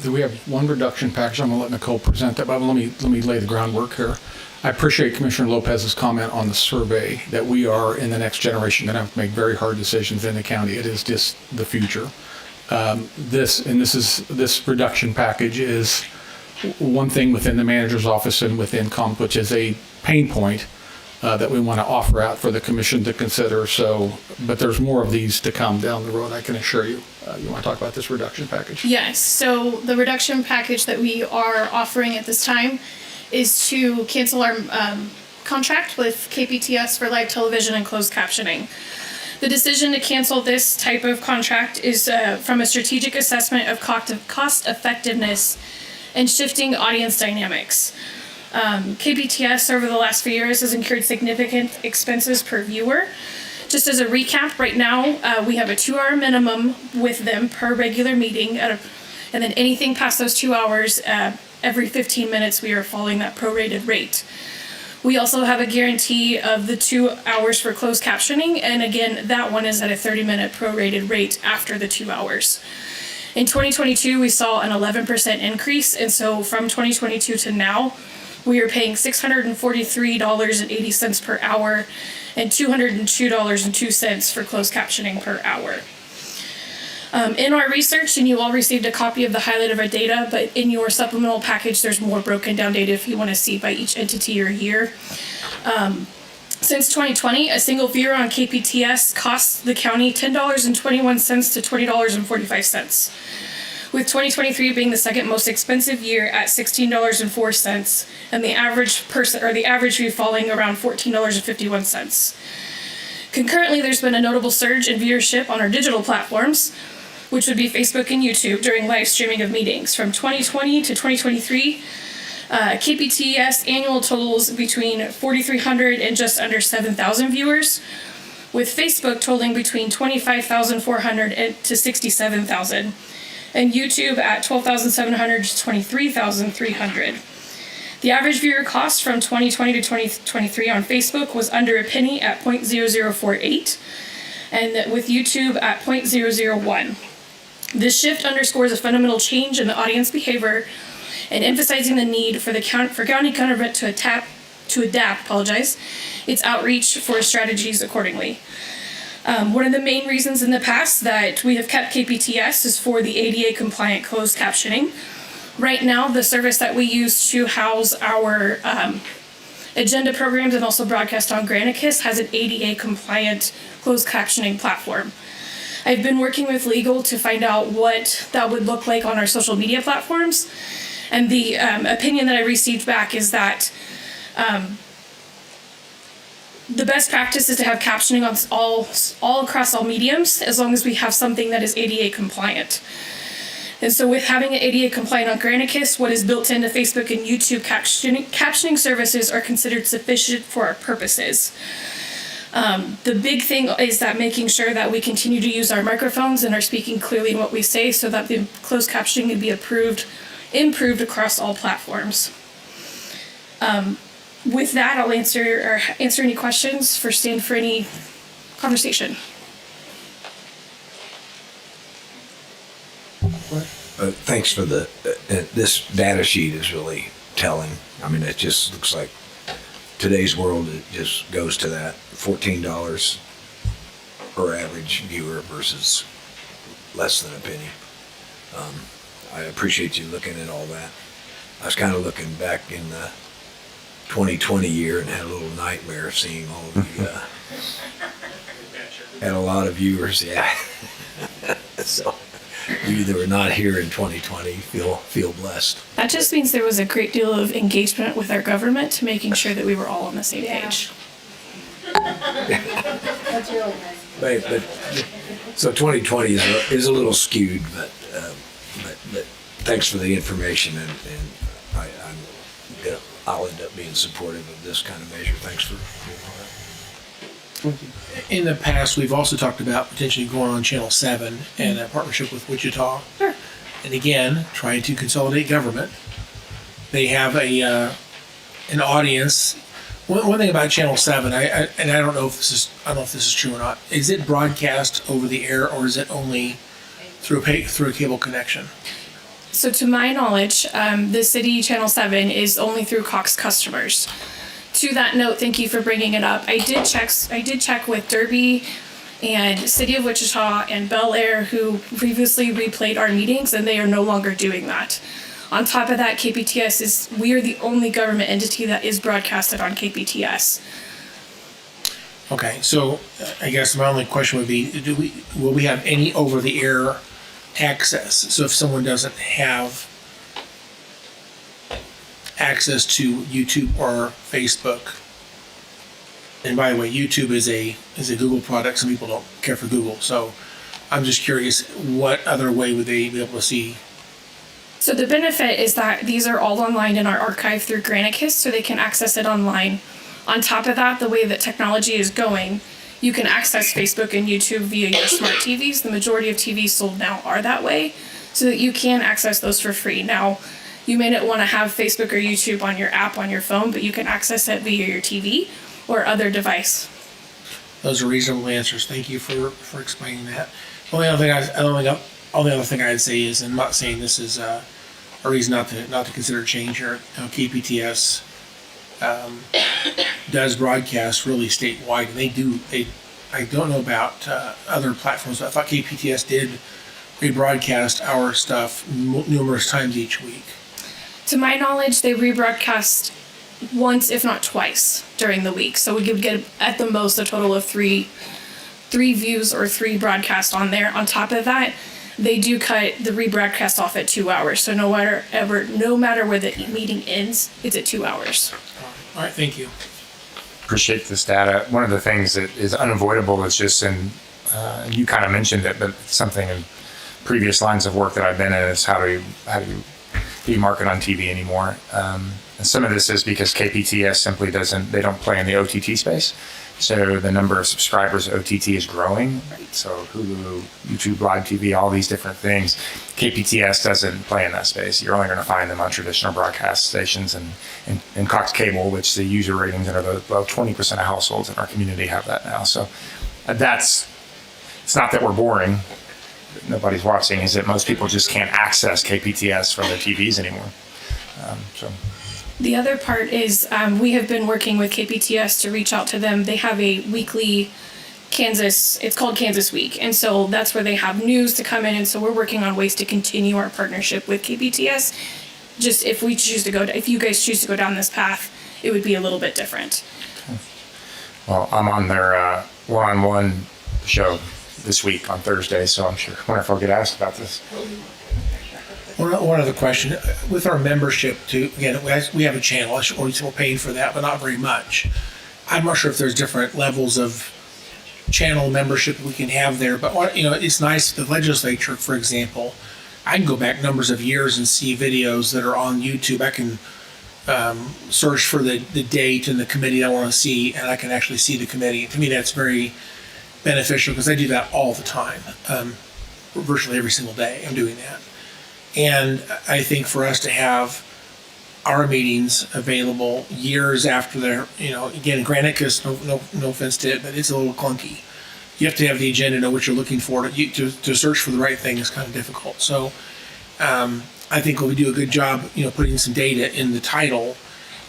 We have one reduction package. I'm going to let Nicole present that, but let me lay the groundwork here. I appreciate Commissioner Lopez's comment on the survey that we are in the next generation going to have to make very hard decisions in the county. It is just the future. This reduction package is one thing within the manager's office and within COMP, which is a pain point that we want to offer out for the commission to consider. So, but there's more of these to come down the road, I can assure you. You want to talk about this reduction package? Yes, so the reduction package that we are offering at this time is to cancel our contract with KPTS for live television and closed captioning. The decision to cancel this type of contract is from a strategic assessment of cost effectiveness and shifting audience dynamics. KPTS over the last few years has incurred significant expenses per viewer. Just as a recap, right now we have a 2-hour minimum with them per regular meeting, and then anything past those 2 hours, every 15 minutes we are following that prorated rate. We also have a guarantee of the 2 hours for closed captioning, and again, that one is at a 30-minute prorated rate after the 2 hours. In 2022, we saw an 11% increase, and so from 2022 to now, we are paying $643.80 per hour and $202.02 for closed captioning per hour. In our research, and you all received a copy of the highlight of our data, but in your supplemental package, there's more broken down data if you want to see by each entity or year. Since 2020, a single viewer on KPTS costs the county $10.21 to $20.45, with 2023 being the second most expensive year at $16.04, and the average view falling around $14.51. Concurrently, there's been a notable surge in viewership on our digital platforms, which would be Facebook and YouTube, during live streaming of meetings. From 2020 to 2023, KPTS annual totals between 4,300 and just under 7,000 viewers, with Facebook totaling between 25,400 to 67,000, and YouTube at 12,700 to 23,300. The average viewer cost from 2020 to 2023 on Facebook was under a penny at 0.0048, and with YouTube at 0.001. This shift underscores a fundamental change in the audience behavior and emphasizing the need for county government to adapt its outreach for strategies accordingly. One of the main reasons in the past that we have kept KPTS is for the ADA compliant closed captioning. Right now, the service that we use to house our agenda programs and also broadcast on Granicus has an ADA compliant closed captioning platform. I've been working with legal to find out what that would look like on our social media platforms, and the opinion that I received back is that the best practice is to have captioning on all across all mediums, as long as we have something that is ADA compliant. And so with having an ADA compliant on Granicus, what is built into Facebook and YouTube captioning services are considered sufficient for our purposes. The big thing is that making sure that we continue to use our microphones and are speaking clearly in what we say, so that the closed captioning can be improved across all platforms. With that, I'll answer any questions for Stan for any conversation. Thanks for this data sheet is really telling. I mean, it just looks like today's world, it just goes to that $14 per average viewer versus less than a penny. I appreciate you looking at all that. I was kind of looking back in the 2020 year and had a little nightmare seeing all of the, had a lot of viewers, yeah. So you that were not here in 2020 feel blessed. That just means there was a great deal of engagement with our government to making sure that we were all on the same page. That's really nice. But so 2020 is a little skewed, but thanks for the information, and I'll end up being supportive of this kind of measure. Thanks for doing all that. In the past, we've also talked about potentially going on Channel 7 and a partnership with Wichita. Sure. And again, trying to consolidate government. They have an audience. One thing about Channel 7, I don't know if this is true or not. Is it broadcast over the air, or is it only through a cable connection? So to my knowledge, the city Channel 7 is only through Cox customers. To that note, thank you for bringing it up. I did check with Derby and City of Wichita and Bel Air, who previously replayed our meetings, and they are no longer doing that. On top of that, we are the only government entity that is broadcasted on KPTS. Okay, so I guess my only question would be, will we have any over-the-air access? So if someone doesn't have access to YouTube or Facebook, and by the way, YouTube is a Google product. Some people don't care for Google, so I'm just curious, what other way would they be able to see? So the benefit is that these are all online in our archive through Granicus, so they can access it online. On top of that, the way that technology is going, you can access Facebook and YouTube via your smart TVs. The majority of TVs sold now are that way, so that you can access those for free. Now, you may not want to have Facebook or YouTube on your app on your phone, but you can access it via your TV or other device. Those are reasonable answers. Thank you for explaining that. The only other thing I'd say is, I'm not saying this is a reason not to consider change here. KPTS does broadcast really statewide, and I don't know about other platforms, but I thought KPTS did rebroadcast our stuff numerous times each week. To my knowledge, they rebroadcast once, if not twice, during the week. So we could get at the most a total of three views or 3 broadcasts on there. On top of that, they do cut the rebroadcast off at 2 hours. So no matter where the meeting ends, it's at 2 hours. All right, thank you. Appreciate this data. One of the things that is unavoidable is just you kind of mentioned it, but something in previous lines of work that I've been in is how do you market on TV anymore? And some of this is because KPTS simply they don't play in the OTT space. So the number of subscribers OTT is growing, right? So Hulu, YouTube, Live TV, all these different things. KPTS doesn't play in that space. You're only going to find them on traditional broadcast stations and Cox Cable, which the user ratings are about 20% of households in our community have that now. So it's not that we're boring, nobody's watching, is that most people just can't access KPTS from their TVs anymore. The other part is we have been working with KPTS to reach out to them. They have a weekly it's called Kansas Week. And so that's where they have news to come in. And so we're working on ways to continue our partnership with KPTS. Just if you guys choose to go down this path, it would be a little bit different. Well, I'm on their one-on-one show this week on Thursday, so I'm sure I wonder if I'll get asked about this. One other question. With our membership, again, we have a channel. We're paying for that, but not very much. I'm not sure if there's different levels of channel membership we can have there, but it's nice. The legislature, for example, I can go back numbers of years and see videos that are on YouTube. I can search for the date and the committee I want to see, and I can actually see the committee. To me, that's very beneficial because I do that all the time. Virtually every single day, I'm doing that. And I think for us to have our meetings available years after they're, again, Granicus, no offense to it, but it's a little clunky. You have to have the agenda, know what you're looking for. To search for the right thing is kind of difficult. So I think we do a good job, putting some data in the title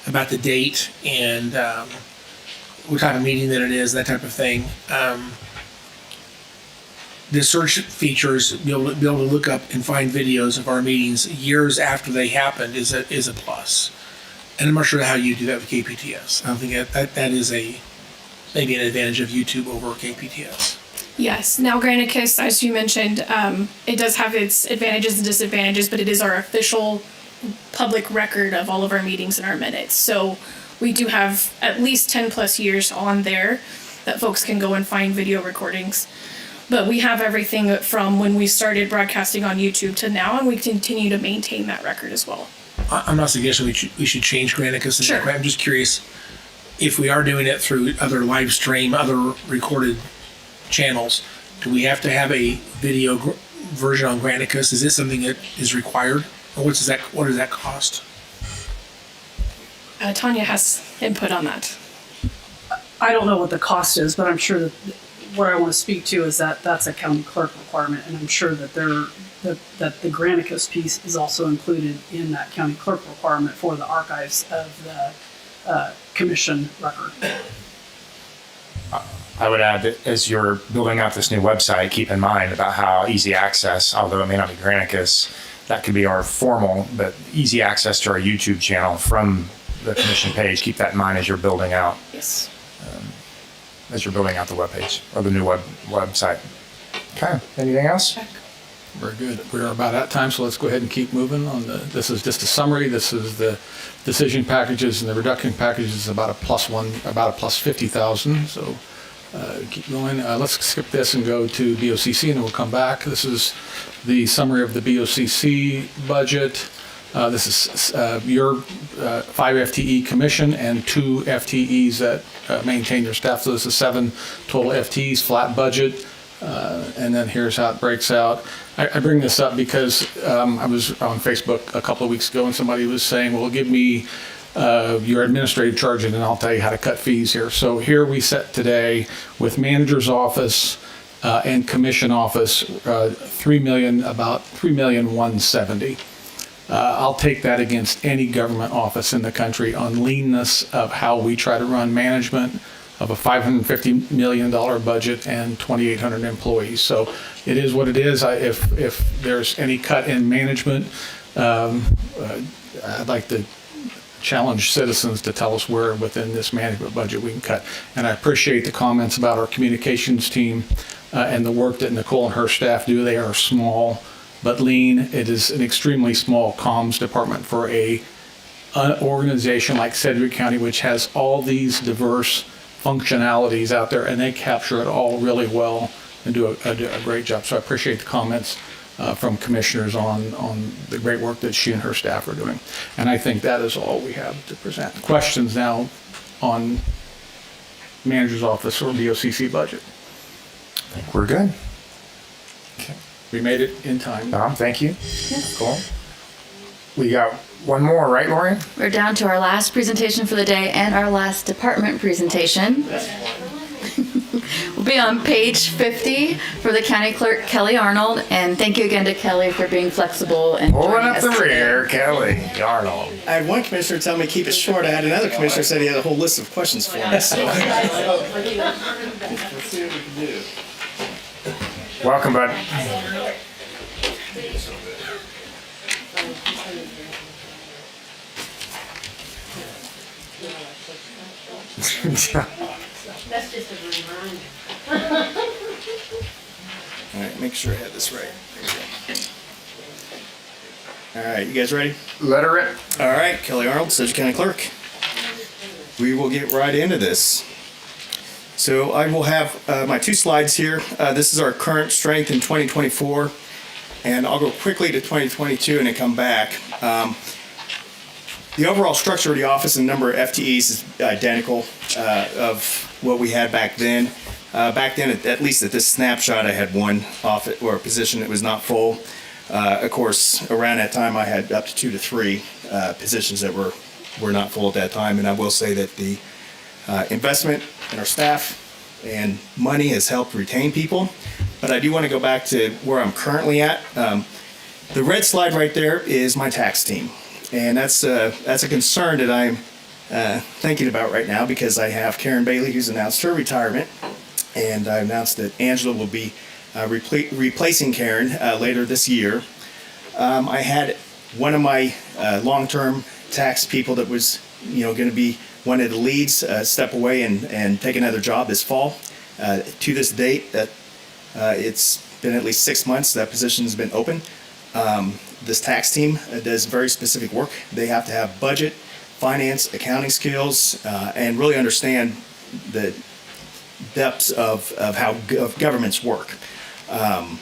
about the date and what type of meeting that it is, that type of thing. The search features, be able to look up and find videos of our meetings years after they happened is a plus. And I'm not sure how you do that with KPTS. I don't think that is maybe an advantage of YouTube over KPTS. Yes. Now, Granicus, as you mentioned, it does have its advantages and disadvantages, but it is our official public record of all of our meetings and our minutes. So we do have at least 10 plus years on there that folks can go and find video recordings. But we have everything from when we started broadcasting on YouTube to now, and we continue to maintain that record as well. I'm not suggesting we should change Granicus. Sure. I'm just curious if we are doing it through other live stream, other recorded channels, do we have to have a video version on Granicus? Is this something that is required? Or what does that cost? Tanya has input on that. I don't know what the cost is, but I'm sure that what I want to speak to is that that's a county clerk requirement, and I'm sure that that the Granicus piece is also included in that county clerk requirement for the archives of the commission record. I would add that as you're building out this new website, keep in mind about how easy access, although it may not be Granicus, that could be our formal, but easy access to our YouTube channel from the commission page. Keep that in mind as you're building out. Yes. As you're building out the webpage or the new website. Okay. Anything else? Very good. We're about at time, so let's go ahead and keep moving on. This is just a summary. This is the decision packages, and the reduction packages is about a plus 50,000. So keep going. Let's skip this and go to BOCC, and then we'll come back. This is the summary of the BOCC budget. This is your 5 FTE commission and 2 FTEs that maintain your staff. So this is 7 total FTEs, flat budget. And then here's how it breaks out. I bring this up because I was on Facebook a couple of weeks ago and somebody was saying, well, give me your administrative charges and I'll tell you how to cut fees here. So here we set today with manager's office and commission office, about $3,170,000. I'll take that against any government office in the country on leanness of how we try to run management of a $550 million budget and 2,800 employees. So it is what it is. If there's any cut in management, I'd like to challenge citizens to tell us where within this management budget we can cut. And I appreciate the comments about our communications team and the work that Nicole and her staff do. They are small but lean. It is an extremely small comms department for an organization like Sedgwick County, which has all these diverse functionalities out there, and they capture it all really well and do a great job. So I appreciate the comments from commissioners on the great work that she and her staff are doing. And I think that is all we have to present. Questions now on manager's office or BOCC budget? I think we're good. We made it in time. Tom, thank you. Cool. We got one more, right, Lori? We're down to our last presentation for the day and our last department presentation. We'll be on page 50 for the county clerk, Kelly Arnold. And thank you again to Kelly for being flexible and Pulling joining up us the today. rear, Kelly Arnold. I had one commissioner tell me to keep it short. I had another commissioner said he had a whole list of questions for me. So. Let's see what we can do. Welcome, bud. That's just a reminder. All right, make sure I had this right. All right, you guys ready? Let her rip. All right, Kelly Arnold, Sedgwick County Clerk. We will get right into this. So I will have my two slides here. This is our current strength in 2024, and I'll go quickly to 2022 and then come back. The overall structure of the office and number of FTEs is identical of what we had back then. Back then, at least at this snapshot, I had one office or position that was not full. Of course, around that time, I had up to 2 to 3 positions that were not full at that time. And I will say that the investment in our staff and money has helped retain people. But I do want to go back to where I'm currently at. The red slide right there is my tax team. And that's a concern that I'm thinking about right now, because I have Karen Bailey, who's announced her retirement, and I announced that Angela will be replacing Karen later this year. I had one of my long-term tax people that was, going to be one of the leads step away and take another job this fall. To this date, it's been at least 6 months that position has been open. This tax team does very specific work. They have to have budget, finance, accounting skills, and really understand the depths of how governments work. I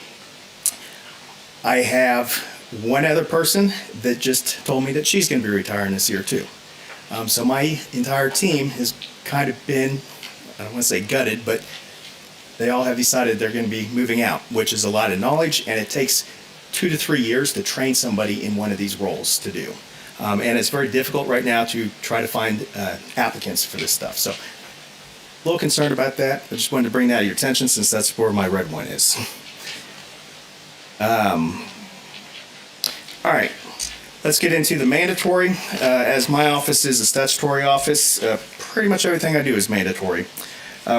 have one other person that just told me that she's going to be retiring this year too. So my entire team has kind of been, I don't want to say gutted, but they all have decided they're going to be moving out, which is a lot of knowledge, and it takes 2 to 3 years to train somebody in one of these roles to do. And it's very difficult right now to try to find applicants for this stuff. So a little concerned about that. I just wanted to bring that to your attention since that's where my red one is. All right, let's get into the mandatory. As my office is a statutory office, pretty much everything I do is mandatory.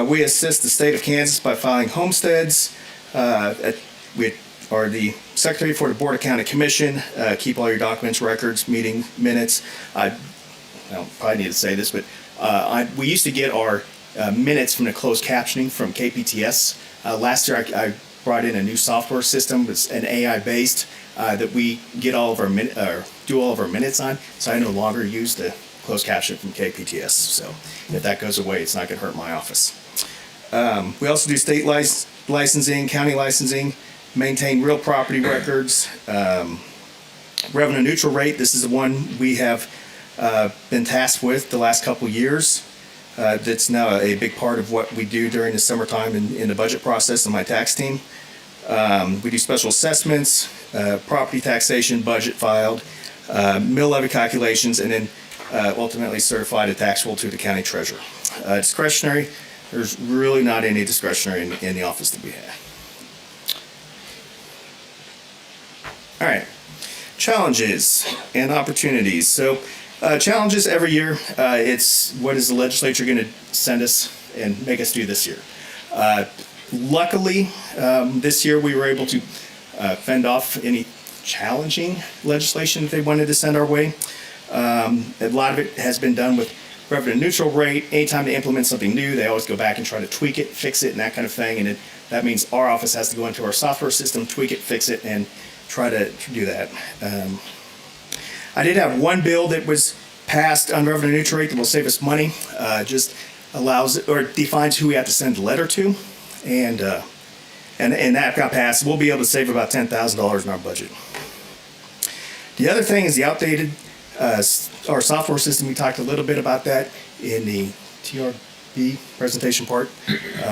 We assist the state of Kansas by filing homesteads. We are the secretary for the Board of County Commission, keep all your documents, records, meeting minutes. I don't probably need to say this, but we used to get our minutes from the closed captioning from KPTS. Last year I brought in a new software system. It's an AI based that we get all of our do all of our minutes on. So I no longer use the closed caption from KPTS. So if that goes away, it's not going to hurt my office. We also do state licensing, county licensing, maintain real property records, revenue neutral rate. This is the one we have been tasked with the last couple years. That's now a big part of what we do during the summertime in the budget process in my tax team. We do special assessments, property taxation, budget filed, mill levy calculations, and then ultimately certified a tax roll to the county treasurer. Discretionary, there's really not any discretionary in the office that we have. All right, challenges and opportunities. So challenges every year, it's what is the legislature going to send us and make us do this year. Luckily, this year we were able to fend off any challenging legislation that they wanted to send our way. A lot of it has been done with revenue neutral rate. Anytime they implement something new, they always go back and try to tweak it, fix it, and that kind of thing. And that means our office has to go into our software system, tweak it, fix it, and try to do that. I did have one bill that was passed on revenue neutral rate that will save us money. Just allows or defines who we have to send the letter to, and that got passed. We'll be able to save about $10,000 in our budget. The other thing is the outdated our software system. We talked a little bit about that in the TRB presentation part.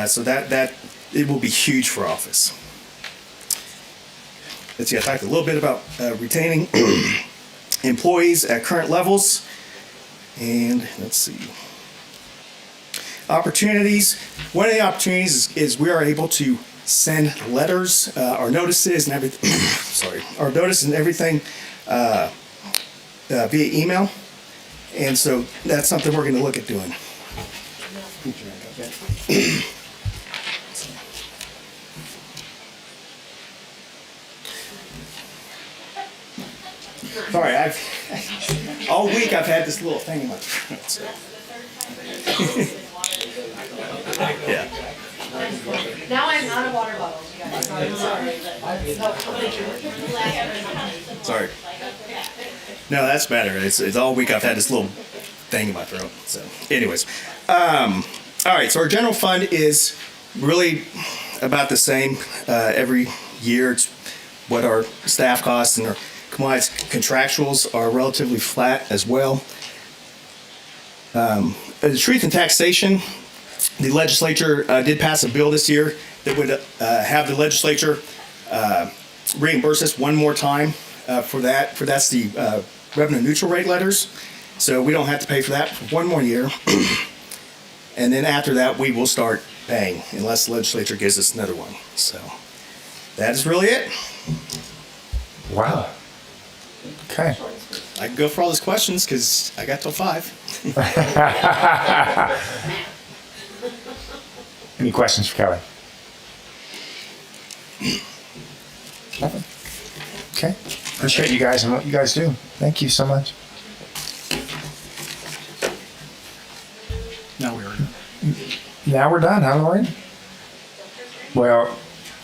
So that it will be huge for Office. Let's see. I talked a little bit about retaining employees at current levels, and let's see. Opportunities. One of the opportunities is we are able to send letters, our notices and everything. Sorry, our notice and everything via email, and so that's something we're going to look at doing. Sorry, all week I've had this little thing in my throat. So. Yeah. Now I'm out of water bottles, you guys. Sorry. No, that's better. It's all week I've had this little thing in my throat. So, anyways, all right. So our general fund is really about the same every year. It's what our staff costs and our commodities contractuals are relatively flat as well. The truth in taxation. The legislature did pass a bill this year that would have the legislature reimburse us one more time for that. That's the revenue neutral rate letters. So we don't have to pay for that for one more year. And then after that, we will start paying unless the legislature gives us another one. So that is really it. Wow. Okay. I can go for all those questions because I got till 5. Any questions for Kelly? Nothing. Okay. Appreciate you guys and what you guys do. Thank you so much. Now we're done, huh, Lauren? Well,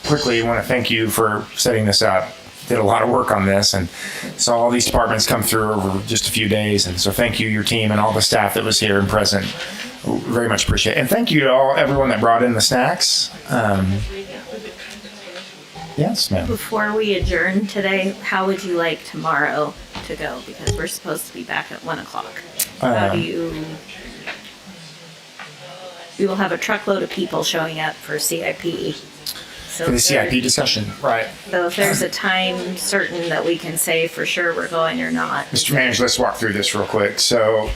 quickly, I want to thank you for setting this up. Did a lot of work on this and saw all these departments come through over just a few days. And so thank you, your team, and all the staff that was here and present. Very much appreciate it. And thank you to everyone that brought in the snacks. Yes, ma'am. Before we adjourn today, how would you like tomorrow to go? Because we're supposed to be back at 1 o'clock. How do you... We will have a truckload of people showing up for CIP. So for the CIP discussion, right. So if there's a time certain that we can say for sure we're going or not. Mr. Manager, let's walk through this real quick. So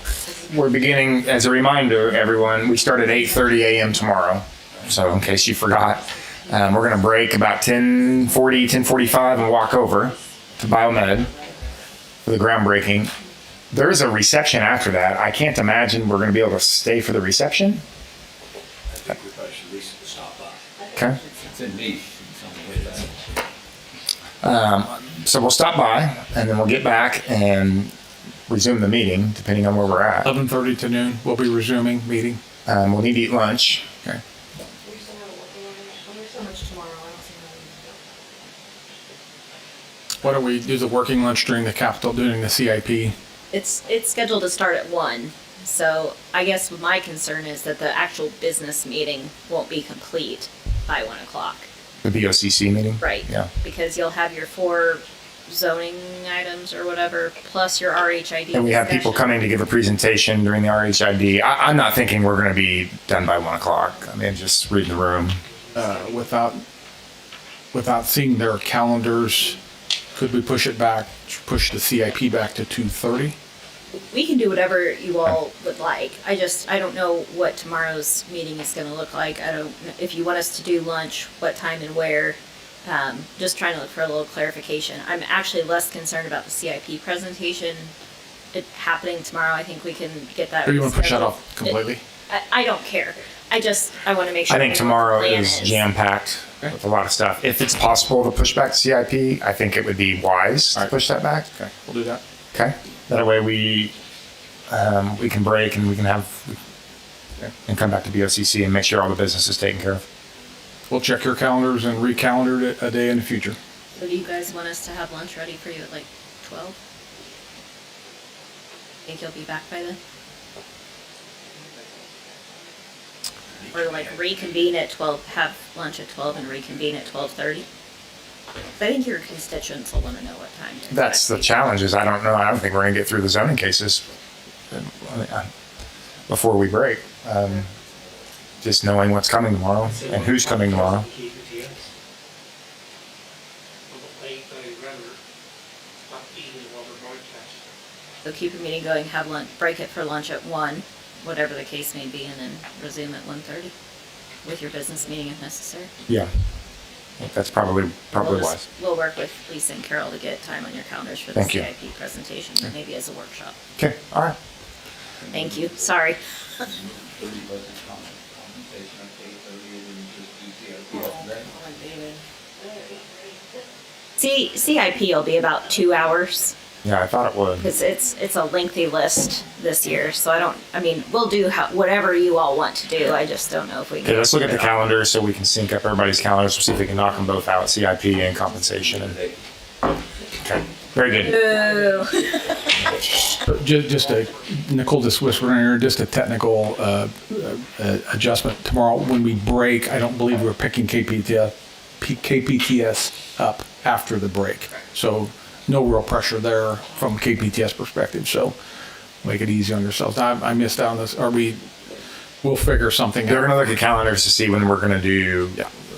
we're beginning, as a reminder, everyone, we start at 8:30 a.m. tomorrow. So in case you forgot, we're going to break about 10:40, 10:45 and walk over to Biomed for the groundbreaking. There is a reception after that. I can't imagine we're going to be able to stay for the reception. I think we probably should at least stop by. Okay. It's in niche in some way. So we'll stop by and then we'll get back and resume the meeting depending on where we're at. 11:30 to noon, we'll be resuming meeting. We'll need to eat lunch. Okay. Why don't we do the working lunch during the Capitol, during the CIP? It's scheduled to start at 1. So I guess my concern is that the actual business meeting won't be complete by 1 o'clock. The BOCC meeting? Right. Yeah. Because you'll have your 4 zoning items or whatever, plus your RHID. And we have people discussion. coming to give a presentation during the RHID. I'm not thinking we're going to be done by 1 o'clock. I mean, just reading the room. Without seeing their calendars, could we push the CIP back to 2:30? We can do whatever you all would like. I don't know what tomorrow's meeting is going to look like. If you want us to do lunch, what time and where. Just trying to look for a little clarification. I'm actually less concerned about the CIP presentation happening tomorrow. I think we can get that. Or you want to push that rescheduled. off completely? I don't care. I want to make sure. I think we know what the tomorrow plan is jam-packed with a lot of stuff. If it's possible to push back to CIP, I think it would be wise to push that back. Okay, we'll do that. Okay. That way we can break and we can and come back to BOCC and make sure all the business is taken care of. We'll check your calendars and recalendar it a day in the future. So do you guys want us to have lunch ready for you at like 12? Think you'll be back by then? Or like reconvene at 12, have lunch at 12 and reconvene at 12:30? I think your constituents will want to know what time. That's the challenge is I don't know. I don't think we're going to get through the zoning cases before we break. Just knowing what's coming tomorrow and who's coming tomorrow. So keep your meeting going, have lunch, break it for lunch at 1, whatever the case may be, and then resume at 1:30 with your business meeting if necessary. Yeah. I think that's probably wise. We'll work with Lisa and Carol to get time on your calendars for the Thank you. CIP presentation, or maybe as a workshop. Okay. All right. Thank you. Sorry. CIP will be about 2 hours. Yeah, I thought it would. Because it's a lengthy list this year, so we'll do whatever you all want to do. I just don't know if we can. Okay, let's look at the calendar so we can sync up everybody's calendars. We'll see if we can knock them both out, CIP and compensation. Okay, very good. Nicole just whispered in here, just a technical adjustment. Tomorrow when we break, I don't believe we're picking KPTS up after the break. So no real pressure there from KPTS perspective. So make it easy on yourselves. I missed out on this. We'll figure something out. They're going to look at calendars to see when we're going to do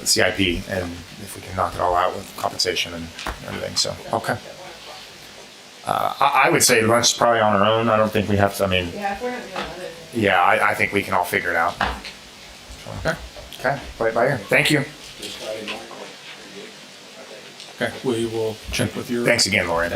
CIP and if we can knock it all out with compensation and everything. So, okay. I would say lunch is probably on our own. I don't think we have to, Yeah, if we're not doing other things. yeah, I think we can all figure it out. Okay. Okay, play it by ear. Thank you. Okay. We will check with your. Thanks again, Lori.